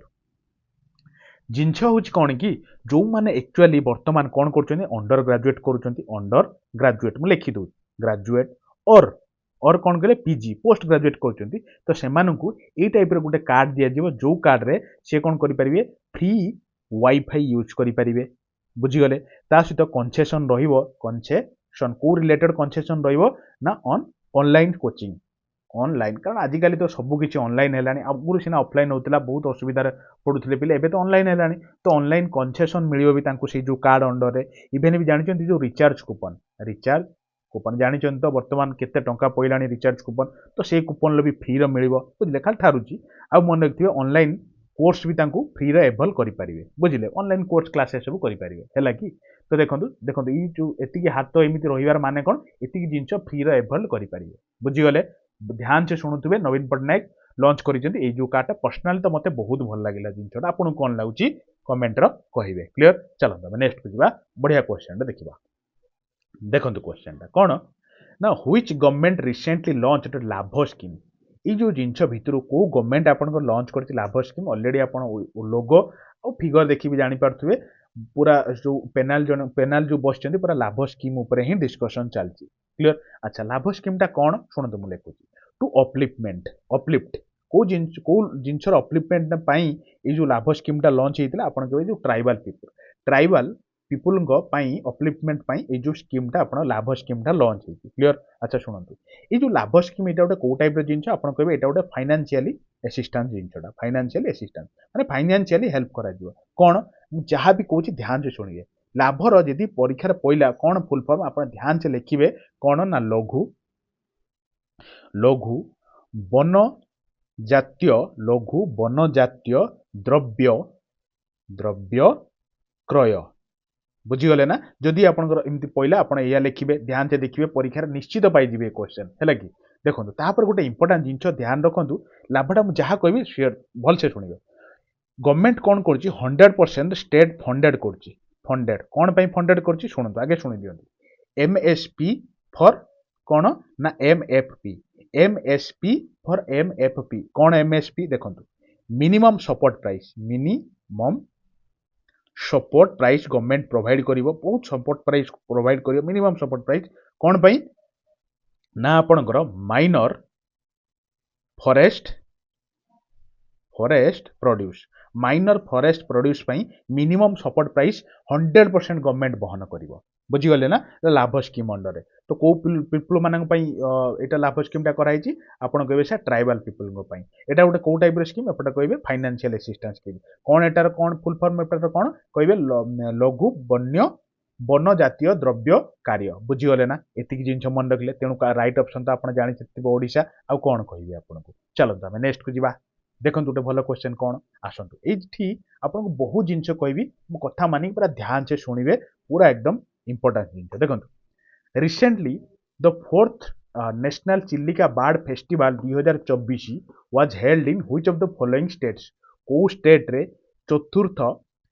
जिनस हूँ कौन कि जो मैंने एक्चुअली बर्तमान कौन कर अंडर ग्राजुएट अंडर ग्राजुएट मुझे लिखिदे ग्राजुएट और कौन कहे पीजी पोस्ट ग्राजुएट कर तो से टाइप गोटे कार्ड दिज्व जो कार्ड रे से कौन करेंगे फ्री वाईफाई यूज करेंगे बुझीगले सहित कनसेसन कनसेसन को रिलेटेड कनसेसन ना ऑनलाइन कोचिंग ऑनलाइन कारण आजिकल तो सबकि ऑनलाइन है आगुरी सीना ऑफलाइन होता बहुत असुविधा पड़ुते पे एवं तो ऑनलाइन है तो ऑनलाइन कनसेसन मिले से जो कार्ड अंडर इवेन भी जानते जो रिचार्ज कूपन जानते तो बर्तमान केते टंका पड़ा रिचार्ज कूपन तो से कूपन भी फ्री मिल बुझे खाली ठारूची आ मन रखिए ऑनलाइन कोर्स भी फ्री एभल करेंगे बुझे ऑनलाइन कोर्स क्लासेस सब करेंगे है कि तो देखो देखो ये जो एति हाथ एमती रही माने कौन ये जिन फ्री एभल करेंगे बुझीगले ध्यान से शुणुवे नवीन पट्टनायक लॉन्च कर जो कार्डटा पर्सनाली तो मत बहुत भल लगे जिनटा आपको कौन लगुच कमेंट कहे क्लीयर चलते नेक्स्ट को जावा बढ़िया क्वेश्चन देखा देखो क्वेश्चन कौन ना व्हिच गवर्नमेंट रिसेंटली लॉन्च लाभ स्कीम ये जो जिनस भितर को गवर्नमेंट आप लॉन्च कर लाभ स्कीम अलरेडी आप लोगो और फिगर देखी भी जानीपे पूरा जो पेनाल जो बस पूरा लाभ स्कीम उपर ही डिस्कसन चलती क्लीयर अच्छा लाभ स्कीमटा कौन शुणु मुझे लिखुची टू अपलिफ्ट को जिनसर अपलिफ्टमेंट ये जो लाभ स्कीमटा लॉन्च होता है आप जो ट्राइबल पीपल ट्राइबल ପିପୁଲ ଅପଲିଫ୍ଟମେଣ୍ଟ ପାଇଁ ଏଇ ଯୋଉ ସ୍କିମ୍ଟା ଆପଣ ଲାଭ ସ୍କିମ୍ଟା ଲଞ୍ଚ ହେଇଛି କ୍ଲିୟର। ଆଚ୍ଛା ଶୁଣନ୍ତୁ ଏଇ ଯୋଉ ଲାଭ ସ୍କିମ୍ ଏଇଟା ଗୋଟେ କୋଉ ଟାଇପ୍ର ଜିନିଷ ଆପଣ କହିବେ ଏଇଟା ଗୋଟେ ଫାଇନାନ୍ସିଆଲି ଆସିଷ୍ଟାନ୍ସ ଜିନିଷଟା ଫାଇନାନ୍ସିଆଲି ଆସିଷ୍ଟାନ୍ସ ମାନେ ଫାଇନାନ୍ସିଆଲି ହେଲ୍ପ କରାଯିବ କ'ଣ ମୁଁ ଯାହା ବି କହୁଛି ଧ୍ୟାନରେ ଶୁଣିବେ। ଲାଭର ଯଦି ପରୀକ୍ଷାରେ ପଇଲା କ'ଣ ଫୁଲ୍ ଫର୍ମ ଆପଣ ଧ୍ୟାନସେ ଲେଖିବେ କ'ଣ ନା ଲଘୁ ବନ ଜାତୀୟ ଲଘୁ ବନ ଜାତୀୟ ଦ୍ରବ୍ୟ କ୍ରୟ ବୁଝିଗଲେ ନା। ଯଦି ଆପଣଙ୍କର ଏମିତି ପଇଲା ଆପଣ ଏଇଆ ଲେଖିବେ ଧ୍ୟାନସେ ଦେଖିବେ ପରୀକ୍ଷାରେ ନିଶ୍ଚିତ ପାଇଯିବେ କ୍ୱେଶ୍ଚନ୍ ହେଲା କି। ଦେଖନ୍ତୁ ତାପରେ ଗୋଟେ ଇମ୍ପୋର୍ଟାଣ୍ଟ ଜିନିଷ ଧ୍ୟାନ ରଖନ୍ତୁ ଲାଭଟା ମୁଁ ଯାହା କହିବି ସିଓର ଭଲସେ ଶୁଣିବେ। ଗଭର୍ଣ୍ଣମେଣ୍ଟ କ'ଣ କରୁଛି 100% ଷ୍ଟେଟ୍ ଫଣ୍ଡେଡ୍ କରୁଛି। ଫଣ୍ଡେଡ୍ କ'ଣ ପାଇଁ ଫଣ୍ଡେଡ୍ କରୁଛି ଶୁଣନ୍ତୁ ଆଗେ ଶୁଣି ଦିଅନ୍ତୁ। MSP ଫର୍ କ'ଣ ନା MFP ଫର୍ MFP କ'ଣ MSP ଦେଖନ୍ତୁ minimum support price government provide କରିବ ବହୁତ ସପୋର୍ଟ ପ୍ରାଇସ୍ ପ୍ରୋଭାଇଡ୍ କରିବ ମିନିମମ୍ ସପୋର୍ଟ ପ୍ରାଇସ୍ କ'ଣ ପାଇଁ ନା ଆପଣଙ୍କର ମାଇନର ଫରେଷ୍ଟ ପ୍ରଡ୍ୟୁସ୍ ପାଇଁ ମିନିମମ୍ ସପୋର୍ଟ ପ୍ରାଇସ୍ 100% ଗଭର୍ଣ୍ଣମେଣ୍ଟ ବହନ କରିବ ବୁଝିଗଲେ ନା ଲାଭ ସ୍କିମ୍ ଅଣ୍ଡରରେ। ତ କୋଉ ପିପୁଲ ମାନଙ୍କ ପାଇଁ ଏଇଟା ଲାଭ ସ୍କିମ୍ଟା କରାଯାଇଛି ଆପଣ କହିବେ ସାର୍ ଟ୍ରାଇବାଲ ପିପୁଲଙ୍କ ପାଇଁ। ଏଇଟା ଗୋଟେ କୋଉ ଟାଇପ୍ର ସ୍କିମ୍ ଏପଟେ କହିବେ ଫାଇନାନ୍ସିଆଲ ଆସିଷ୍ଟାନ୍ସ ସ୍କିମ୍। କ'ଣ ଏଟାର କ'ଣ ଫୁଲ୍ ଫର୍ମ ଏଟାର କ'ଣ କହିବେ ଲଘୁ ବନ ଜାତୀୟ ଦ୍ରବ୍ୟ କାର୍ଯ୍ୟ ବୁଝିଗଲେ ନା। ଏତିକି ଜିନିଷ ମନେ ରଖିଲେ ତେଣୁ ରାଇଟ୍ ଅପସନ୍ ତ ଆପଣ ଜାଣିଥିବେ ଓଡ଼ିଶା। ଆଉ କ'ଣ କହିବି ଆପଣଙ୍କୁ ଚାଲନ୍ତୁ ଆମେ ନେକ୍ସଟକୁ ଯିବା। ଦେଖନ୍ତୁ ଗୋଟେ ଭଲ କ୍ୱେଶ୍ଚନ୍ କ'ଣ ଆସନ୍ତୁ ଏଇଠି ଆପଣଙ୍କୁ ବହୁତ ଜିନିଷ କହିବି ମୁଁ କଥା ମାନିକି ପୁରା ଧ୍ୟାନସେ ଶୁଣିବେ ପୁରା ଏକଦମ ଇମ୍ପୋର୍ଟାଣ୍ଟ ଜିନିଷ। ଦେଖନ୍ତୁ recently the 4th national Chilika bird festival 2024 was held in which of the following states କୋଉ ଷ୍ଟେଟ୍ରେ ଚତୁର୍ଥ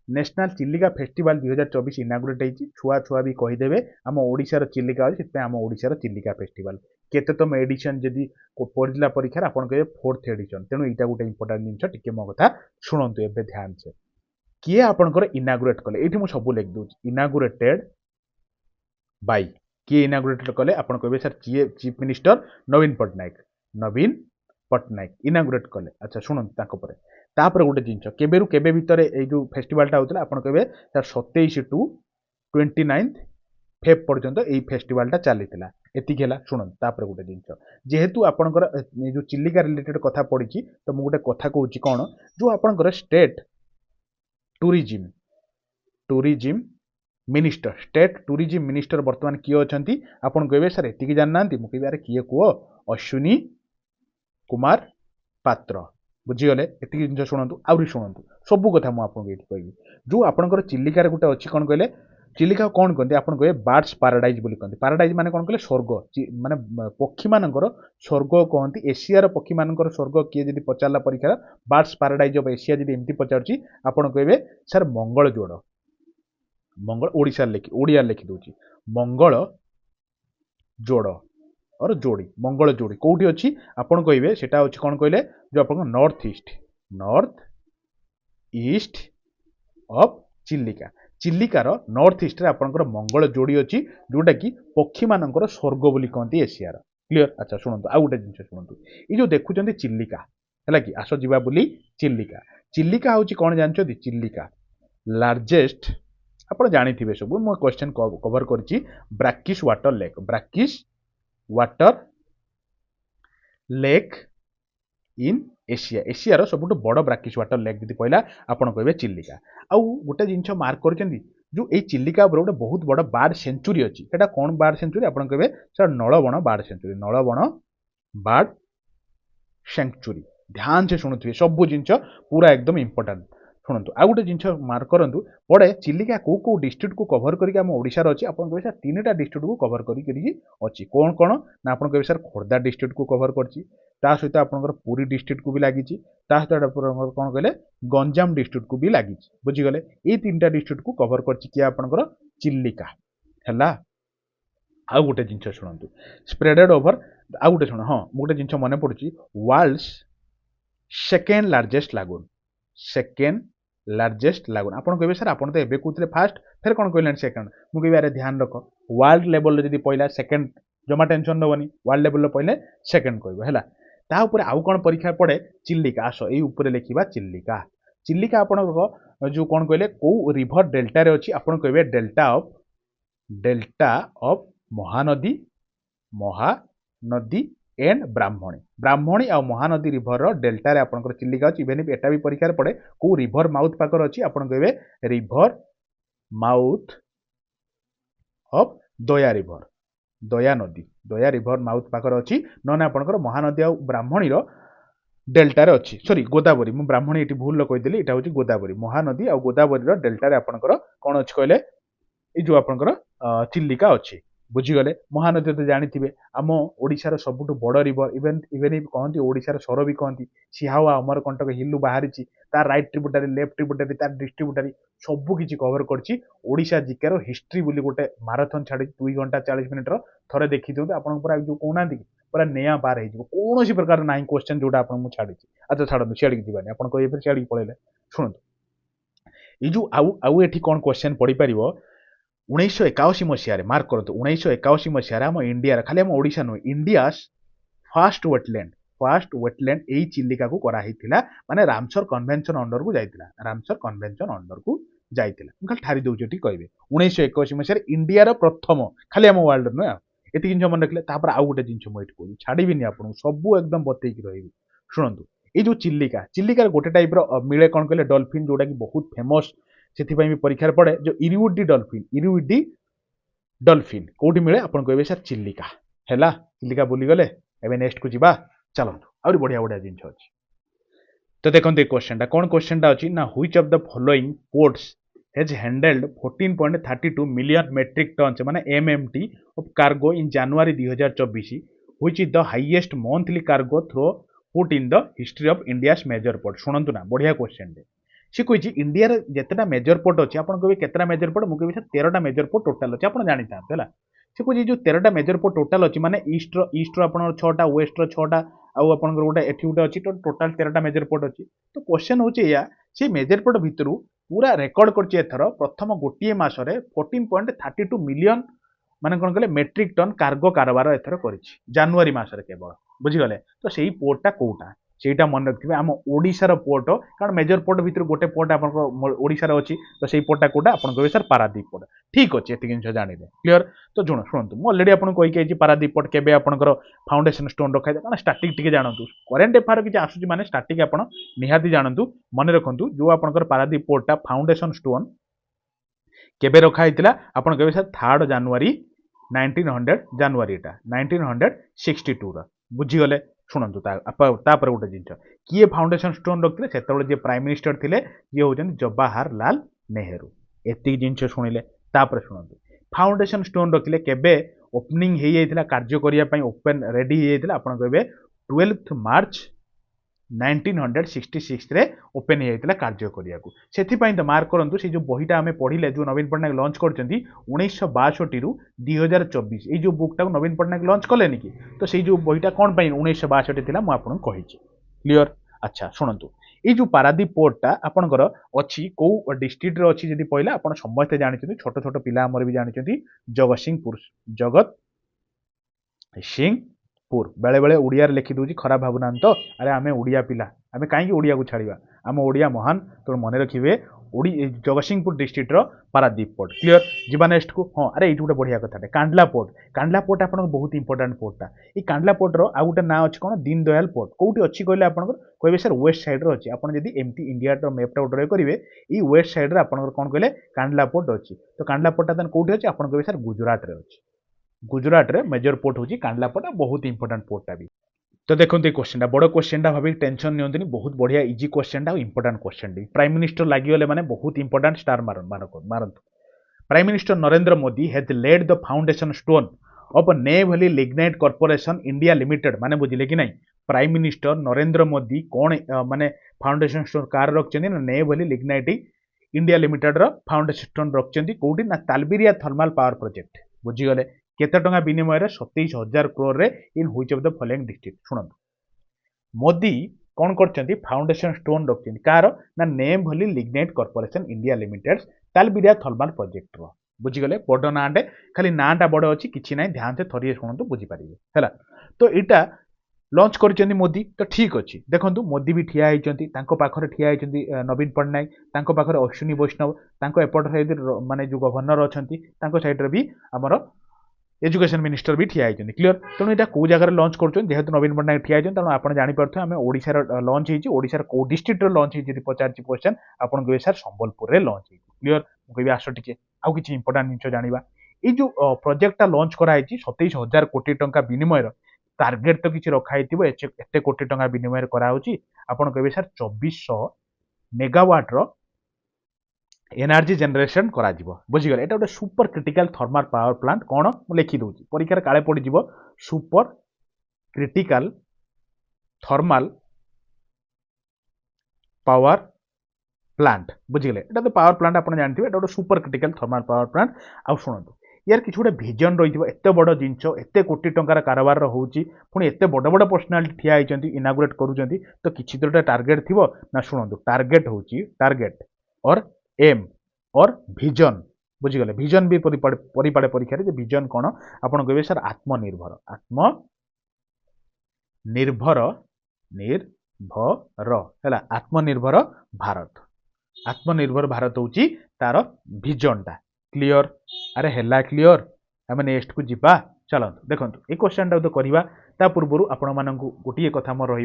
ନ୍ୟାସନାଲ ଚିଲିକା ଫେଷ୍ଟିଭାଲ 2024 ଇନାଗୁରେଟ୍ ହେଇଛି। ଛୁଆ ବି କହିଦେବେ ଆମ ଓଡ଼ିଶାର ଚିଲିକା ଅଛି ସେଥିପାଇଁ ଆମ ଓଡ଼ିଶାର ଚିଲିକା ଫେଷ୍ଟିଭାଲ। କେତେତମ ଏଡିସନ୍ ଯଦି ପଡ଼ିଲା ପରୀକ୍ଷାରେ ଆପଣ କହିବେ 4th ଏଡିସନ୍। ତେଣୁ ଏଇଟା ଗୋଟେ ଇମ୍ପୋର୍ଟାଣ୍ଟ ଜିନିଷ ଟିକେ ମୋ କଥା ଶୁଣନ୍ତୁ ଏବେ ଧ୍ୟାନସେ। କିଏ ଆପଣଙ୍କର ଇନାଗୁରେଟ୍ କଲେ ଏଇଠି ମୁଁ ସବୁ ଲେଖିଦେଉଛି ଇନାଗୁରେଟେଡ୍ ବାଇ କିଏ ଇନାଗୁରେଟ୍ କଲେ ଆପଣ କହିବେ ସାର୍ ଚିଫ୍ ମିନିଷ୍ଟର ନବୀନ ପଟ୍ଟନାୟକ ଇନାଗୁରେଟ୍ କଲେ। ଆଚ୍ଛା ଶୁଣନ୍ତୁ ତାଙ୍କ ପରେ ତାପରେ ଗୋଟେ ଜିନିଷ କେବେରୁ କେବେ ଭିତରେ ଏଇ ଯୋଉ ଫେଷ୍ଟିଭାଲଟା ହେଉଥିଲା ଆପଣ କହିବେ ସାର୍ 27 ଟୁ 29 ଫେବ୍ ପର୍ଯ୍ୟନ୍ତ ଏଇ ଫେଷ୍ଟିଭାଲଟା ଚାଲିଥିଲା। ଏତିକି ହେଲା ଶୁଣନ୍ତୁ ତାପରେ ଗୋଟେ ଜିନିଷ ଯେହେତୁ ଆପଣଙ୍କର ଏ ଯୋଉ ଚିଲିକା ରିଲେଟେଡ୍ କଥା ପଡ଼ିଛି ତ ମୁଁ ଗୋଟେ କଥା କହୁଛି କ'ଣ ଯୋଉ ଆପଣଙ୍କର ଷ୍ଟେଟ୍ ଟୁରିଜିମ୍ ମିନିଷ୍ଟର ବର୍ତ୍ତମାନ କିଏ ଅଛନ୍ତି ଆପଣ କହିବେ ସାର୍ ଏତିକି ଜାଣିନାହାନ୍ତି ମୁଁ କହିବି ଆରେ କିଏ କୁହ ଅଶ୍ୱିନୀ କୁମାର ପାତ୍ର ବୁଝିଗଲେ। ଏତିକି ଜିନିଷ ଶୁଣନ୍ତୁ ଆହୁରି ଶୁଣନ୍ତୁ ସବୁ କଥା ମୁଁ ଆପଣଙ୍କୁ ଏଇଠି କହିବି। ଯୋଉ ଆପଣଙ୍କର ଚିଲିକାରେ ଗୋଟେ ଅଛି କ'ଣ କହିଲେ ଚିଲିକା କ'ଣ କହନ୍ତି ଆପଣ କହିବେ ବାର୍ଡସ୍ ପାରାଡାଇଜ୍ ବୋଲି କହନ୍ତି। ପାରାଡାଇଜ୍ ମାନେ କ'ଣ କହିଲେ ସ୍ୱର୍ଗ ମାନେ ପକ୍ଷୀମାନଙ୍କର ସ୍ୱର୍ଗ କହନ୍ତି। ଏସିଆର ପକ୍ଷୀମାନଙ୍କର ସ୍ୱର୍ଗ କିଏ ଯଦି ପଚାରିଲା ପରୀକ୍ଷାରେ ବାର୍ଡସ୍ ପାରାଡାଇଜ୍ ଅଫ୍ ଏସିଆ ଯଦି ଏମିତି ପଚାରୁଛି ଆପଣ କହିବେ ସାର୍ ମଙ୍ଗଳ ଓଡ଼ିଆରେ ଲେଖିଦେଉଛି ମଙ୍ଗଳ ଯୋଡ଼ି କୋଉଠି ଅଛି ଆପଣ କହିବେ ସେଟା ଅଛି କ'ଣ କହିଲେ ଯୋଉ ଆପଣଙ୍କ ନର୍ଥ ଇଷ୍ଟ ଅଫ୍ ଚିଲିକାର ନର୍ଥ ଇଷ୍ଟରେ ଆପଣଙ୍କର ମଙ୍ଗଳ ଯୋଡ଼ି ଅଛି ଯୋଉଟାକି ପକ୍ଷୀମାନଙ୍କର ସ୍ୱର୍ଗ ବୋଲି କହନ୍ତି ଏସିଆର କ୍ଲିୟର। ଆଚ୍ଛା ଶୁଣନ୍ତୁ ଆଉ ଗୋଟେ ଜିନିଷ ଶୁଣନ୍ତୁ ଏଇ ଯୋଉ ଦେଖୁଛନ୍ତି ଚିଲିକା ହେଲା କି ଆସ ଯିବା ବୋଲି ଚିଲିକା ହେଉଛି କ'ଣ ଜାଣିଛନ୍ତି ଚିଲିକା ଲାର୍ଜେଷ୍ଟ ଆପଣ ଜାଣିଥିବେ ସବୁ ମୁଁ କ୍ୱେଶ୍ଚନ୍ କଭର କରିଛି ବ୍ରାକିସ୍ ୱାଟର ଲେକ୍ ଇନ୍ ଏସିଆର ସବୁଠୁ ବଡ଼ ବ୍ରାକିସ୍ ୱାଟର ଲେକ୍ ଯଦି କହିଲା ଆପଣ କହିବେ ଚିଲିକା। ଆଉ ଗୋଟେ ଜିନିଷ ମାର୍କ କରିଛନ୍ତି ଯୋଉ ଏଇ ଚିଲିକା ଉପରେ ଗୋଟେ ବହୁତ ବଡ଼ ବାର୍ଡ ସେଞ୍ଚୁରୀ ଅଛି ସେଟା କ'ଣ ବାର୍ଡ ସେଞ୍ଚୁରୀ ଆପଣ କହିବେ ସେଟା ନଳବଣ ବାର୍ଡ ସେଞ୍ଚୁରୀ। ଧ୍ୟାନସେ ଶୁଣୁଥିବେ ସବୁ ଜିନିଷ ପୁରା ଏକଦମ ଇମ୍ପୋର୍ଟାଣ୍ଟ ଶୁଣନ୍ତୁ। ଆଉ ଗୋଟେ ଜିନିଷ ମାର୍କ କରନ୍ତୁ ପଡ଼େ ଚିଲିକା କୋଉ ଡିଷ୍ଟ୍ରିକ୍ଟକୁ କଭର କରିକି ଆମ ଓଡ଼ିଶାର ଅଛି ଆପଣ କହିବେ ସାର୍ 3ଟା ଡିଷ୍ଟ୍ରିକ୍ଟକୁ କଭର କରିକି ଅଛି କ'ଣ ନା ଆପଣ କହିବେ ସାର୍ ଖୋର୍ଦ୍ଧା ଡିଷ୍ଟ୍ରିକ୍ଟକୁ କଭର କରିଛି ତା ସହିତ ଆପଣଙ୍କର ପୁରୀ ଡିଷ୍ଟ୍ରିକ୍ଟକୁ ବି ଲାଗିଛି ତା ସହିତ ଆପଣଙ୍କର କ'ଣ କହିଲେ ଗଞ୍ଜାମ ଡିଷ୍ଟ୍ରିକ୍ଟକୁ ବି ଲାଗିଛି ବୁଝିଗଲେ। ଏଇ 3ଟା ଡିଷ୍ଟ୍ରିକ୍ଟକୁ କଭର କରିଛି କିଏ ଆପଣଙ୍କର ଚିଲିକା ହେଲା। ଆଉ ଗୋଟେ ଜିନିଷ ଶୁଣନ୍ତୁ ସ୍ପ୍ରେଡେଡ୍ ଓଭର ଆଉ ଗୋଟେ ଶୁଣ ହଁ ମୁଁ ଗୋଟେ ଜିନିଷ ମନେ ପଡ଼ୁଛି ୱାର୍ଲଡସ୍ ସେକେଣ୍ଡ ଲାର୍ଜେଷ୍ଟ ଲାଗୁନ୍ ଆପଣ କହିବେ ସାର୍ ଆପଣ ତ ଏବେ କହୁଥିଲେ ଫାଷ୍ଟ ଫେର କ'ଣ କହିଲେଣି ସେକେଣ୍ଡ ମୁଁ କହିବି ଆରେ ଧ୍ୟାନ ରଖ ୱାର୍ଲଡ ଲେଭେଲରେ ଯଦି ପଇଲା ସେକେଣ୍ଡ ଜମା ଟେନସନ୍ ନେବନି ୱାର୍ଲଡ ଲେଭେଲରେ ପଇଲେ ସେକେଣ୍ଡ କହିବ ହେଲା। ତା ଉପରେ ଆଉ କ'ଣ ପରୀକ୍ଷା ପଡ଼େ ଚିଲିକା ଆସ ଏଇ ଉପରେ ଲେଖିବା ଚିଲିକା चिलिका आपन जो कौन कहले कौ रिभर डेल्टा रे अछि आपन कहबे delta of Mahanadi Mahanadi and Brahmani Brahmani आ महानदी रिभर रो डेल्टा रे आपन चिलिका अछि इवेन एटा भी परीक्षा रे पड़े को रिभर माउथ पाकर अछि आपन कहबे river mouth of Daya river Daya river mouth पाकर अछि नने आपनकर महानदी आ ब्राह्मणी रो डेल्टा रे अछि सॉरी गोदावरी मु ब्राह्मणी एटी भूल ल कहि देली एटा होची गोदावरी महानदी आ गोदावरी रो डेल्टा रे आपनकर कोन अछि कहले ए जो आपनकर चिलिका अछि बुझिगले महानदी तो जानिथिबे आम ओडिशार सबुठु बड़ रिवर इवेन इवेन कहती ओडिशार सर भी कहती सिहावा अमरकंटक हिलू बाहरी तार राइट ट्रिब्यूटारी लेफ्ट ट्रिब्यूटारी तार डिस्ट्रिब्यूटारी सबु किछि कवर करछि ओडिशा जिकेर हिस्ट्री बोली गोटे माराथन छाड़ी 2 घंटा 40 मिनिट रो थरे देखि दियौ आपन पूरा जो कोनांती पूरा नेया पार हे जिवो कोनोसी प्रकार नाही क्वेश्चन जोटा आपन मु छाड़ी अच्छा छाडनु सियाडी जिबानी आपन कहि फिर सियाडी पळेले सुनନ୍ତୁ ई जो आउ एठी कोन क्वेश्चन पड़ी परिबो 1981 मसीह मार्क करते 1981 मसीह आम इंडिया खाली आम ओडिशा नुह इंडिया फास्ट वेटलैंड यही चिलिका को कराइथिला माने रामसर कन्वेंशन अंडर को जाइथिला रामसर कन्वेंशन अंडर को जाइथिला खाली ठारी दउछि ठीक कहबे 1981 मसीह इंडिया रो प्रथम खाली आम वर्ल्ड नुह एति जिंस मन रखले तापर आउ गोटे जिंस मु एठी कहू छाड़ीबिनी आपन सब एकदम बतई कि रहिबी शुणंतु ए जो चिलिका गोटे टाइप रो मिले कोन कहले डॉल्फिन जोटा कि बहुत फेमस ସେଥିପାଇଁ ବି ପରୀକ୍ଷାରେ ପଡେ जो इरुइडी डॉल्फिन कोठी मिले अपन कहबे सर चिलिका हैला चिलिका बोली गले एबे नेक्स्ट को जिबा चलंतु और बढ़िया बढ़िया जिंस अछि तो देखंतु ए क्वेश्चनटा कोन क्वेश्चनटा अछि ना which of the following ports has handled 14.32 million metric tons माने MMT of cargo in January 2024 which is the highest monthly cargo throughput in the history of India's major port सुनंतु ना बढ़िया क्वेश्चन दे सी कही India जितेटा major port अच्छे आप कहे केतटा major port मुझे 13टा major port total अच्छे आप जानी था सी कही जो 13टा मेजर पोर्ट टोटाल अच्छी माने ईस्ट आप 6टा वेस्ट 6टा आउ आप गोटे एटी गोटे अच्छी टोटाल 13टा मेजर पोर्ट अच्छी तो क्वेश्चन हूँ या से मेजर पोर्ट भितर पूरा रेकर्ड कर प्रथम गोटे मसरे 14.32 मिलियन माने कौन कहले मेट्रिक टन कार्गो कारबार एथर कर जनवरी मसरे केवल बुझीगले तो सही पोर्टा कौटा सेटा मन रखिबे आम ओडिशार पोर्ट कारण मेजर पोर्ट भितर गोटे पोर्ट आपन ओडिशार अछि तो सेही पोर्टा कोटा आपन कहबे सर पारादीप पोर्ट ठीक अछि एति जिंस जानिले क्लियर तो शुणंतु मु ऑलरेडी आपन कहि के पारादीप पोर्ट केबे आपनकर फाउंडेशन स्टोन रखाय कारण स्टैटिक टिके जानंतु करेंट अफेयर किछ आसुची माने स्टैटिक आपन निहाती जानंतु मन रखंतु जो आपनकर पारादीप पोर्टा फाउंडेशन स्टोन केबे रखा हितला आपन कहबे सर 3 जनवरी 1900 जनवरी टा 1962 रा बुझी गले शुणु तापर गोटे जिन किए फाउंडेशन स्टोन रखते से जी प्राइम मिनिस्टर थे ये हूँ जवाहरलाल नेहरू एति जिन शुणिले शुणु फाउंडेशन स्टोन रखिले केबे ओपनिंग हो जाता कार्य करने ओपन रेडी हो जाता आप कहे 12 मार्च 1966 रे ओपन हो जाता कार्य करने से मार्क करूँ से जो बहीटा आम पढ़ले जो नवीन पट्टनायक लंच कर 1962 रु 2024 ये जो बुकटा नवीन पट्टनायक लंच कले कि तो से जो बहीटा कौन 1962 थी मुझे कही क्लीयर अच्छा शुणु ये जो पारादीप पोर्टा आपंकर अच्छी कौ डिस्ट्रिक्ट अच्छी जब पहला आप समस्ते जानते छोट छोट पिला भी जानते जगत सिंहपुर बेले बेले उड़िया लिखि दूसरी खराब भावना तो अरे आम ओडिया पिला आम कहीं ओडिया को छाड़ा आम ओडिया महान तो मन रखिए Jagatsinghpur district Paradip port clear जीवा नेक्स्ट को हाँ अरे ये गोटे बढ़िया कथा कांडला पोर्ट आप बहुत इंपोर्टाट पोर्टा ये कांडला पोर्टर आउ गोटे ना अच्छी कौन दीन दयाल पोर्ट कौटी अच्छी कहले आप कहे सर वेस्ट साइड अच्छी आप एमती इंडिया मैपटा ड्र करेंगे ये वेस्ट साइड आप कौन कहले कांडला पोर्ट अच्छी तो कांडला पोर्टा कौटी अच्छी आप कहे सर गुजरात रे अच्छी गुजरात रे मेजर पोर्ट हूँ कांडला पोर्ट बहुत इंपोर्टाट पोर्टा भी तो देखो ये क्वेश्चन बड़ क्वेश्चन भावी टेंशन नियंतुनी बहुत बढ़िया easy question important question prime minister लगिगले माने बहुत इंपोर्टाट स्टार मारंतु prime minister Narendra Modi has laid the foundation stone of Neyveli lignite corporation India limited माने बुझिले कि नहीं प्राइम मिनिस्टर नरेंद्र मोदी कौन माने फाउंडेशन स्टोन कार रखछन्ती ना नेवली लिग्नाइट इंडिया लिमिटेड रो फाउंडेशन स्टोन रखछन्ती कोउठी ना तालबिरिया थर्मल पावर प्रोजेक्ट बुझिगले केते टंका विनिमय 27,000 करोड़ रे in which of the following district शुणंतु मोदी कौन करछन्ती फाउंडेशन स्टोन रखछन्ती कार ना Neyveli lignite corporation India limited Talabira thermal project रो बुझिगले बड़ नाटे खाली नाटा बड़ अच्छी किसी ना ध्यान से थरिए शुणु बुझीपारे है तो यहाँ लॉन्च करिसेंती मोदी तो ठीक अछि देखंतु मोदी भी ठिया होइचंती तांको पाखरे ठिया होइचंती नवीन पटनायक तांको पाखरे अश्विनी वैष्णव तांको एपट साइड माने जो गवर्नर अछंती तांको साइड रे भी हमर एजुकेशन मिनिस्टर भी ठिया होइचंती क्लियर तेणु एटा को जगह लॉन्च करछन जेहेतु नवीन पटनायक ठिया होइचंती तेणु आपण जानि परथु आमे ओडिसा रे लॉन्च हेछि ओडिसा रे को डिस्ट्रिक्ट रे लॉन्च हेछि पचारछि क्वेश्चन आपण कहबे सर संबलपुर रे लॉन्च हेछि क्लियर मु कहबे आसो टिके आउ किछि इंपोर्टेंट जिंस जानिबा ए जो प्रोजेक्ट टा लॉन्च करा हेछि 27000 कोटी टंका विनिमय टार्गेट तो किसी रखाई एत कोटी टंका विनिमय कराऊँगी आपड़ कहे सर 2400 मेगावाट रो एनर्जी जनरेशन करा बुझीगले एटा गोटे super critical thermal power plant कौन मुझे लिखि दूसरी परीक्षा काले पड़ super critical thermal power plant बुझीगले एटा तो पावर प्लांट आप जानते हैं गोटे super critical thermal power plant आउ शुणु यार किसी गोटे भिजन रही एत बड़ जिनस एत कोटी टंकार कारबार होची पुणी एत बड़ बड़ पर्सनालीटी ठिया होती इनागुरेट करूँ तो किसी तो टार्गेट थी ना शुणु टार्गेट हूँ टार्गेट और एम और भिजन बुझीगले भिजन भी परिपाड़े परीक्षा भिजन कौन आप कहे सर आत्मनिर्भर आत्मनिर्भर निर्भर है आत्मनिर्भर भारत हूँ तार भिजनटा क्लियर अरे हेला क्लियर आम नेक्स्ट को जीवा चलते देखो ये क्वेश्चन टा तो करवा ता पूर्व आपण मानक गोटे कथा मोर रही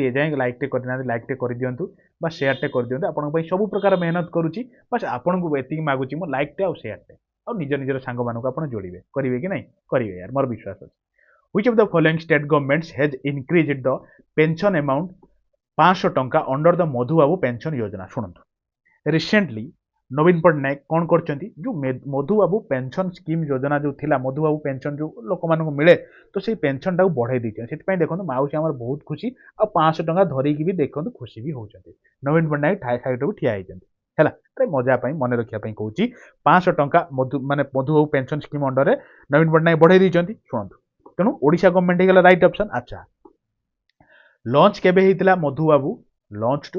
एजाए लाइक करना लाइक कर दिंतु बा शेयर टे कर दिंतु आपण सब प्रकार मेहनत करुच्ची बस आपन को एति मागुची मो लाइक टे आ शेयर टे और निज निजर सांग मानक आपण जोड़े करेंगे कि नहीं करेंगे यार मोर विश्वास अच्छे which of the following state governments has increased the pension amount 500 टंका अंडर द मधुबाबू पेंशन योजना शुणु रिसेंटली नवीन पटनायक कौन करछंती जो मधुबाबू पेंशन स्कीम योजना जो थिला मधुबाबू पेंशन जो लोक मानक मिले तो से पेंशन टा बढ़ाई दी से देखो माउसी आम बहुत खुशी आ 500 टंका धरिकी भी देखो खुशी भी होती नवीन पटनायक साइड भी ठिया होती है मजा मन रखापी कहूँ 500 टंका मधु माने मधुबाबू पेंशन स्कीम अंडर में नवीन पटनायक बढ़ाई दी शुणु तेणु ओडिशा गवर्नमेंट होगा राइट ऑप्शन अच्छा लॉन्च केबे हितला मधुबाबू लॉन्च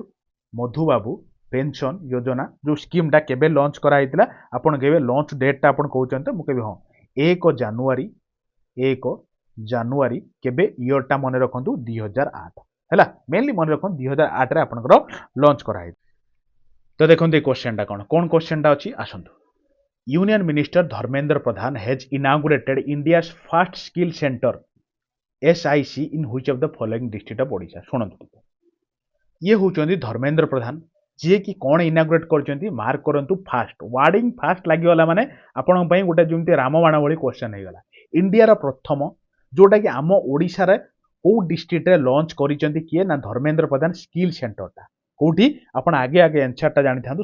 मधुबाबू पेंशन योजना जो स्कीम टा केबे लॉन्च करा हितला आपण केबे लॉन्च डेट टा आपण कहउछन त मु केबे हां 1 जनवरी केबे ईयर टा मन रखंतु 2008 हैला मेनली मन रखन 2008 रे आपनकर लॉन्च करा हित तो देखंतु ए क्वेश्चन टा कोन क्वेश्चन टा अछि आसंतु union minister Dharmendra Pradhan has inaugurated India's first skill centre SIC in which of the following district of Odisha शुणंतु ये होचंदी धर्मेंद्र प्रधान जी कि कौन इनागुरेट कर मार्क करंतु फास्ट वार्डिंग फास्ट लगिगला माने आपण पई गोटे जमती रामबाण भली क्वेश्चन हो गला इंडिया रा प्रथम जोटा कि आम ओडिशा रे को डिस्ट्रिक्ट रे लॉन्च करिसेंती किए ना धर्मेंद्र प्रधान स्किल सेंटर टा कोठी आपण आगे आगे आंसर टा जानि थांतु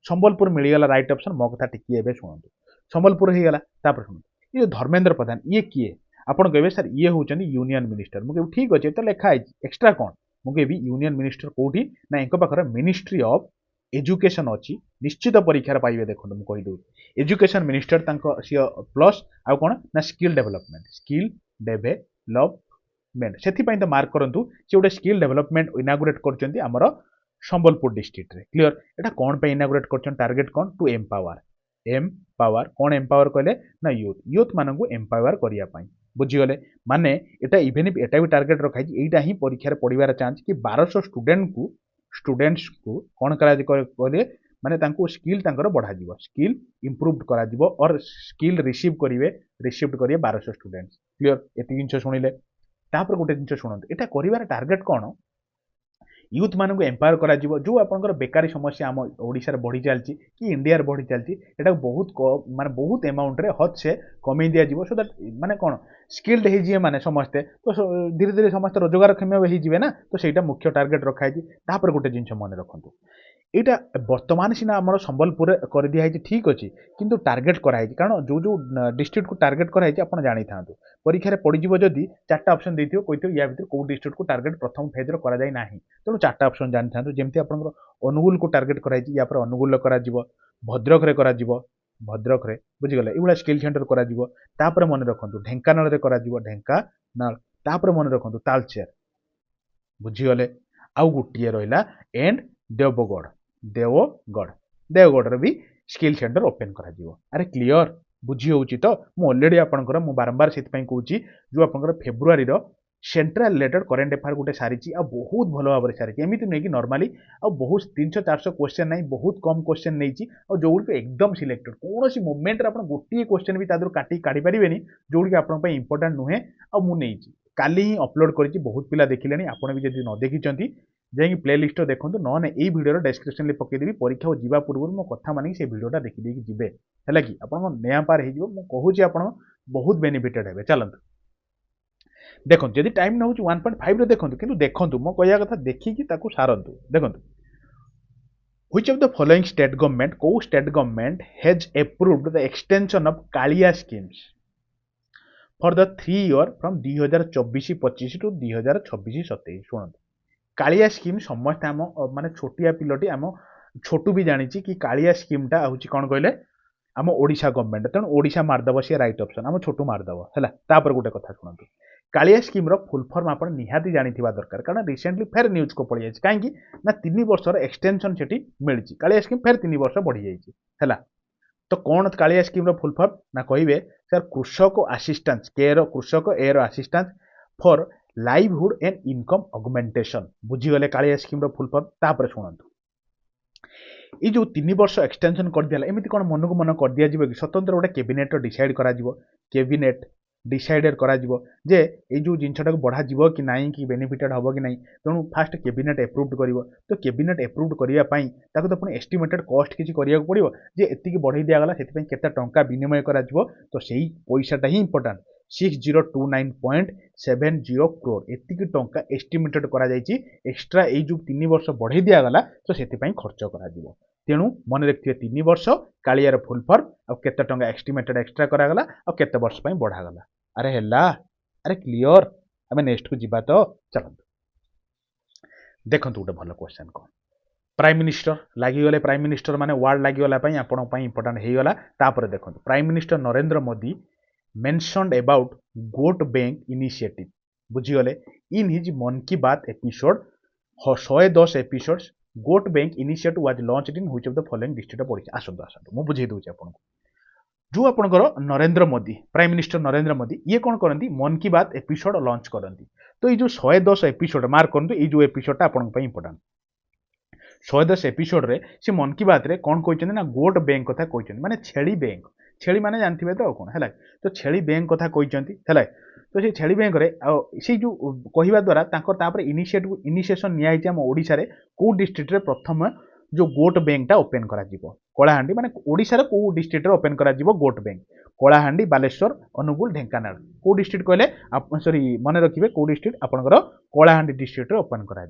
संबलपुर मिलिगला राइट ऑप्शन मो कथा टिकी एबे सुनंतु संबलपुर हे गला तापर सुन ये धर्मेंद्र प्रधान ये किए आपण कहबे सर ये होचंदी यूनियन मिनिस्टर मु कहबे ठीक अछि तो लिखा है एक्स्ट्रा कोन मुझे यूनियन मिनिस्टर कौटी ना एक पाखर मिनिस्ट्री ऑफ एजुकेशन अच्छी निश्चित परीक्षार पाइबे देखो मुझे कहीदे एजुकेशन मिनिस्टर प्लस आउ कौन ना स्किल डेभलपमेंट से तो मार्क करूँ से गोटे स्किल डेभलपमेंट इनागुरेट कर आमर संबलपुर डिस्ट्रिक्ट रे क्लियर एटा कौन पे इनागुरेट कर टारगेट कौन टू एम्पावर कौन एम्पावर कहले ना यूथ मानू एम्पावर करने बुझीगले माने एटा इवेन एटा भी टारगेट रखा है ही परीक्षा पढ़ार चांस कि 1200 स्टूडेंट्स को कौन करे माने तांको स्किल तांकर बढ़ा जीवो स्किल इंप्रूव करा जीवो और स्किल रिसीव करिवे 1200 स्टूडेंट्स क्लियर एति जिंस सुनिले तापर गोटे जिंस सुनंतु एटा करिवार टारगेट कौन यूथ मानक एम्पावर करा जीवो जो आपनकर बेकारी समस्या आम ओडिशा रे बढ़ी चलची कि इंडिया रे बढ़ी चलची एटा बहुत माने बहुत अमाउंट रे हद से कमे दिया जीवो सो दैट माने कोन स्किल्ड हे जिए माने समस्ते तो धीरे धीरे समस्त रोजगार क्षम हो जिवे ना तो सेटा मुख्य टारगेट रखा है तापर गोटे जिंस मन रखंतु एटा वर्तमान सीना आमर संबलपुर कर दिया है ठीक अच्छे किंतु टारगेट कराई कारण जो जो डिस्ट्रिक्ट को टारगेट कराई आपण जानी था परीक्षा पड़ीज जदि 4टा ऑप्शन देथियो कहितो या भीतर को डिस्ट्रिक्ट को टारगेट प्रथम फेज रो करा जाय नाही तेणु 4टा ऑप्शन जानी था जेमती आपनकर अनुगुल को टारगेट कराई या पर अनुगुल करा जीवो भद्रक रे करा जीवो भद्रक रे बुझीगले एबुला स्किल सेंटर करा जीवो तापर मन रखंतु ढेंकानाल रे करा जीवो ढेंकानाल तापर मन रखंतु तालचेर बुझीगले आउ गुटिए रहिला एंड देवगढ़ रे भी स्किल सेंटर ओपन करा जीवो अरे क्लियर बुझी होउची तो मु ऑलरेडी आपनकर मु बारंबार सेति पई कहूची जो आपनकर फेब्रुआरी रो सेंट्रल रिलेटेड करेन्ट अफेयर गोटे सारी आ बहुत भल भाव सारी एमती नुहे कि नॉर्मली आ बहुत 300-400 क्वेश्चन नहीं बहुत कम क्वेश्चन नहीं और जो एकदम सिलेक्टेड कौन सी मोमेंट आप गोटे क्वेश्चन भी काटी काढ़ी पारे जो आप इंपोर्टाट नुहे आ मुझे काली ही अपलोड कर बहुत पिला देखिले आपड़ भी जब न देखी जाइए प्ले लिस्ट देखो ना ये भिडियो डेस्क्रिप्शन पकईदेवी परीक्षा जावा पूर्व मो कथा मानिक से भिडियोटा देखिदे जी है कि आप नया पार हो कहूँ आप बहुत बेनिफिटेड हे चलते देखो जदि टाइम नौ 1.5 देखो कि देखो मो कह कथा देखिकी सारतु देखो which of the following state government को state government has approved the extension of Kalia schemes for the 3 year from 2024-25 to 2026-27 शुणु कालिया स्कीम समस्त आम माने छोटिया पिलटी आम छोटू भी जानी कि कालिया स्कीमटा हूँ कौन कहले आम ओडिशा गवर्नमेंट तेणु ओडिशा मारदेव सी राइट ऑप्शन आम छोटू मारदेव है तापर गोटे कथा शुणु कालिया स्कीम फुल फॉर्म आप निहाती जानी दरकार कारण रिसेंटली फेर न्यूज को पड़ जाए कहीं ना 3 वर्षर एक्सटेंशन से मिली कालिया स्कीम फेर 3 वर्ष बढ़ी जाइए तो कौन कालिया स्कीम फुल फॉर्म ना कहे सर कृषक असिस्टेंस कृषक एयर assistance for livelihood and income augmentation बुझीगले कालिया स्कीम फुल फॉर्म तापर शुणु ये जो 3 वर्ष एक्सटेंशन कर दिया एमती कौन मन को मन कर दिया कि स्वतंत्र गोटे कैबिनेट डिसाइड करा कैबिनेट डिसाइडेड करा जे ये जो जिनटा को बढ़ा कि नहीं कि बेनिफिटेड हम कि नहीं तेणु फास्ट कैबिनेट एप्रूव्ड कर तो कैबिनेट एप्रूव्ड करने तो पुणी एस्टिमेटेड कॉस्ट किसी करा पड़ो जे एति बढ़ई दिगला से केते टंका विनिमय करा तो सही पैसाटा ही इंपोर्टाट 6029.70 करोड़ एति टंका एस्टिमेटेड करा एक्सट्रा ये जो 3 वर्ष बढ़ई दिगला तो से खर्च करा तेणु मन रखिए 3 वर्ष कालियार फुल फॉर्म और केते टंका एस्टिमेटेड एक्सट्रा करागला और केते वर्ष बढ़ागला अरे हेला अरे क्लियर आम नेक्स्ट को जीवा तो चलते देखो गोटे भल क्वेश्चन कौन प्राइम मिनिस्टर लगिगले प्राइम मिनिस्टर माने वार्ड लगिगला आपण इंपोर्टाट हो गला तापर देखो prime minister Narendra Modi mentioned about goat bank initiative बुझीगले in his Mann ki Baat episode 110 episodes goat bank initiative was launched in which of the following district पड़ी आसतु मु बुझे दूची आपको जो आपनकर नरेंद्र मोदी प्राइम मिनिस्टर नरेंद्र मोदी ये कौन करती मन की बात एपिसोड लॉन्च करती तो ये जो 110 एपिसोड मार्क करूँ ये जो एपिसोडटा आपन इंपोर्टाट 110 एपिसोड रे से मन की बात रे कौन कहते ना गोट बैंक कथा कहते माने छेली बैंक छेली माने जानथिबे तो कौन है तो छेली बैंक कथा कहते है तो से छेली बैंक रे से जो कहवा द्वारा तापर इनिशिएशन निया आम ओडिशा रे को डिस्ट्रिक्ट रे प्रथम जो गोट बैंकटा ओपन करा कलाहांडी माने ओडिशा रे को डिस्ट्रिक्ट रे ओपन करा गोट बैंक कलाहांडी बालेश्वर अनुगुल ढेंकानाल को डिस्ट्रिक्ट कहले सॉरी मन रखिए को डिस्ट्रिक्ट आपनकर कलाहांडी डिस्ट्रिक्ट रे ओपन करा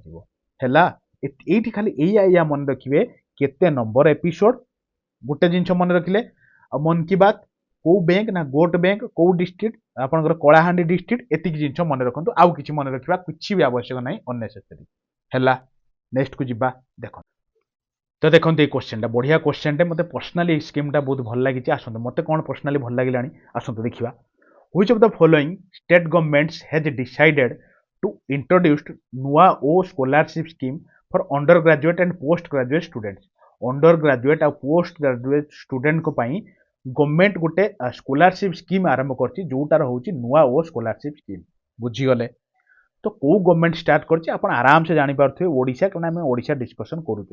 हैला एठी खाली एया मन रखिए केते नंबर एपिसोड गोटे जिनस मन रखिले मन की बात को बैंक ना गोट बैंक को डिस्ट्रिक्ट आपनकर कलाहांडी डिस्ट्रिक्ट एतिक जिनस मन रखंतु आउ किछि मन रखिबा किछि भी आवश्यक नहीं अननेसेसरी हैला नेक्स्ट को जिबा देखो तो देखो ये क्वेश्चन बढ़िया क्वेश्चन मत पर्सनाली स्कीमटा बहुत भल लगी आसतु मत कौन पर्सनाली भल लगे आसतु देखा which of the following state governments has decided to introduce Nua O scholarship scheme for undergraduate and postgraduate students undergraduate और पोस्ट ग्रेजुएट स्टूडेंट को गवर्नमेंट गोटे स्कॉलरशिप स्कीम आरंभ कर जोटार हूँ नुआ ओ स्कॉलरशिप स्कीम बुझीगले तो कौ गवर्नमेंट स्टार्ट कर आराम से जानीपे ओडिशा क्या आम ओडिशा डिस्कसन करूँ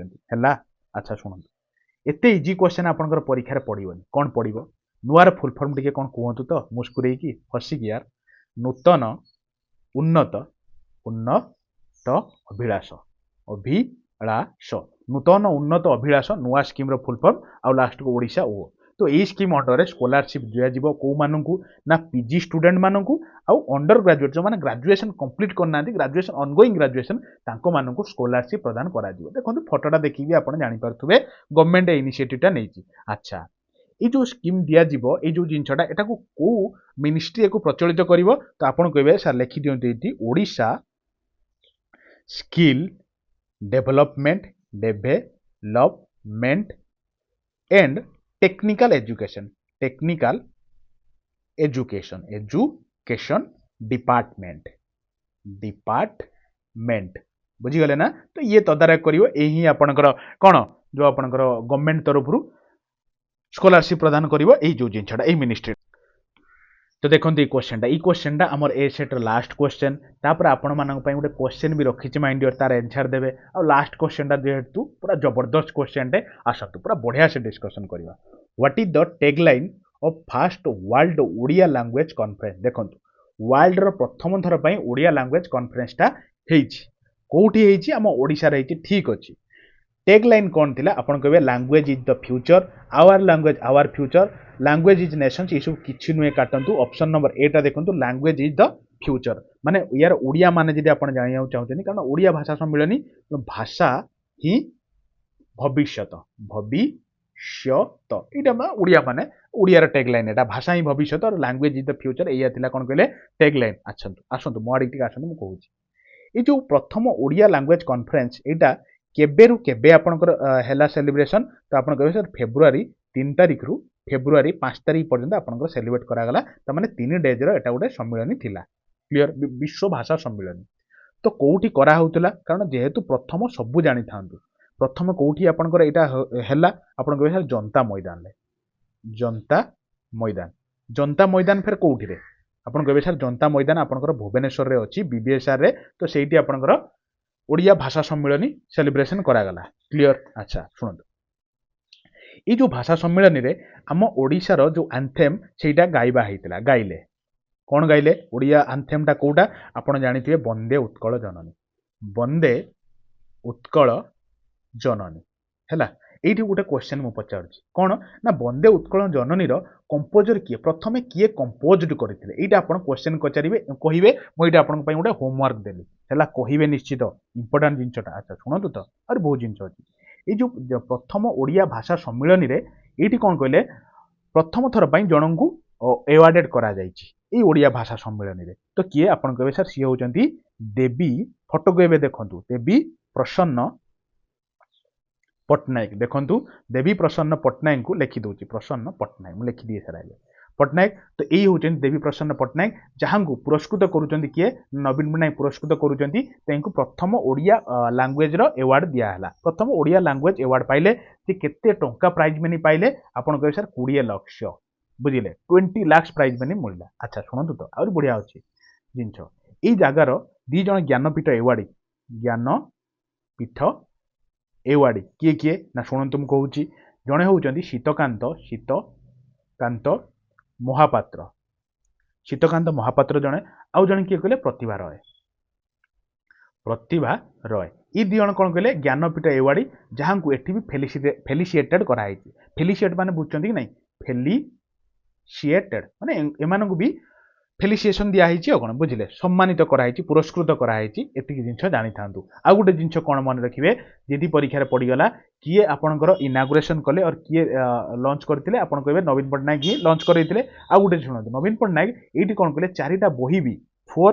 अच्छा शुणु एत इजी क्वेश्चन आपंकर परीक्षा पड़ोनी कौन पड़ो नुआर फुल फॉर्म टी कौन कहतु तो मुस्कुरे कि हसिक यार नूतन उन्नत उन्नत अभिलाष अभिलाष नूतन उन्नत अभिलाष नुआ स्कीम फुल फॉर्म आउ लास्ट को ओडिशा ओ तो ये स्कीम अंडर स्कॉलरशिप दिज्व कौ मानू ना पीजी स्टूडेंट मानू आउ अंडर ग्रेजुएट जो मैंने ग्रेजुएशन कंप्लीट करना ग्रेजुएशन ऑनगोइंग ग्रेजुएशन तांको स्कॉलरशिप प्रदान करा देखो फोटोटा देखिए आप जानीपे गवर्नमेंट इनिशिएटिवटा नहीं अच्छा ये जो स्कीम दिज्व ये जो जिनटा यहाँ कौ मिनिस्ट्री को प्रचलित कर तो आप कहे सर लिखि दिखती Odisha skill development and technical education department बुझीगले ना तो ये तदारख करियो यही आपनकर कौन जो आपनकर गवर्नमेंट तरफ स्कॉलरशिप प्रदान करियो एही जो जिनछटा एही मिनिस्ट्री तो देखो ये क्वेश्चनटा आमर ए सेट्र लास्ट क्वेश्चन तापर आपण मानक पई गोटे क्वेश्चन भी रखी माइंड तार एनसर देवे आ लास्ट क्वेश्चनटा जेहेतु पूरा जबरदस्त क्वेश्चनटे आसतु पूरा बढ़िया से डिस्कशन करवा what is the tagline of first world Odia language conference देखंतु वर्ल्ड रो प्रथम थर पई ओडिया लैंग्वेज कॉन्फ्रेंसटा हेइछि कोठी हेइछि हम ओडिसा रे हेइछि ठीक अछि टैगलाइन कौन थिला आपण कहबे language is the future our language our future language is nations ये सब किछि नुए काटंतु ऑप्शन नंबर ए टा देखंतु लैंग्वेज इज द फ्यूचर माने यार ओडिया माने जदि आपण जानिया चाहते कारण ओडिया भाषा सम्मेलनी भाषा ही भविष्यत भविष्यत इटा ओडिया माने ओडिया टैगलाइन एटा भाषा ही भविष्यत और लैंग्वेज इज द फ्यूचर एया थिला कोन कहले टैगलाइन आसंतु मो आडिक आसंतु मु कहूची ए जो प्रथम ओडिया लैंग्वेज कॉन्फ्रेंस एटा केबेरु केबे आपनकर हैला सेलिब्रेशन तो आपन कहबे सर फेब्रुआरी 3 तारिख रु फेब्रुआरी 5 तारिख पर्यंत आपनकर सेलिब्रेट करा गला त माने 3 डेज रो एटा गोटे सम्मेलन थिला क्लियर विश्व भाषा सम्मेलन तो कोउठी करा होतला कारण जेहेतु प्रथम सबु जानि थांतु प्रथम कोउठी आपनकर एटा हैला आपन कहबे सर जनता मैदान फिर कोउठी रे आपन कहबे सर जनता मैदान आपनकर भुवनेश्वर रे अछि बीबीएसआर रे तो सेठी आपनकर ओडिया भाषा सम्मेलनी सेलिब्रेशन करागला क्लियर अच्छा शुणु ये जो भाषा सम्मेलन रे आम ओडिशार जो आंथेम सेटा गाइबा हेतिला गाइले कौन गाइले ओडिया आंथेम टा कोटा आपण जानिथिबे वंदे उत्कल जननी हैला एठी गोटे क्वेश्चन मु पचारछि कोन ना वंदे उत्कल जननी रो कंपोजर किए प्रथमे किए कंपोज्ड करथिले एटा आपण क्वेश्चन पचारिबे कहिबे मु एटा आपण पई गोटे होमवर्क देली हैला कहिबे निश्चित इंपोर्टेंट जिंसटा अच्छा सुनतु तो और बहुत जिंस अछि ए जो प्रथम ओडिया भाषा सम्मेलन रे एठी कोन कहले प्रथम थर पई जनंगु एवार्डेड करा जायछि ए ओडिया भाषा सम्मेलन रे तो किए आपण कहबे सर सी होचंती देवी फोटो कहबे देखंतु देवी प्रसन्न पट्टनायक देखंतु देवी प्रसन्न पट्टनायक को लिखि दउछि प्रसन्न पट्टनायक मु लिखि दिए सर आइले पट्टनायक तो यही होचंती देवी प्रसन्न पट्टनायक जहां को पुरस्कृत करूचंती किए नवीन पट्टनायक पुरस्कृत करूचंती तेंकु प्रथम ओडिया लैंग्वेज रो अवार्ड दिया हला प्रथम ओडिया लैंग्वेज अवार्ड पाइले जे केते टंका प्राइज मनी पाइले आपण कहबे सर 20 लाख बुझिले 20 लाख प्राइज मनी मिलला अच्छा सुनंतु तो और बढ़िया अछि जिंस ए जागार दी जण ज्ञानपीठ अवार्ड ज्ञानपीठ एवार्ड किए किए ना शुणु मु कहूँ जड़े होती शीतकांत महापात्र जड़े आउ जड़े किए कहले प्रतिभा रॉय ये दी जन कौन कहले ज्ञानपीठ एवार्ड जहाँ को एठी भी फेलिसिएटेड कराई फेलिसिएट माने बुझुचंती कि नहीं फेलिसिएटेड माने एमान को भी फेलिसिएशन दिया कौन बुझिले सम्मानित कराई पुरस्कृत कराई एतिक जिनस जानी थांतु आ गोटे जिनस कौन मन रखिए जदि परीक्षा पड़गला किए आपणकर इनागुरेशन कले और किए लॉन्च करते आपन कहबे नवीन पट्टनायक ही लॉन्च करते आ गोटे शुणु नवीन पट्टनायक ये कौन कहले 4टा बही भी 4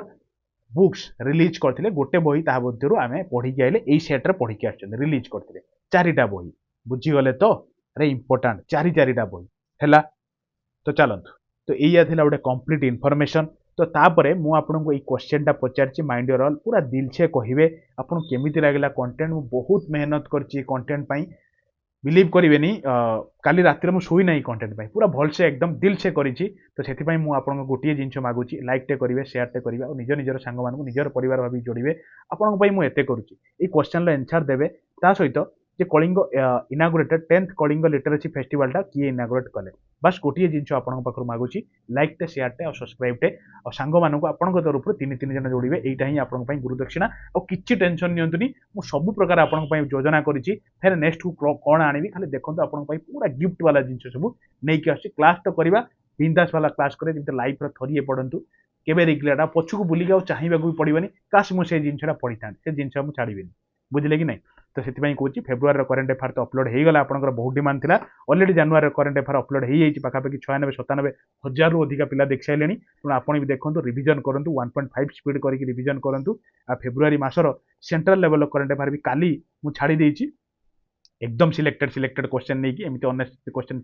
बुक्स रिलीज करते गोटे बही ता मध्यरु आमे पढ़ी के आइले एई सेट रे पढ़ी के आछन रिलीज करते 4टा बही बुझीगले तो अरे इंपोर्टेंट 4टा बही हैला तो चलतु तो यही थिला गोटे कंप्लीट इनफॉरमेशन तो तापरे मु आपनको ई क्वेश्चनटा पचारछि माइंड योर ऑल पूरा दिल से कहिबे आपन केमिति लागला कंटेंट मु बहुत मेहनत करछि कंटेंट पई बिलीव करिवेनी काली रात्रि मु सोई नाही कंटेंट पई पूरा भल से एकदम दिल से करिछि तो सेति पई मु आपनको गोटिए जिंस मागुछि लाइक टे करिवे शेयर टे करिवे और निजर सांग मानकु निजर परिवार भाबी जोड़िवे आपनको पई मु एते करूछि ई क्वेश्चन ला आंसर देबे ता सहित जे Kalinga inaugurated 10th Kalinga literacy festival टा किए इनागुरेट कले बस गोटे जिनस आपन पाखर मागुची लाइक टे शेयर टे और सब्सक्राइब टे और सांग मानकु आपन तरफ 3 जन जोड़िबे एटा ही आपन पई गुरु दक्षिणा और किछि टेंशन नियंतुनी मु सब प्रकार आपन पई योजना करिछि फेर नेक्स्ट कोन आनिबि खाली देखंतु आपन पई पूरा गिफ्ट वाला जिनस सब नै कि आछि क्लास तो करबा बिंदास वाला क्लास करे जेते लाइफ रे थरिए पढंतु केबे रिग्रेटा पछुक बुली के चाहिबा को पड़िबनी काश मु से जिनसटा पढिथान से जिनस मु छाड़िबेनी बुझले कि नहीं तो से कहूँ फेब्रुआरी करेन्ट अफेयर तो अपलोड हो गला आपंकर बहुत डिमांड था already January current affair upload हो जाए पाखापाखि 96-97 हजार रु अधिक पिला देख सारे तेणु आपड़ भी देखो रिविजन करूँ 1.5 स्पीड करके रिविजन करूँ आ फेब्रुआरी मासर सेंट्रल लेवल करेन्ट अफेयर भी काली मु छाड़ी देछि एकदम सिलेक्टेड क्वेश्चन नहीं कि एमती अनेक क्वेश्चन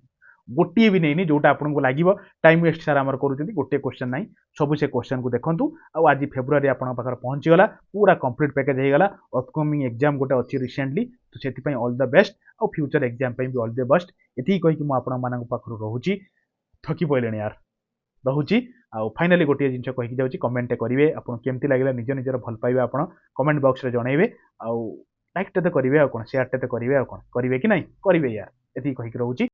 गोटे भी नहीं जोटा आपको लगे टाइम वेस्ट सारा आम कर गोटे क्वेश्चन ना सब से क्वेश्चन को देखूँ आज फेब्रुआरी आप पहुँचीगला पूरा कंप्लीट पैकेज होगा अपकमिंग एग्जाम गोटे अच्छी रिसेंटली तो से ऑल द बेस्ट और फ्यूचर एग्जाम भी ऑल द बेस्ट ये कहीकि मुझे रोची थकी पड़े यार। ରହୁଛି। ଆଉ ଫାଇନାଲି ଗୋଟିଏ ଜିନିଷ କହିକି ଯାଉଛି, କମେଣ୍ଟ କରିବେ ଆପଣ କେମିତି ଲାଗିଲା, ନିଜ ନିଜର ଭଲ ପାଇବା ଆପଣ କମେଣ୍ଟ ବକ୍ସରେ ଜଣେଇବେ। ଆଉ ଲାଇକ୍ ଟେ ତ କରିବେ ଆଉ କଣ, ସେୟାର ଟେ ତ କରିବେ ଆଉ କଣ, କରିବେ କି ନାଇଁ, କରିବେ ୟାର, ଏତିକି କହିକି ରହୁଛି।